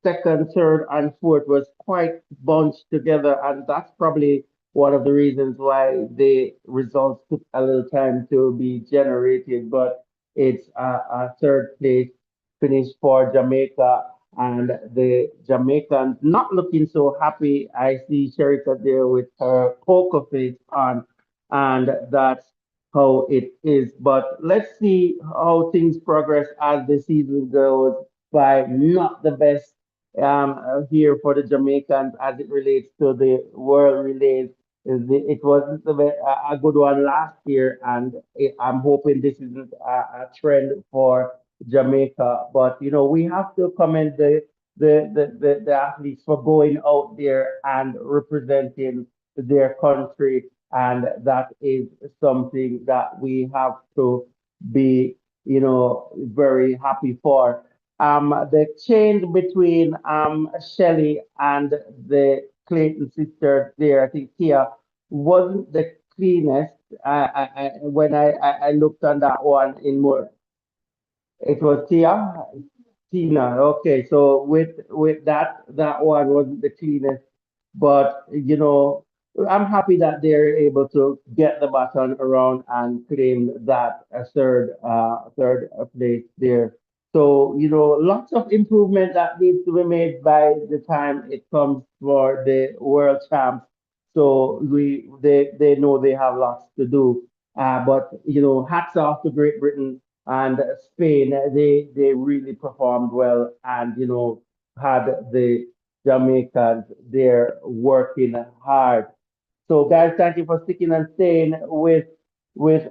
S2: second, third, and fourth was quite bunched together, and that's probably one of the reasons why the results took a little time to be generated. But it's a third place finish for Jamaica, and the Jamaicans not looking so happy. I see Sherika there with her poker face on, and that's how it is. But let's see how things progress as the season goes by. Not the best here for the Jamaicans as it relates to the world relays. It wasn't a good one last year, and I'm hoping this isn't a trend for Jamaica. But we have to commend the athletes for going out there and representing their country, and that is something that we have to be, very happy for. The change between Shelley and the Clayton sisters there, I think Kia, wasn't the cleanest. When I looked on that one in more, it was Tina. Okay, so with that one wasn't the cleanest, but I'm happy that they're able to get the baton around and claim that third place there. So lots of improvement that needs to be made by the time it comes for the world champs. So they know they have lots to do. But hats off to Great Britain and Spain. They really performed well, and had the Jamaicans there working hard. So, guys, thank you for sticking and staying with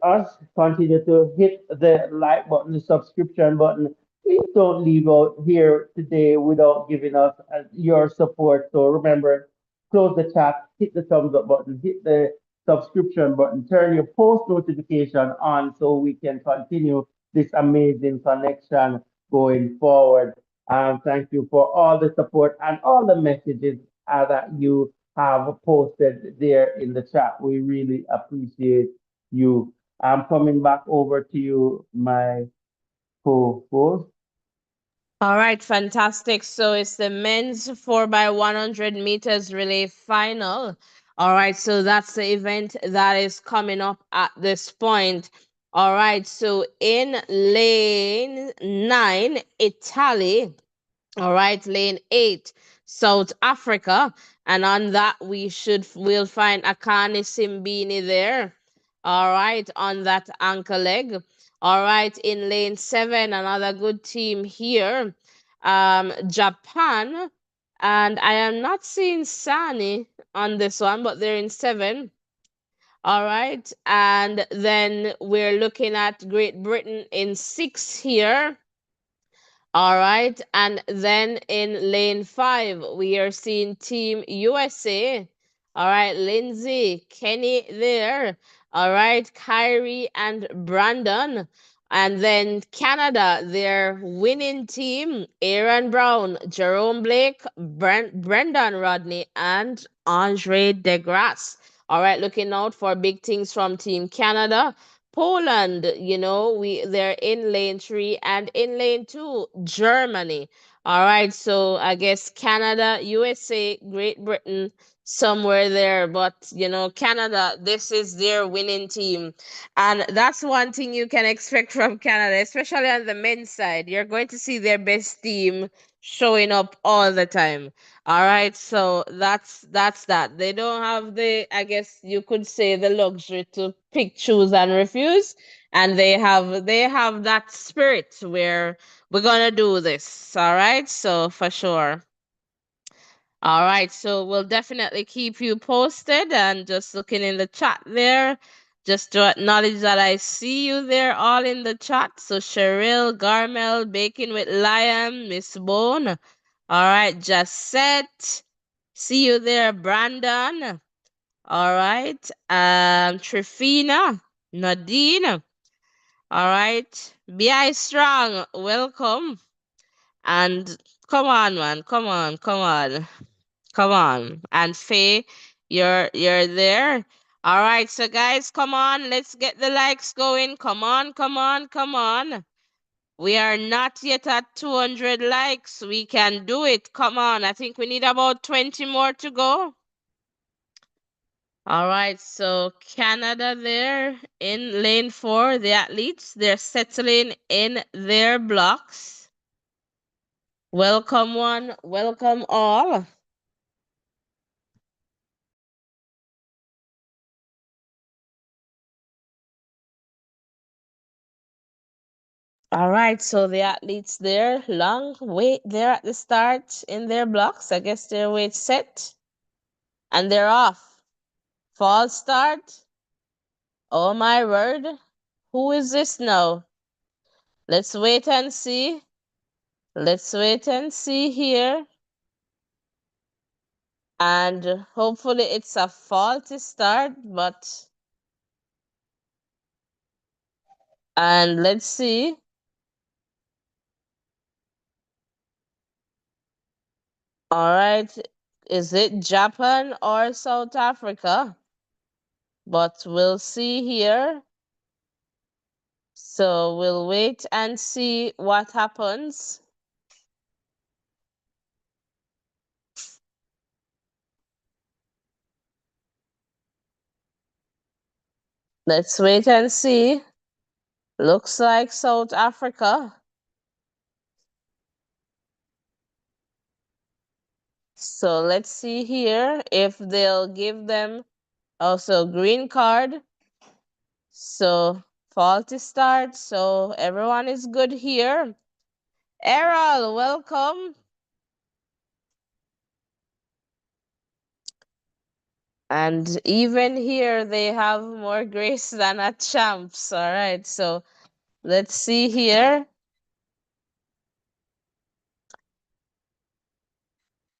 S2: us. Continue to hit the like button, the subscription button. Please don't leave out here today without giving us your support. So remember, close the chat, hit the thumbs up button, hit the subscription button, turn your post notification on so we can continue this amazing connection going forward. Thank you for all the support and all the messages that you have posted there in the chat. We really appreciate you. I'm coming back over to you, my co-host.
S1: All right, fantastic. So it's the men's 4 by 100 meters relay final. All right, so that's the event that is coming up at this point. All right, so in lane 9, Italy. All right, lane 8, South Africa. And on that, we'll find Akani Simbini there. All right, on that anchor leg. All right, in lane 7, another good team here. Japan. And I am not seeing Sani on this one, but they're in 7. All right. And then we're looking at Great Britain in 6 here. All right. And then in lane 5, we are seeing Team USA. All right. Lindsay, Kenny there. All right. Kyrie and Brandon. And then Canada, their winning team, Aaron Brown, Jerome Blake, Brendan Rodney, and Andre DeGrasse. All right. Looking out for big things from Team Canada. Poland, they're in lane 3, and in lane 2, Germany. All right, so I guess Canada, USA, Great Britain, somewhere there. But Canada, this is their winning team. And that's one thing you can expect from Canada, especially on the men's side. You're going to see their best team showing up all the time. All right, so that's that. They don't have the, I guess you could say, the luxury to pick, choose, and refuse, and they have that spirit where we're gonna do this. All right, so for sure. All right, so we'll definitely keep you posted, and just looking in the chat there. Just to acknowledge that I see you there all in the chat. So Cheryl, Garmel, Baking with Liam, Miss Bone. All right, just set. See you there, Brandon. All right. Trifina, Nadine. All right. Be strong. Welcome. And come on, man. Come on. Come on. Come on. And Faye, you're there. All right. So guys, come on. Let's get the likes going. Come on. Come on. Come on. We are not yet at 200 likes. We can do it. Come on. I think we need about 20 more to go. All right, so Canada there in lane 4, the athletes, they're settling in their blocks. Welcome one, welcome all. All right, so the athletes there, long wait there at the start in their blocks. I guess their weight set and they're off. False start. Oh my word. Who is this now? Let's wait and see. Let's wait and see here. And hopefully it's a faulty start, but and let's see. All right, is it Japan or South Africa? but we'll see here. So we'll wait and see what happens. Let's wait and see. Looks like South Africa. So let's see here if they'll give them also green card. So faulty start. So everyone is good here. Errol, welcome. And even here, they have more grace than a champs. All right. So let's see here.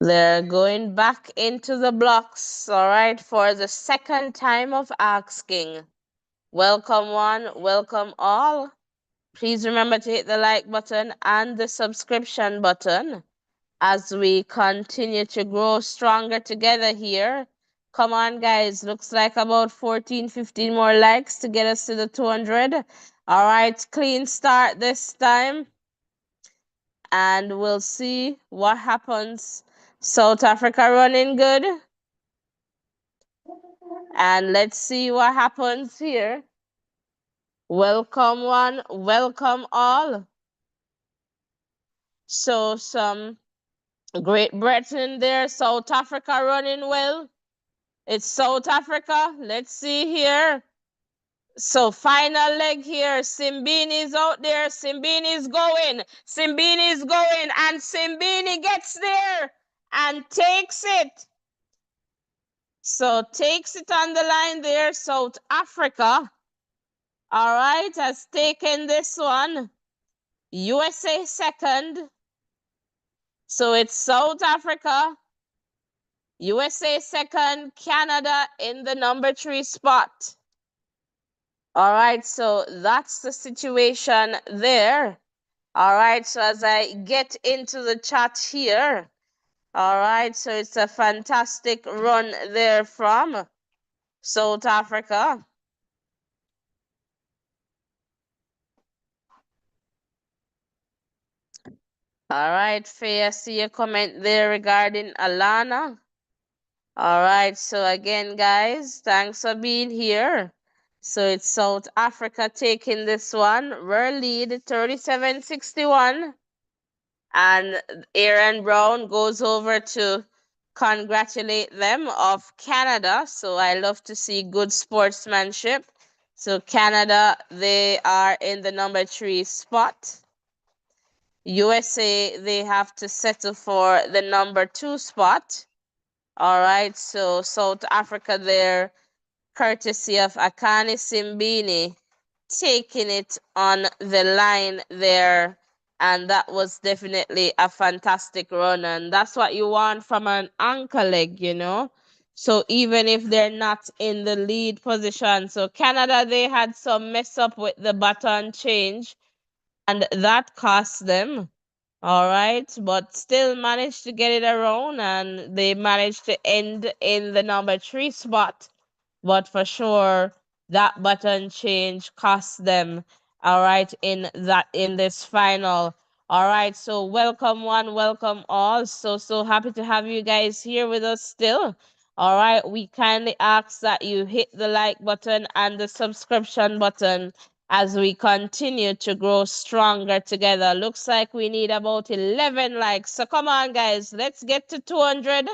S1: They're going back into the blocks. All right. For the second time of asking. Welcome one, welcome all. Please remember to hit the like button and the subscription button as we continue to grow stronger together here. Come on, guys. Looks like about 14, 15 more likes to get us to the 200. All right, clean start this time. And we'll see what happens. South Africa running good. And let's see what happens here. Welcome one, welcome all. So some Great Britain there, South Africa running well. It's South Africa. Let's see here. So final leg here. Simbini is out there. Simbini is going. Simbini is going. And Simbini gets there and takes it. So takes it on the line there. South Africa. All right, has taken this one. USA second. So it's South Africa, USA second, Canada in the number 3 spot. All right, so that's the situation there. All right, so as I get into the chat here, all right, so it's a fantastic run there from South Africa. All right, Faye, I see a comment there regarding Alana. All right, so again, guys, thanks for being here. So it's South Africa taking this one. We're lead 37-61. And Aaron Brown goes over to congratulate them of Canada. So I love to see good sportsmanship. So Canada, they are in the number 3 spot. USA, they have to settle for the number 2 spot. All right, so South Africa there, courtesy of Akani Simbini, taking it on the line there. And that was definitely a fantastic run. And that's what you want from an anchor leg, you know. So even if they're not in the lead position. So Canada, they had some mess up with the baton change. And that cost them. All right, but still managed to get it around and they managed to end in the number 3 spot. But for sure, that button change cost them. All right, in this final. All right, so welcome one, welcome all. So happy to have you guys here with us still. All right, we kindly ask that you hit the like button and the subscription button as we continue to grow stronger together. Looks like we need about 11 likes. So come on, guys, let's get to 200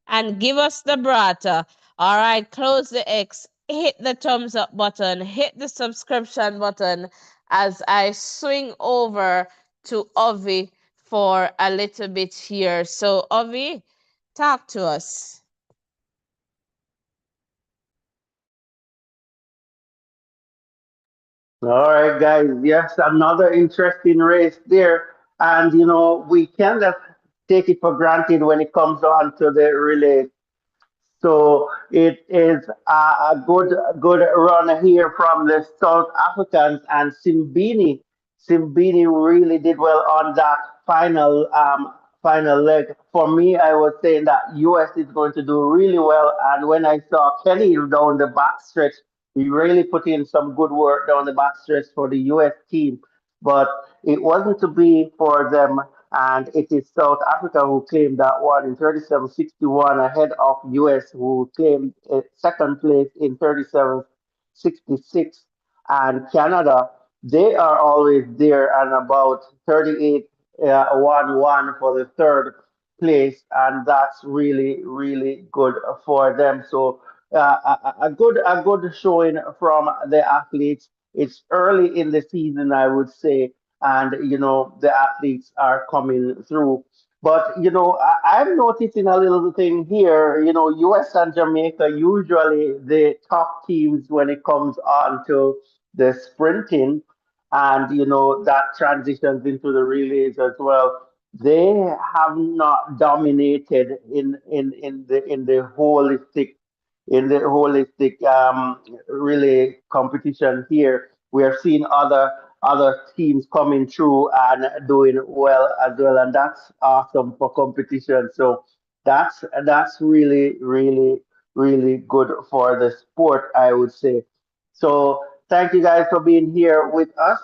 S1: and give us the brata. All right, close the X, hit the thumbs up button, hit the subscription button as I swing over to Ovi for a little bit here. So, Ovi, talk to us.
S2: All right, guys. Yes, another interesting race there. And, we can't just take it for granted when it comes on to the relay. So it is a good run here from the South Africans and Simbini. Simbini really did well on that final leg. For me, I was saying that US is going to do really well. And when I saw Kenny down the back stretch, he really put in some good work down the back stretch for the US team. But it wasn't to be for them. And it is South Africa who claimed that one in 37-61 ahead of US, who claimed second place in 37-66. And Canada, they are always there and about 38 1-1 for the third place, and that's really really good for them. So a good showing from the athletes. It's early in the season, I would say, and the athletes are coming through. But I'm noticing a little thing here. U.S. and Jamaica usually the top teams when it comes on to the sprinting, and that transitions into the relays as well. They have not dominated in the holistic relay competition here. We have seen other teams coming through and doing well as well, and that's awesome for competition. So that's really really really good for the sport, I would say. So thank you guys for being here with us.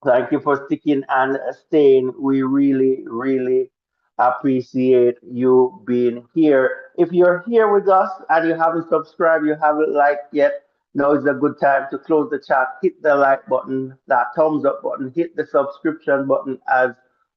S2: Thank you for sticking and staying. We really, really appreciate you being here. If you're here with us and you haven't subscribed, you haven't liked yet, now is a good time to close the chat, hit the like button, that thumbs up button, hit the subscription button as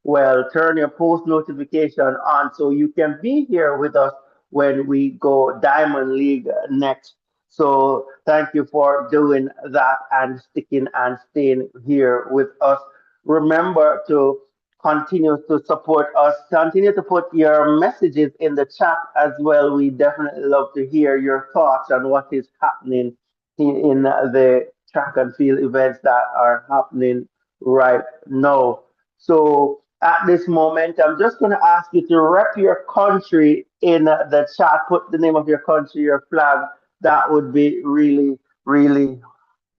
S2: well. Turn your post notification on so you can be here with us when we go Diamond League next. So thank you for doing that and sticking and staying here with us. Remember to continue to support us. Continue to put your messages in the chat as well. We definitely love to hear your thoughts on what is happening in the track and field events that are happening right now. So at this moment, I'm just going to ask you to rep your country in the chat. Put the name of your country, your flag. That would be really, really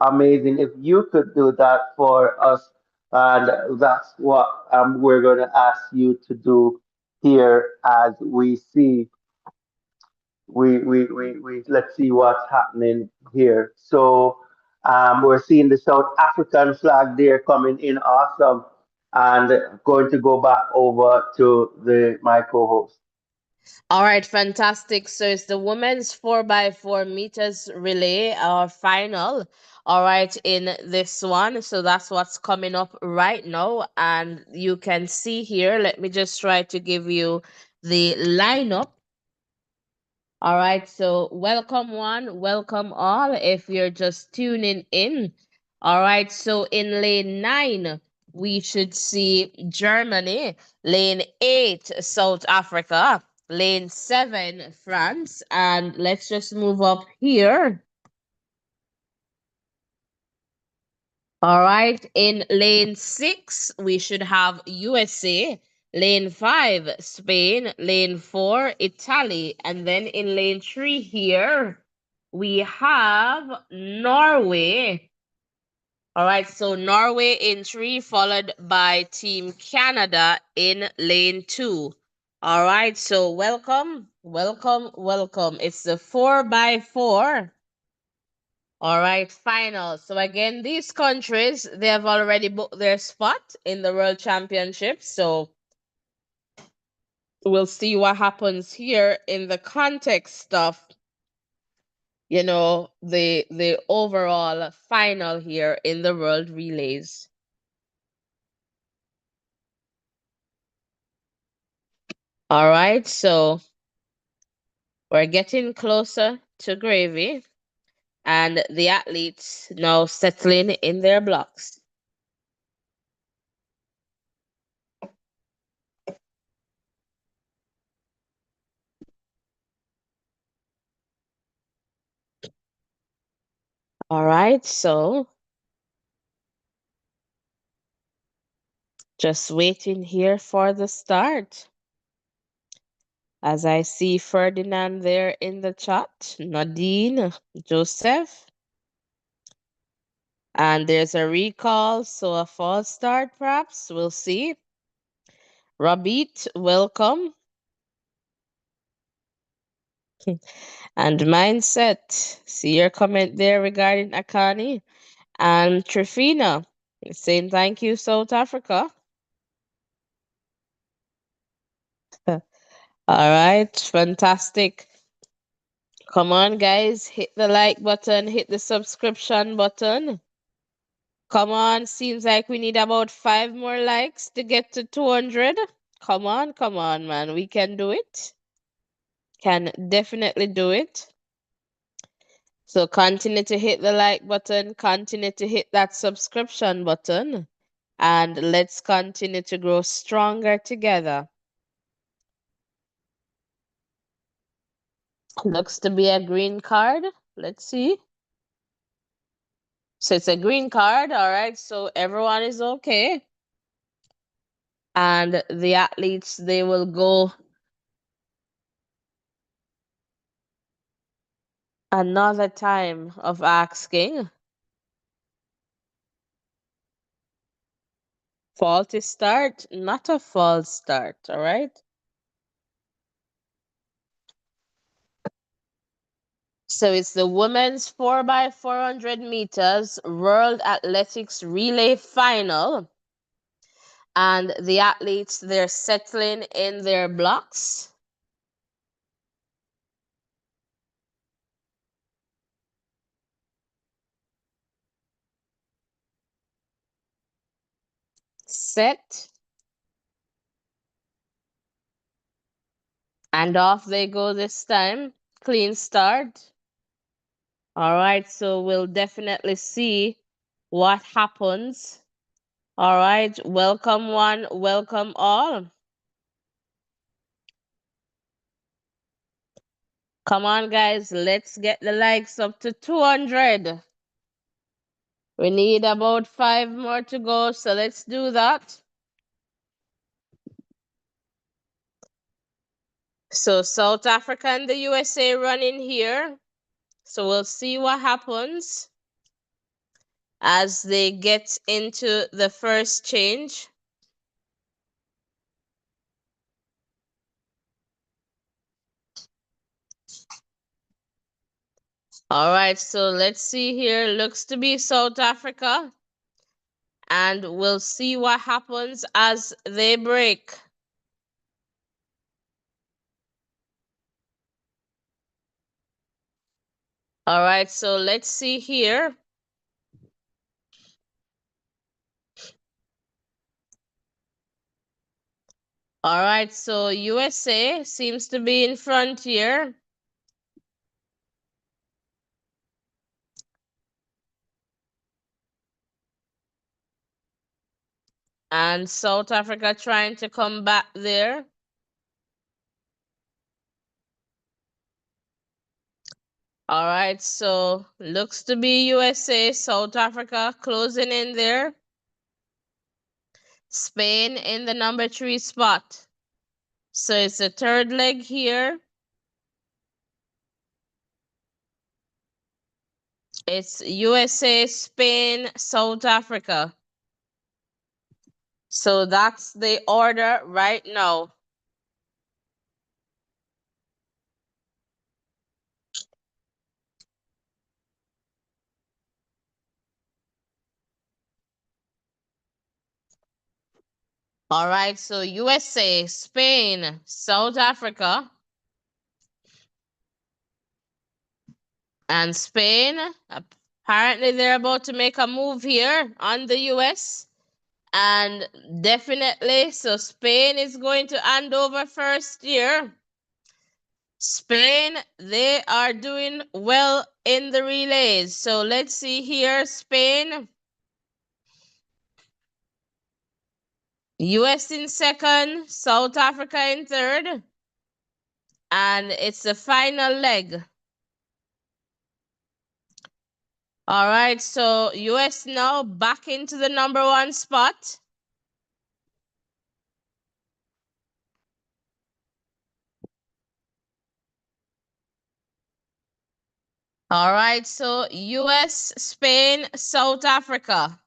S2: amazing if you could do that for us. And that's what we're going to ask you to do here as we let's see what's happening here. So we're seeing the South African flag there coming in awesome, and going to go back over to my co-host.
S1: All right, fantastic. So it's the women's 4x4 meters relay, our final. All right, in this one. So that's what's coming up right now. And you can see here, let me just try to give you the lineup. All right, so welcome one, welcome all. If you're just tuning in, all right, so in lane 9, we should see Germany, lane 8, South Africa, lane 7, France, and let's just move up here. All right, in lane 6, we should have USA, lane 5, Spain, lane 4, Italy, and then in lane 3 here, we have Norway. All right, so Norway in 3, followed by Team Canada in lane 2. All right, so welcome, welcome, welcome. It's the 4x4. All right, final. So again, these countries, they have already booked their spot in the World Championship. So we'll see what happens here in the context of, the overall final here in the World Relays. All right, so we're getting closer to gravy and the athletes now settling in their blocks. All right, so just waiting here for the start. As I see Ferdinand there in the chat, Nadine, Joseph, and there's a recall, so a false start perhaps. We'll see. Rabit, welcome. And mindset. See your comment there regarding Akani. And Trifina saying thank you, South Africa. All right, fantastic. Come on, guys, hit the like button, hit the subscription button. Come on, seems like we need about 5 more likes to get to 200. Come on, man. We can do it. Can definitely do it. So continue to hit the like button, continue to hit that subscription button, and let's continue to grow stronger together. Looks to be a green card. Let's see. So it's a green card. All right. So everyone is okay. And the athletes, they will go another time of asking. Faulty start, not a false start. All right. So it's the women's 4x400 meters World Athletics Relay Final. And the athletes, they're settling in their blocks. Set. And off they go this time. Clean start. All right, so we'll definitely see what happens. All right, welcome one, welcome all. Come on, guys, let's get the likes up to 200. We need about 5 more to go, so let's do that. So South Africa and the USA running here. So we'll see what happens as they get into the first change. All right, so let's see here. Looks to be South Africa. And we'll see what happens as they break. All right, so let's see here. All right, so USA seems to be in front here. And South Africa trying to come back there. All right, so looks to be USA, South Africa closing in there. Spain in the number 3 spot. So it's the third leg here. It's USA, Spain, South Africa. So that's the order right now. All right, so USA, Spain, South Africa, and Spain. Apparently, they're about to make a move here on the US. And definitely, so Spain is going to hand over first here. Spain, they are doing well in the relays. So let's see here, Spain. US in second, South Africa in third. And it's the final leg. All right, so US now back into the number 1 spot. All right, so US, Spain, South Africa.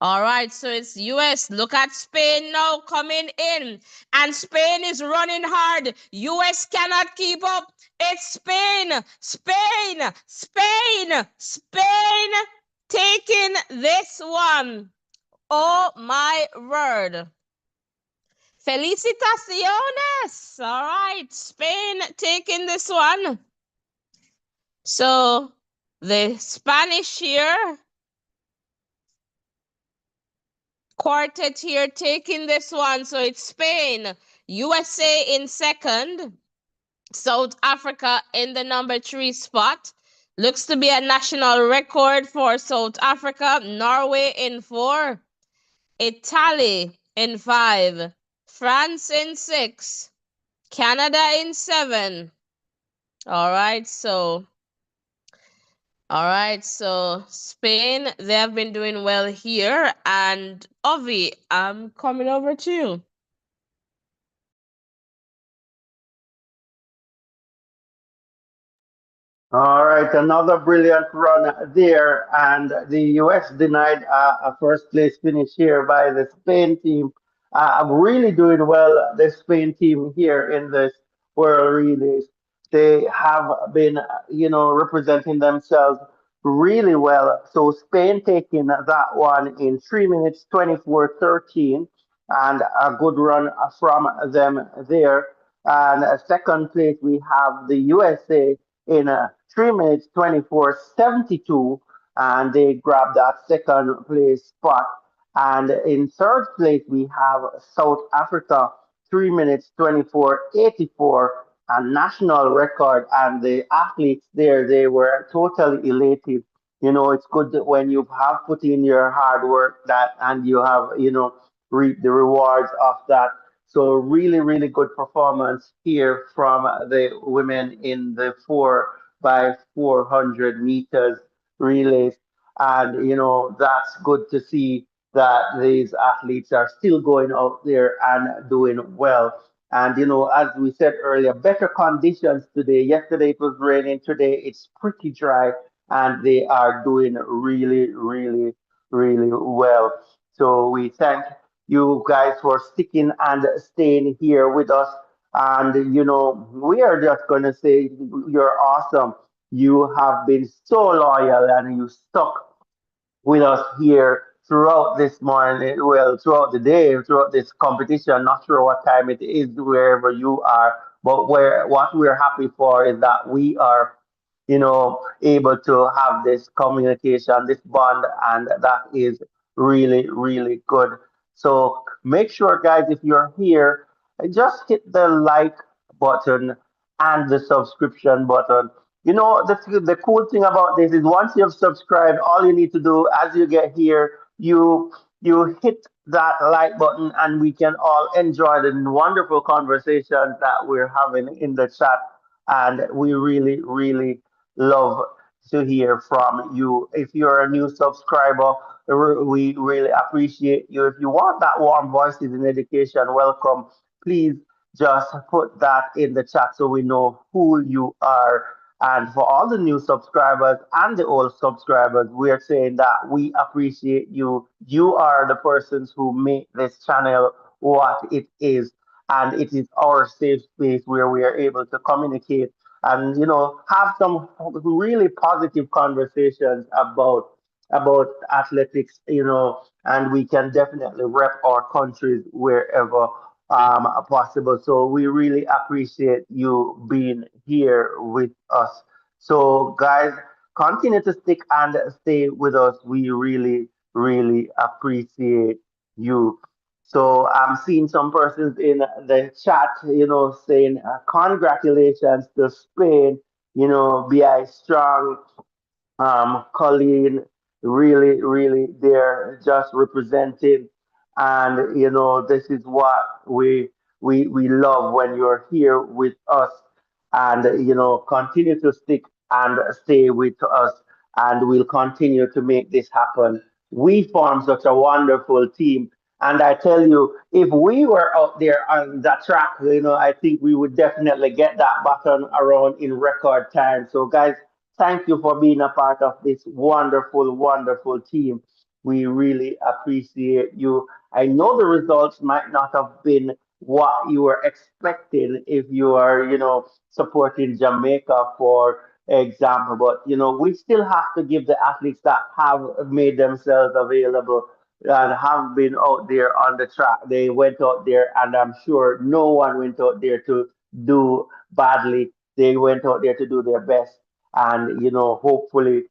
S1: All right, so it's US. Look at Spain now coming in. And Spain is running hard. US cannot keep up. It's Spain, Spain, Spain, Spain taking this one. Oh my word. Felicitaciones. All right, Spain taking this one. So the Spanish here, quartet here taking this one. So it's Spain, USA in second, South Africa in the number 3 spot. Looks to be a national record for South Africa. Norway in 4, Italy in 5, France in 6, Canada in 7. All right, so Spain, they have been doing well here. And Ovi, I'm coming over to you.
S2: All right, another brilliant run there, and the U.S. denied a first place finish here by the Spain team. Really doing well, the Spain team here in this World Relays. They have been, representing themselves really well. So Spain taking that one in 3 minutes 24:13, and a good run from them there. And second place we have the USA in 3 minutes 24:72, and they grabbed that second place spot. And in third place, we have South Africa, 3 minutes 24:84, a national record. And the athletes there, they were totally elated. It's good that when you have put in your hard work that and you have, reap the rewards of that. So really, really good performance here from the women in the 4 by 400 meters relays. And, that's good to see that these athletes are still going out there and doing well. And, as we said earlier, better conditions today. Yesterday it was raining. Today it's pretty dry. And they are doing really, really, really well. So we thank you guys for sticking and staying here with us. And, we are just going to say you're awesome. You have been so loyal and you stuck with us here throughout this morning, well, throughout the day, throughout this competition. Not sure what time it is wherever you are, but what we're happy for is that we are, able to have this communication, this bond, and that is really, really good. So make sure, guys, if you're here, just hit the like button and the subscription button. The cool thing about this is once you've subscribed, all you need to do as you get here, you hit that like button and we can all enjoy the wonderful conversations that we're having in the chat. And we really, really love to hear from you. If you're a new subscriber, we really appreciate you. If you want that warm voices in education, welcome. Please just put that in the chat so we know who you are. And for all the new subscribers and the old subscribers, we are saying that we appreciate you. You are the persons who make this channel what it is. And it is our safe space where we are able to communicate and, have some really positive conversations about athletics, and we can definitely rep our countries wherever possible. So we really appreciate you being here with us. So, guys, continue to stick and stay with us. We really, really appreciate you. So I'm seeing some persons in the chat, saying congratulations to Spain, BI strong, Colleen, really, really, they're just representing, and this is what we love when you're here with us, and continue to stick and stay with us, and we'll continue to make this happen. We form such a wonderful team. And I tell you, if we were out there on that track, I think we would definitely get that button around in record time. So, guys, thank you for being a part of this wonderful, wonderful team. We really appreciate you. I know the results might not have been what you were expecting if you are, supporting Jamaica, for example, but we still have to give the athletes that have made themselves available and have been out there on the track. They went out there, and I'm sure no one went out there to do badly. They went out there to do their best, and hopefully,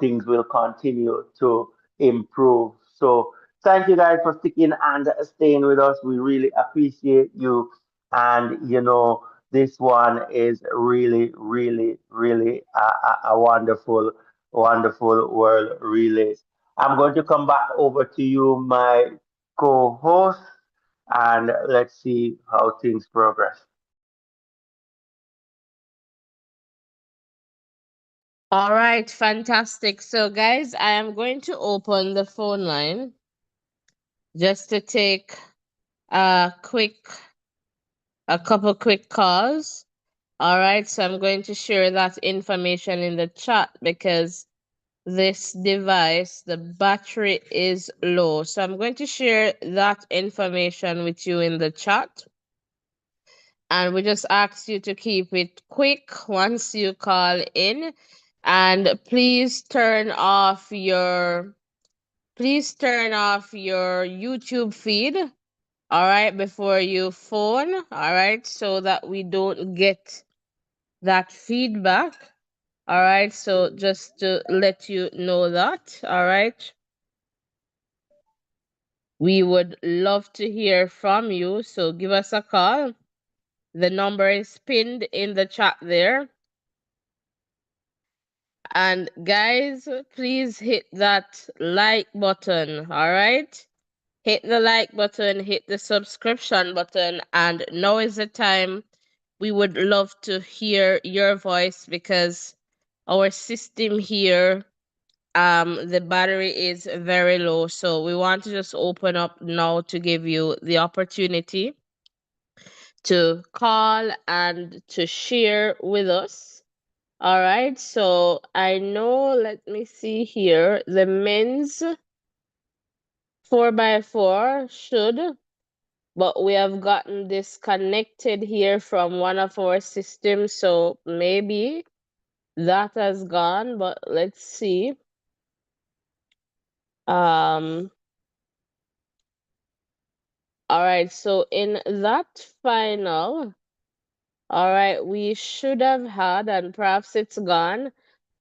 S2: things will continue to improve. So thank you guys for sticking and staying with us. We really appreciate you. And this one is really, really, really a wonderful, wonderful world relay. I'm going to come back over to you, my co-host, and let's see how things progress.
S1: All right, fantastic. So, guys, I am going to open the phone line just to take a quick, a couple quick calls. All right, so I'm going to share that information in the chat because this device, the battery is low. So I'm going to share that information with you in the chat. And we just ask you to keep it quick once you call in. And please turn off your YouTube feed, all right, before you phone, all right, so that we don't get that feedback. All right, so just to let you know that, all right, we would love to hear from you. So give us a call. The number is pinned in the chat there. And guys, please hit that like button, all right? Hit the like button, hit the subscription button, and now is the time. We would love to hear your voice because our system here, the battery is very low. So we want to just open up now to give you the opportunity to call and to share with us. All right. So I know, let me see here, the men's 4x4 should, but we have gotten disconnected here from one of our systems. So maybe that has gone, but let's see. Um, all right, so in that final, all right, we should have had, and perhaps it's gone.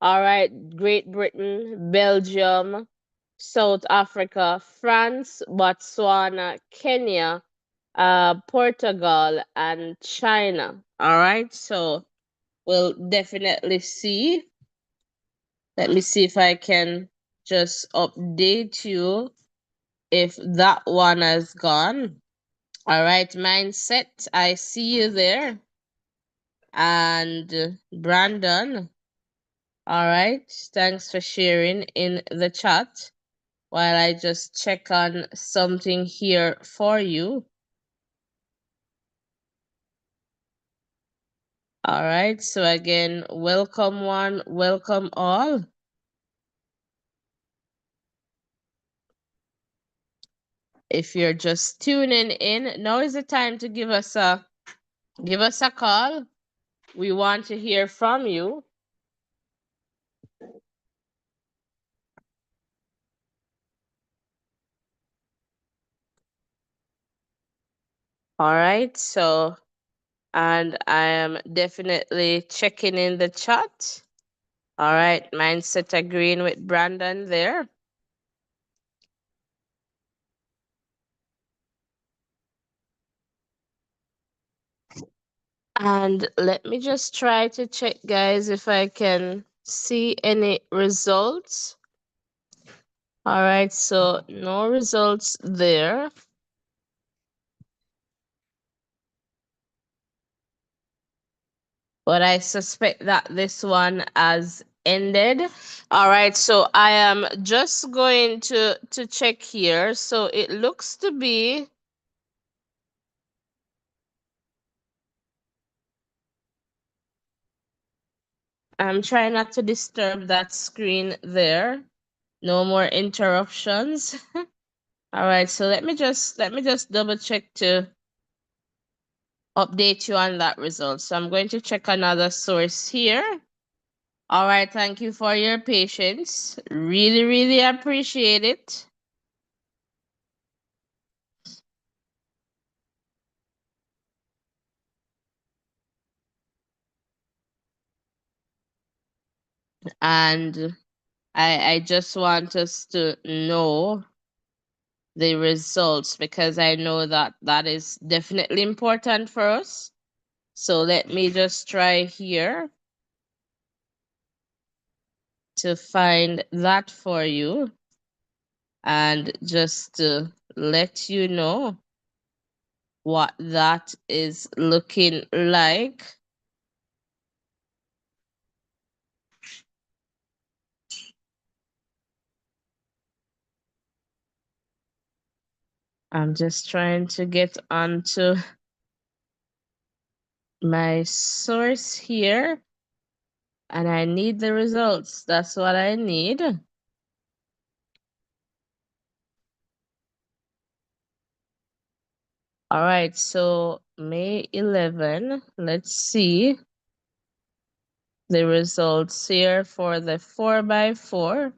S1: All right, Great Britain, Belgium, South Africa, France, Botswana, Kenya, Portugal, and China. All right, so we'll definitely see. Let me see if I can just update you if that one has gone. All right, mindset. I see you there. And Brandon. All right. Thanks for sharing in the chat while I just check on something here for you. All right. So, again, welcome one, welcome all. If you're just tuning in, now is the time to give us a call. We want to hear from you. All right. So, and I am definitely checking in the chat. All right. Mindset agreeing with Brandon there. And let me just try to check, guys, if I can see any results. All right. So, no results there. But I suspect that this one has ended. All right, so I am just going to check here. So it looks to be, I'm trying not to disturb that screen there. No more interruptions. All right, so let me just double check to update you on that result. So I'm going to check another source here. All right, thank you for your patience. Really, really appreciate it. And I just want us to know the results because I know that that is definitely important for us. So let me just try here to find that for you and just to let you know what that is looking like. I'm just trying to get onto my source here and I need the results. That's what I need. All right, so May 11, let's see the results here for the 4x4.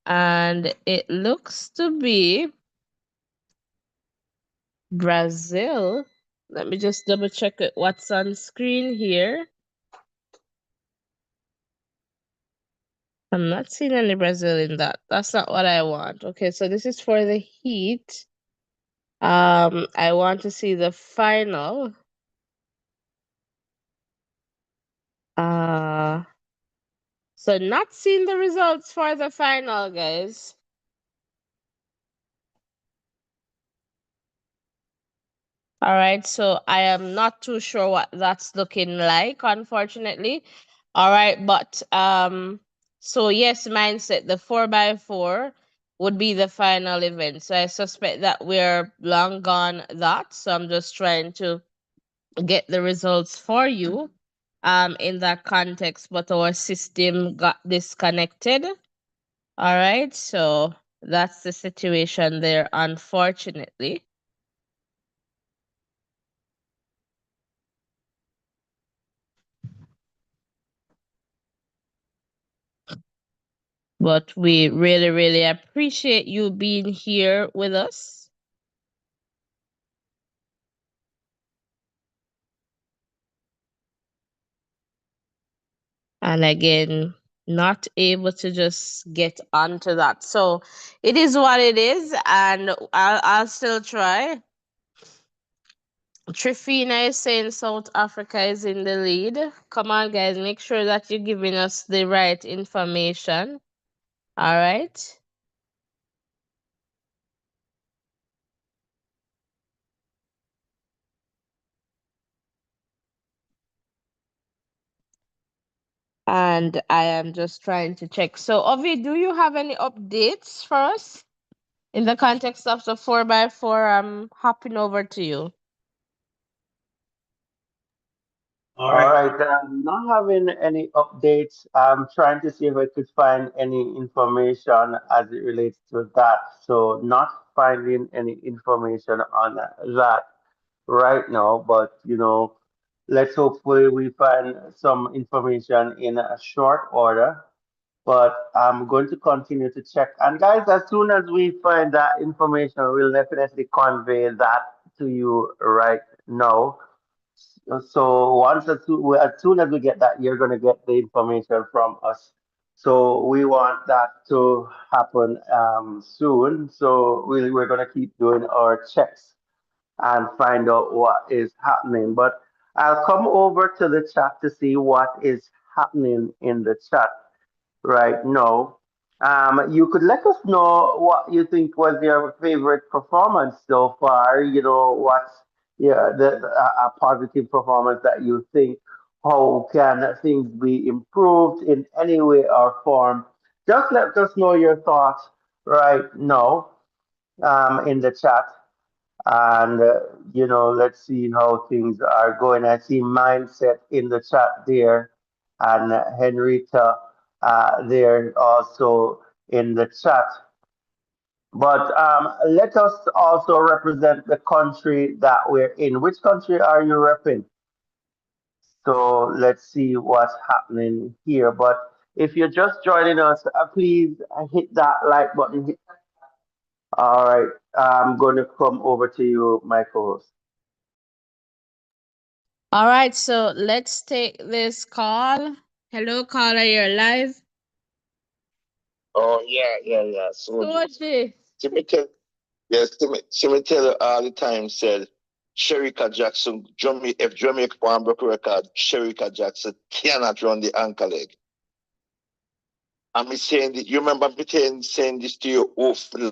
S1: And it looks to be Brazil. Let me just double check it, what's on screen here. I'm not seeing any Brazil in that. That's not what I want. Okay, so this is for the heat. I want to see the final. Uh, so not seeing the results for the final, guys. All right, so I am not too sure what that's looking like, unfortunately. All right, but so yes, mindset, the 4x4 would be the final event. So I suspect that we're long gone that. So I'm just trying to get the results for you in that context, but our system got disconnected. All right, so that's the situation there, unfortunately. But we really, really appreciate you being here with us. And again, not able to just get onto that. So it is what it is, and I'll still try. Trifina is saying South Africa is in the lead. Come on, guys, make sure that you're giving us the right information. All right. And I am just trying to check. So, Ovi, do you have any updates for us in the context of the 4x4? I'm hopping over to you. All
S2: All
S1: right.
S2: right, not having any updates. I'm trying to see if I could find any information as it relates to that. So, not finding any information on that right now, but let's hopefully we find some information in a short order. But I'm going to continue to check. And guys, as soon as we find that information, we'll definitely convey that to you right now. So as soon as we get that, you're going to get the information from us. So we want that to happen soon. So we're going to keep doing our checks and find out what is happening. But I'll come over to the chat to see what is happening in the chat right now. You could let us know what you think was your favorite performance so far. What's a positive performance that you think. How can things be improved in any way or form? Just let us know your thoughts right now in the chat. And let's see how things are going. I see mindset in the chat there, and Henrietta there also in the chat. But let us also represent the country that we're in. Which country are you repping? So let's see what's happening here. But if you're just joining us, please hit that like button. All right, I'm going to come over to you, my co-host.
S1: All right, so let's take this call. Hello, caller, you're live.
S3: Oh yeah. So
S1: Soji.
S3: Timmy tell yes, Timmy tell all the time said Sherika Jackson, if Jamaica want broke record, Sherika Jackson cannot run the anchor leg. And me saying you remember me saying this to you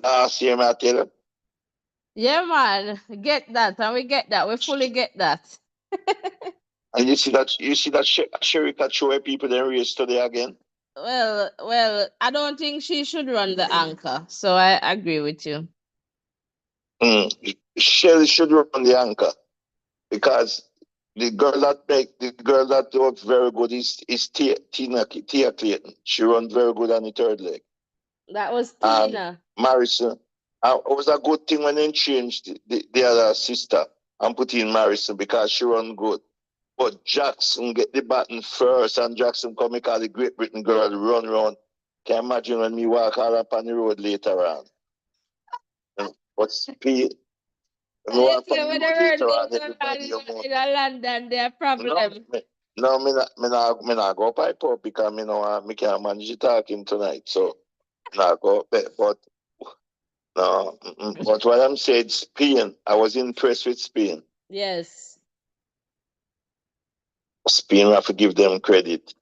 S3: last year, I tell you.
S1: Yeah, man, get that, and we get that. We fully get that.
S3: And you see that Sherika throw people then race today again.
S1: Well, I don't think she should run the anchor, so I agree with you.
S3: Sherry should run the anchor because the girl that was very good is Tia Clayton. She run very good on the third leg.
S1: That was
S3: And
S1: Tina.
S3: Marison, it was a good thing when they changed the other sister and put in Marison because she run good. But Jackson get the baton first and Jackson come because the Great Britain girl run round. Can you imagine when me walk all up on the road later on? But speed, when
S1: And
S3: me
S1: you
S3: walk on
S1: say
S3: the
S1: when
S3: road
S1: the road
S3: later
S1: thing
S3: on,
S1: go on
S3: everybody you know.
S1: in a London, their
S3: No,
S1: problem.
S3: me not go pipe up because me know me can't manage the talking tonight. So not go. But no. But what I'm saying, Spain. I was impressed with Spain.
S1: Yes.
S3: Spain, I have to give them credit.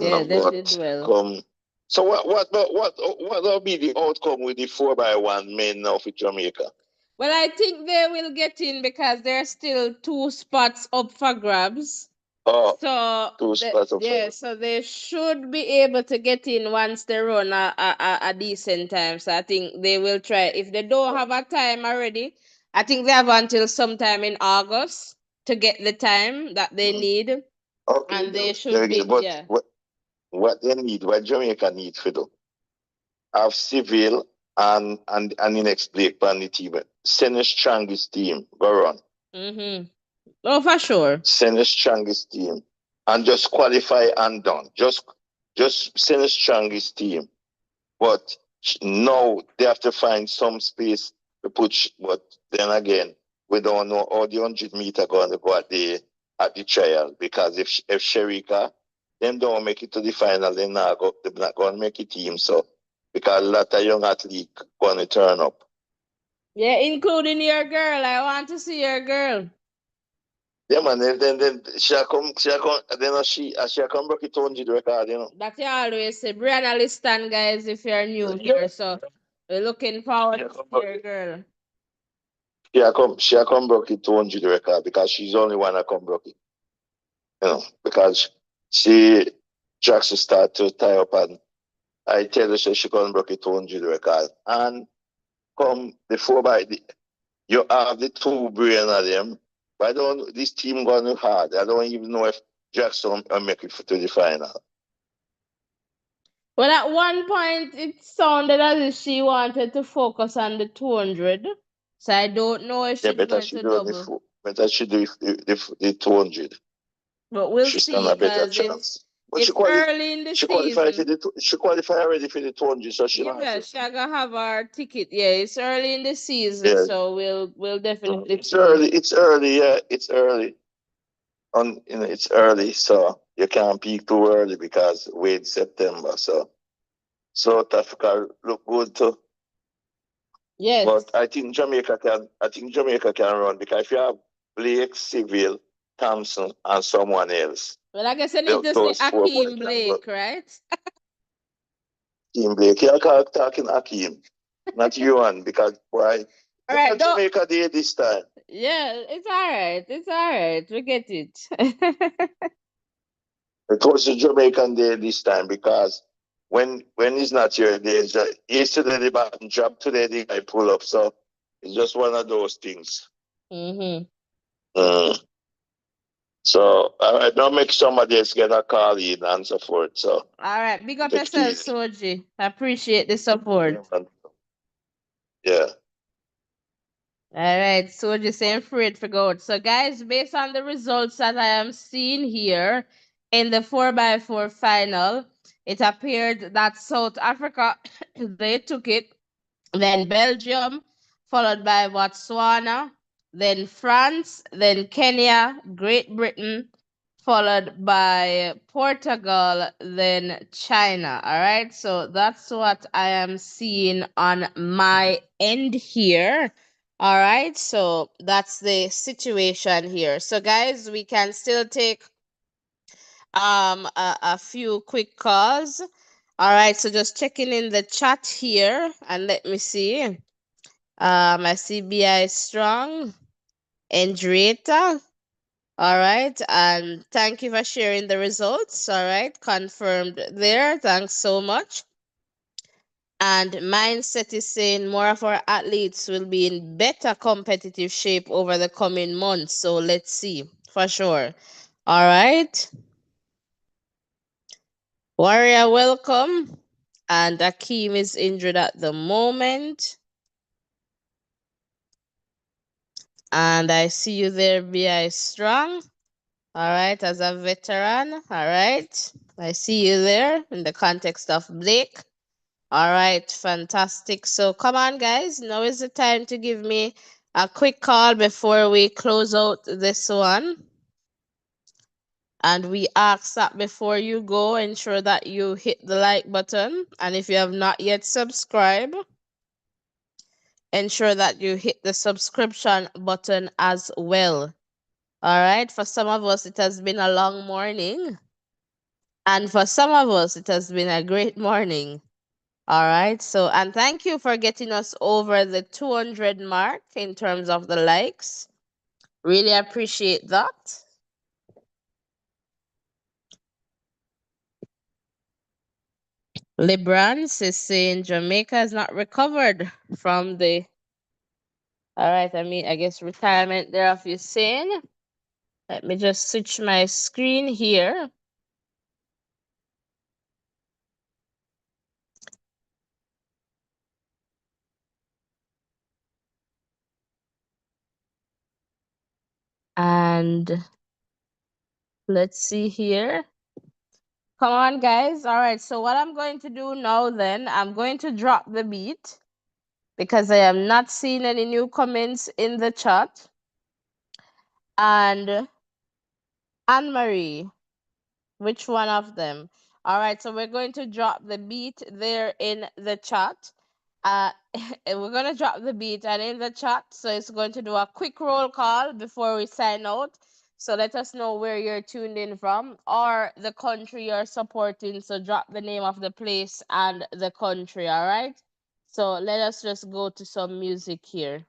S1: Yeah, they did
S3: But
S1: well.
S3: come. So what will be the outcome with the 4x1 men now for Jamaica?
S1: Well, I think they will get in because there's still two spots up for grabs.
S3: Oh,
S1: So
S3: two spots of
S1: so they should be able to get in once they run a decent time. So I think they will try. If they don't have a time already, I think they have until sometime in August to get the time that they need,
S3: Okay,
S1: and they should be
S3: but
S1: yeah.
S3: what they need, what Jamaica needs for them, have civil and the next Blake on the team. Send the strongest team. Go on.
S1: Mm-hmm. Oh, for sure.
S3: Send the strongest team. And just qualify and done. Just send the strongest team. But now they have to find some space to put. But then again, we don't know how the 100 meter going to go at the trial because if Sherika them don't make it to the final, they're not going to make it team. So because a lot of young athletes going to turn up.
S1: Yeah, including your girl. I want to see your girl.
S3: Yeah, man. Then she come break it 100 record.
S1: That you always say. Brianna Liston, guys, if you're new here. So we're looking forward to see your girl.
S3: She come broke it 200 record because she's the only one that come broke it. Because she Jackson start to tie up and I tell her she come broke it 200 record. And come the 4 by you have the two brain of them. But I don't this team going hard. I don't even know if Jackson will make it to the final.
S1: Well, at one point, it sounded as if she wanted to focus on the 200. So I don't know if
S3: Yeah,
S1: she's going to double.
S3: better she do the 200.
S1: But we'll
S3: She stand
S1: see
S3: a better
S1: because
S3: chance. But
S1: it's early in the
S3: she qualified
S1: season.
S3: she qualified already for the 200, so she
S1: Yeah,
S3: not.
S1: she gonna have our ticket. Yeah, it's early in the season,
S3: Yeah,
S1: so we'll definitely
S3: it's
S1: see.
S3: early. It's early. Yeah, it's early. It's early, so you can't peak too early because wait September. So South Africa look good too.
S1: Yes.
S3: But I think Jamaica can. I think Jamaica can run because if you have Blake, Civil, Thompson, and someone else,
S1: Well, I guess I need to say
S3: those four boys
S1: Akeem
S3: can go.
S1: Blake, right?
S3: Team Blake, you're talking Akeem, not you one because why?
S1: All
S3: It's
S1: right,
S3: not
S1: don't.
S3: Jamaica Day this time.
S1: Yeah, it's all right. It's all right. We get it.
S3: It was a Jamaican Day this time because when it's not your day, yesterday the button drop, today the guy pull up. So it's just one of those things.
S1: Mm-hmm.
S3: Mm. So don't make somebody else get a call in and so forth. So
S1: All right, big up
S3: take it
S1: yourself,
S3: easy.
S1: Soji. I appreciate the
S3: Yeah,
S1: support.
S3: man. Yeah.
S1: All right, Soji saying free it for goat. So, guys, based on the results that I am seeing here in the 4x4 final, it appeared that South Africa they took it, then Belgium, followed by Botswana, then France, then Kenya, Great Britain, followed by Portugal, then China. All right, so that's what I am seeing on my end here. All right, so that's the situation here. So, guys, we can still take a few quick calls. All right, so just checking in the chat here and let me see. I see BI strong, Andrieta. All right, and thank you for sharing the results. All right, confirmed there. Thanks so much. And mindset is saying more of our athletes will be in better competitive shape over the coming months. So let's see for sure. All right. Warrior, welcome. And Akeem is injured at the moment. And I see you there, BI Strong. All right, as a veteran. All right. I see you there in the context of Blake. All right, fantastic. So come on, guys. Now is the time to give me a quick call before we close out this one. And we ask that before you go, ensure that you hit the like button. And if you have not yet subscribed, ensure that you hit the subscription button as well. All right. For some of us, it has been a long morning. And for some of us, it has been a great morning. All right. So, and thank you for getting us over the 200 mark in terms of the likes. Really appreciate that. Librans is saying Jamaica has not recovered from the, all right, I mean, I guess retirement there of you saying. Let me just switch my screen here. And let's see here. Come on, guys. All right. So, what I'm going to do now, then, I'm going to drop the beat because I am not seeing any new comments in the chat. And Anne Marie, which one of them? All right. So, we're going to drop the beat there in the chat. We're going to drop the beat and in the chat. So, it's going to do a quick roll call before we sign out. So let us know where you're tuned in from or the country you're supporting. So drop the name of the place and the country, all right? So let us just go to some music here.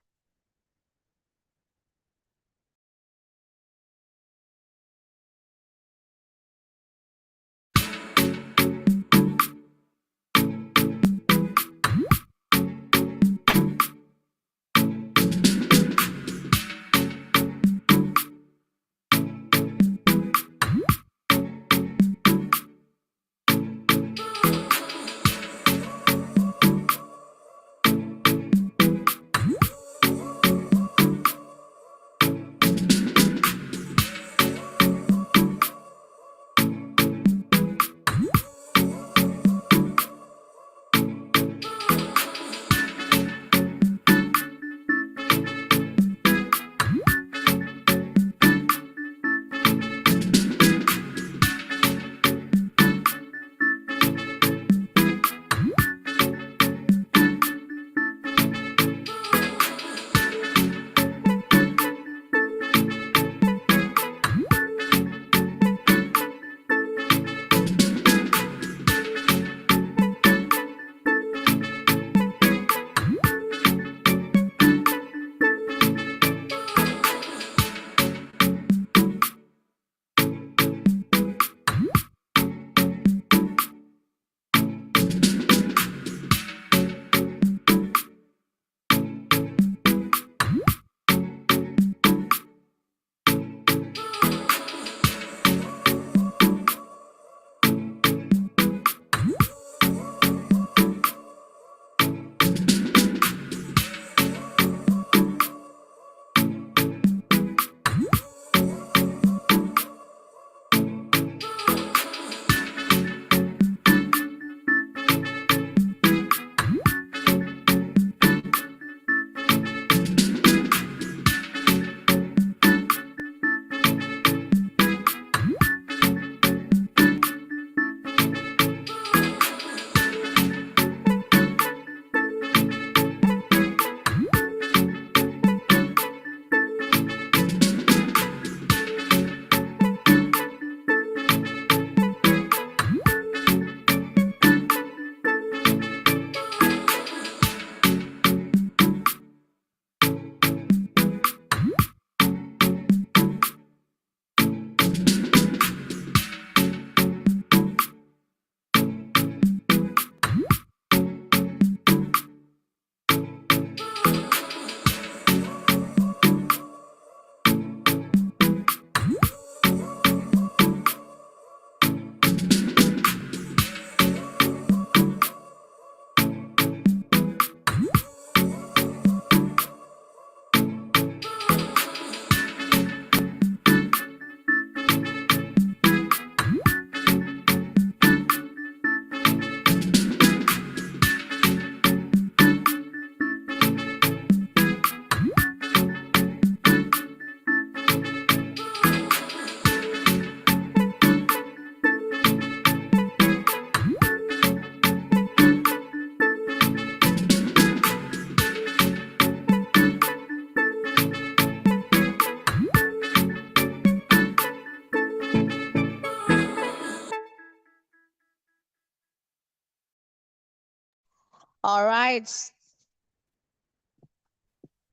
S1: All right.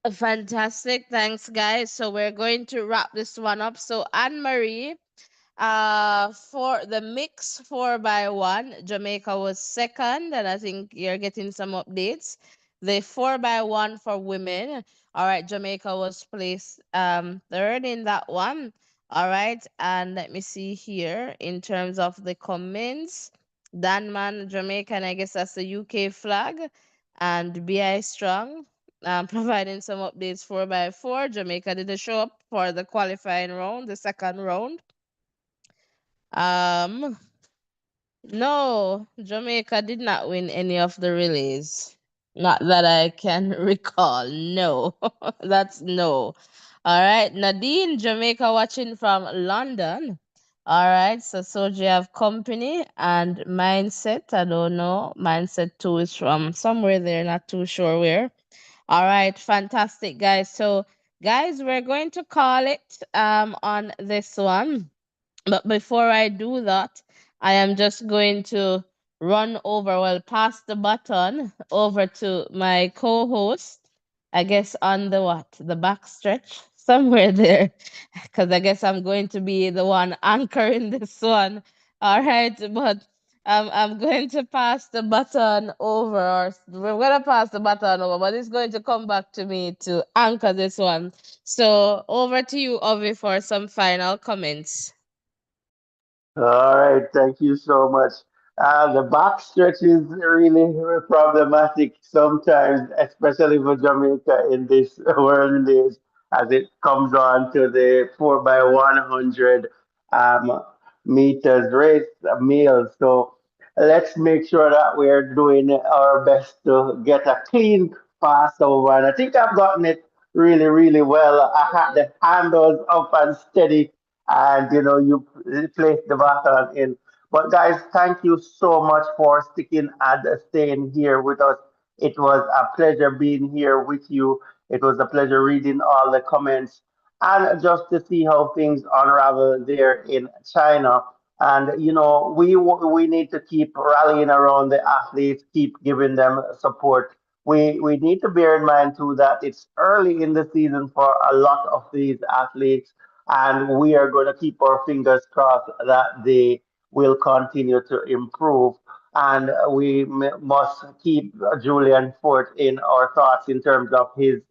S1: Fantastic. Thanks, guys. So we're going to wrap this one up. So Anne Marie, for the mix 4x1, Jamaica was second, and I think you're getting some updates. The 4x1 for women, all right, Jamaica was placed third in that one. All right, and let me see here in terms of the comments. Danman, Jamaican, I guess that's the UK flag, and BI Strong. Providing some updates 4x4. Jamaica didn't show up for the qualifying round, the second round. Um, no, Jamaica did not win any of the relays. Not that I can recall. No, that's no. All right, Nadine, Jamaica watching from London. All right, so you have company and mindset. I don't know. Mindset 2 is from somewhere there, not too sure where. All right, fantastic, guys. So, guys, we're going to call it on this one. But before I do that, I am just going to pass the button over to my co host. I guess on the what? The back stretch, somewhere there. Because I guess I'm going to be the one anchoring this one. All right. But I'm going to pass the button over, or we're going to pass the button over, but it's going to come back to me to anchor this one. So over to you, Ovi, for some final comments.
S2: All right, thank you so much. The back stretch is really problematic sometimes, especially for Jamaica in this world days, as it comes on to the 4x100 um, meters race meal. So let's make sure that we're doing our best to get a clean pass over. And I think I've gotten it really, really well. I had the handles up and steady, and you place the baton in. But guys, thank you so much for sticking and staying here with us. It was a pleasure being here with you. It was a pleasure reading all the comments and just to see how things unravel there in China. And we need to keep rallying around the athletes, keep giving them support. We need to bear in mind too that it's early in the season for a lot of these athletes, and we are going to keep our fingers crossed that they will continue to improve. And we must keep Julian Fort in our thoughts in terms of his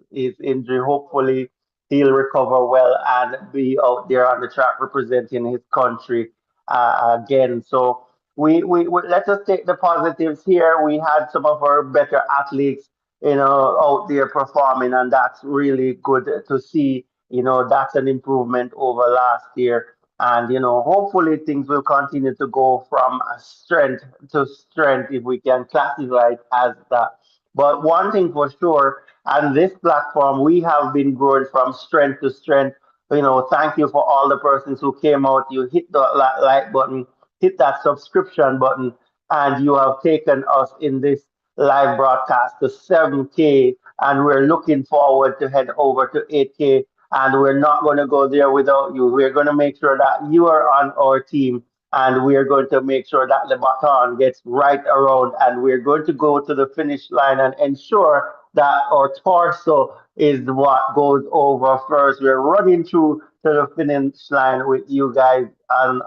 S2: injury. Hopefully, he'll recover well and be out there on the track representing his country again. So let us take the positives here. We had some of our better athletes, out there performing, and that's really good to see. That's an improvement over last year. And hopefully things will continue to go from strength to strength, if we can classify it as that. But one thing for sure, on this platform, we have been growing from strength to strength. Thank you for all the persons who came out. You hit the like button, hit that subscription button, and you have taken us in this live broadcast to 7K. And we're looking forward to head over to 8K. And we're not going to go there without you. We're going to make sure that you are on our team, and we're going to make sure that the baton gets right around, and we're going to go to the finish line and ensure that our torso is what goes over first. We're running through to the finish line with you guys as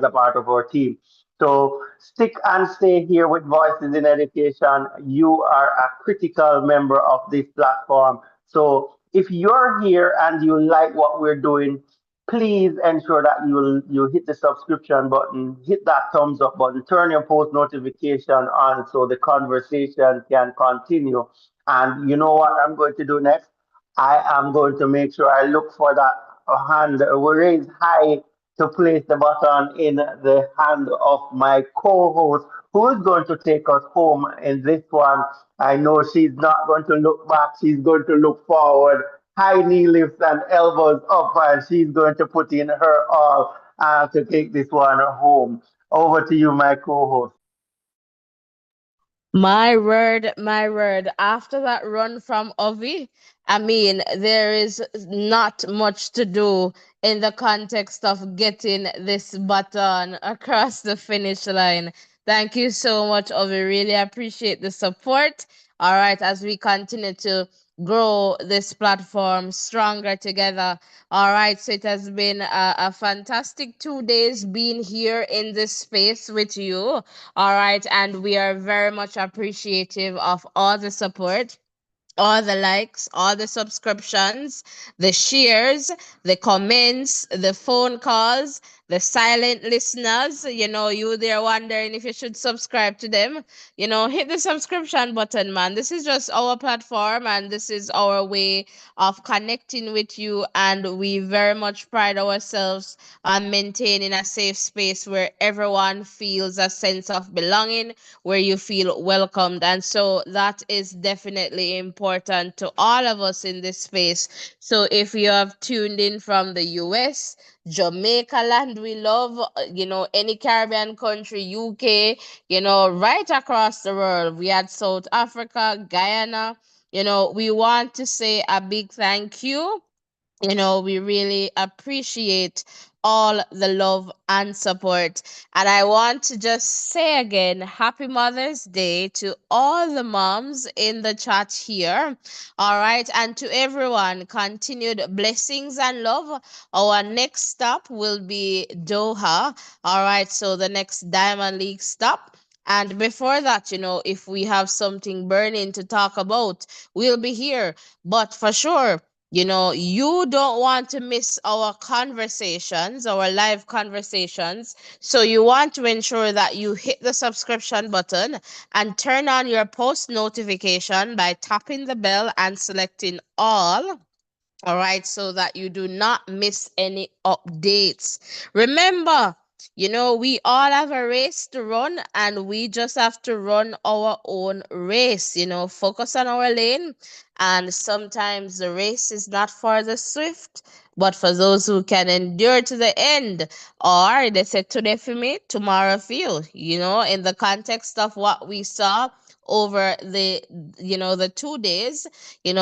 S2: a part of our team. So stick and stay here with Voices in Education. You are a critical member of this platform. So if you're here and you like what we're doing, please ensure that you hit the subscription button, hit that thumbs up button, turn your post notification on so the conversation can continue. And you know what I'm going to do next? I am going to make sure I look for that hand raised high to place the button in the hand of my co-host, who is going to take us home in this one. I know she's not going to look back, she's going to look forward. High knee lifts and elbows up, and she's going to put in her all to take this one home. Over to you, my co-host.
S1: My word, my word. After that run from Ovi, I mean, there is not much to do in the context of getting this button across the finish line. Thank you so much, Ovi. Really appreciate the support. All right, as we continue to grow this platform stronger together. All right, so it has been a fantastic 2 days being here in this space with you. All right, and we are very much appreciative of all the support, all the likes, all the subscriptions, the shares, the comments, the phone calls, the silent listeners. You there wondering if you should subscribe to them. Hit the subscription button, man. This is just our platform and this is our way of connecting with you. And we very much pride ourselves on maintaining a safe space where everyone feels a sense of belonging, where you feel welcomed. And so that is definitely important to all of us in this space. So if you have tuned in from the US, Jamaica land we love, any Caribbean country, UK, right across the world. We had South Africa, Guyana. We want to say a big thank you. We really appreciate all the love and support. And I want to just say again, happy Mother's Day to all the moms in the chat here. All right. And to everyone, continued blessings and love. Our next stop will be Doha. All right. So the next Diamond League stop. And before that, if we have something burning to talk about, we'll be here. But for sure, you don't want to miss our conversations, our live conversations. So you want to ensure that you hit the subscription button and turn on your post notification by tapping the bell and selecting all. All right, so that you do not miss any updates. Remember, we all have a race to run and we just have to run our own race, focus on our lane. And sometimes the race is not for the swift, but for those who can endure to the end. Or they said today for me, tomorrow for you, in the context of what we saw over the 2 days.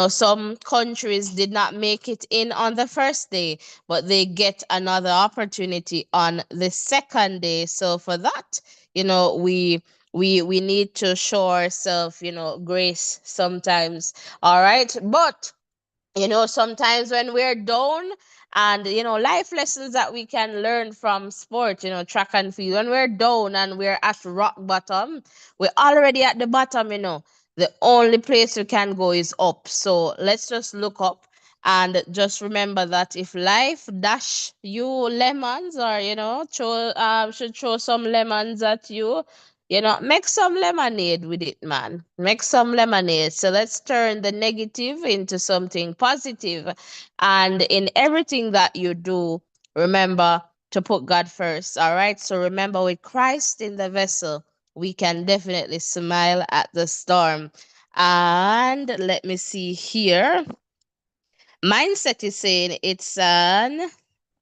S1: Some countries did not make it in on the first day, but they get another opportunity on the second day. So for that, we need to show ourselves, grace sometimes. All right. But sometimes when we're down, and life lessons that we can learn from sport, track and field, when we're down and we're at rock bottom, we're already at the bottom. The only place we can go is up. So let's just look up and just remember that if life dash you lemons, or should throw some lemons at you, make some lemonade with it, man. Make some lemonade. So let's turn the negative into something positive. And in everything that you do, remember to put God first. All right. So remember, with Christ in the vessel, we can definitely smile at the storm. And let me see here. Mindset is saying it's an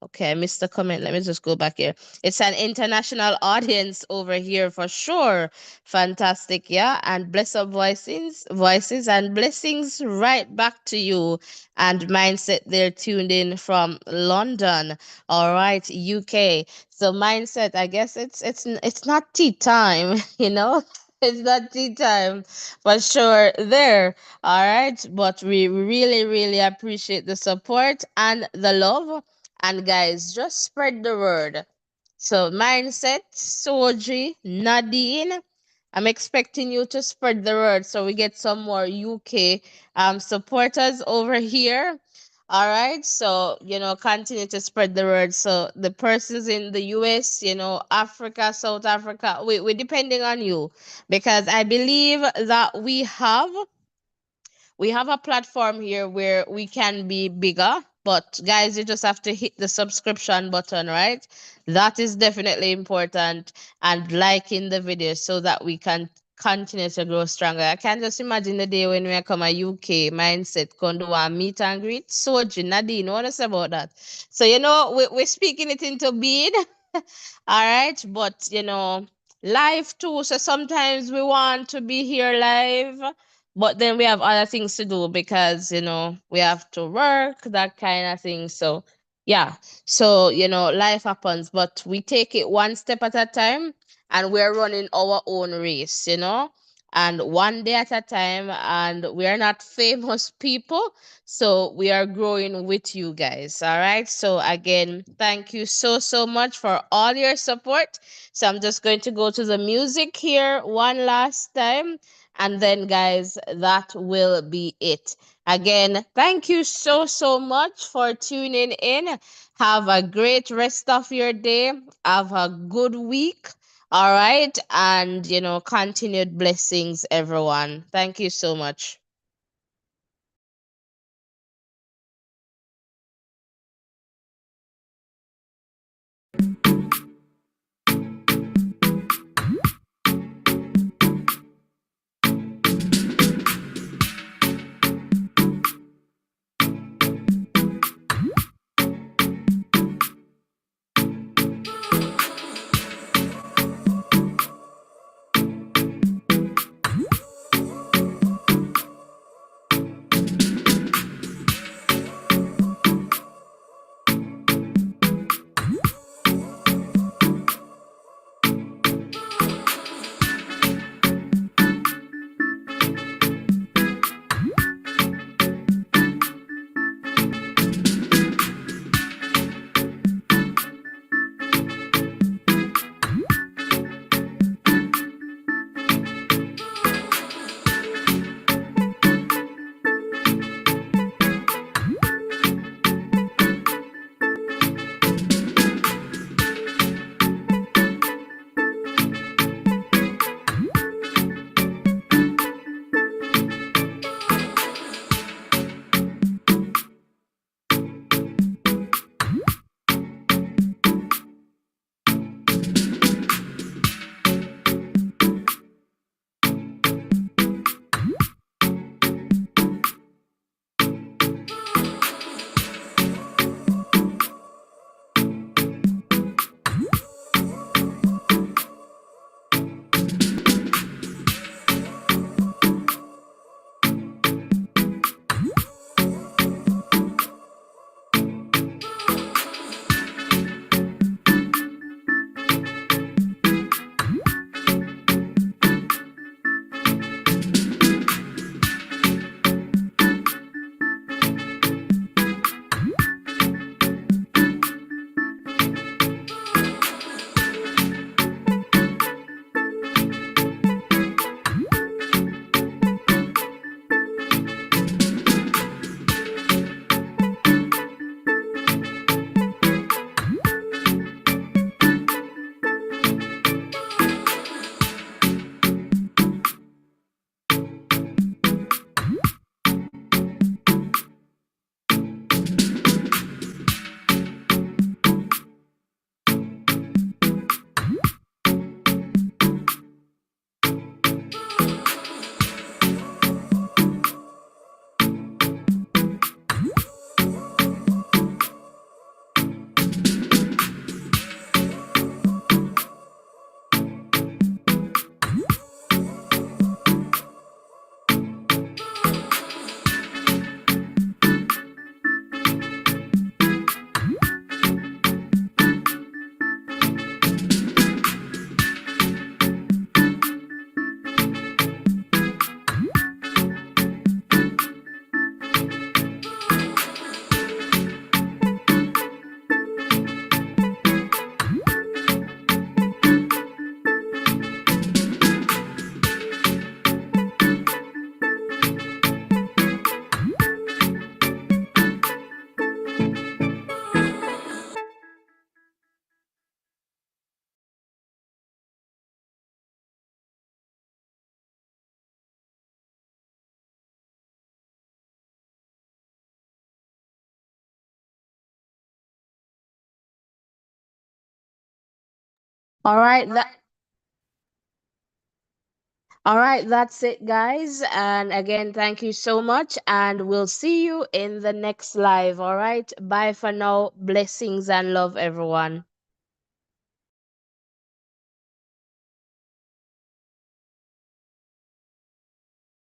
S1: Okay, I missed the comment. Let me just go back here. It's an international audience over here for sure. Fantastic, yeah. And bless up voices and blessings right back to you. And mindset, they're tuned in from London. All right, UK. So mindset, I guess it's not tea time, It's not tea time for sure there. All right. But we really, really appreciate the support and the love, and guys, just spread the word. So, mindset, Soji, Nadine, I'm expecting you to spread the word so we get some more UK supporters over here. All right. So, continue to spread the word. So, the persons in the US, Africa, South Africa, we're depending on you, because I believe that we have a platform here where we can be bigger. But guys, you just have to hit the subscription button, right? That is definitely important, and liking the video so that we can continue to grow stronger. I can just imagine the day when we come a UK mindset, come do a meet and greet. Soji, Nadine, what is about that? So we're speaking it into being. All right, but live too. So sometimes we want to be here live, but then we have other things to do because we have to work, that kind of thing. So yeah, so life happens, but we take it one step at a time. and we're running our own race, and one day at a time. And we are not famous people, so we are growing with you guys. All right. So, again, thank you so, so much for all your support. So, I'm just going to go to the music here one last time. And then, guys, that will be it. Again, thank you so, so much for tuning in. Have a great rest of your day. Have a good week. All right. And, continued blessings, everyone. Thank you so much. All right. All right, that's it, guys. And again, thank you so much. And we'll see you in the next live. All right. Bye for now. Blessings and love, everyone.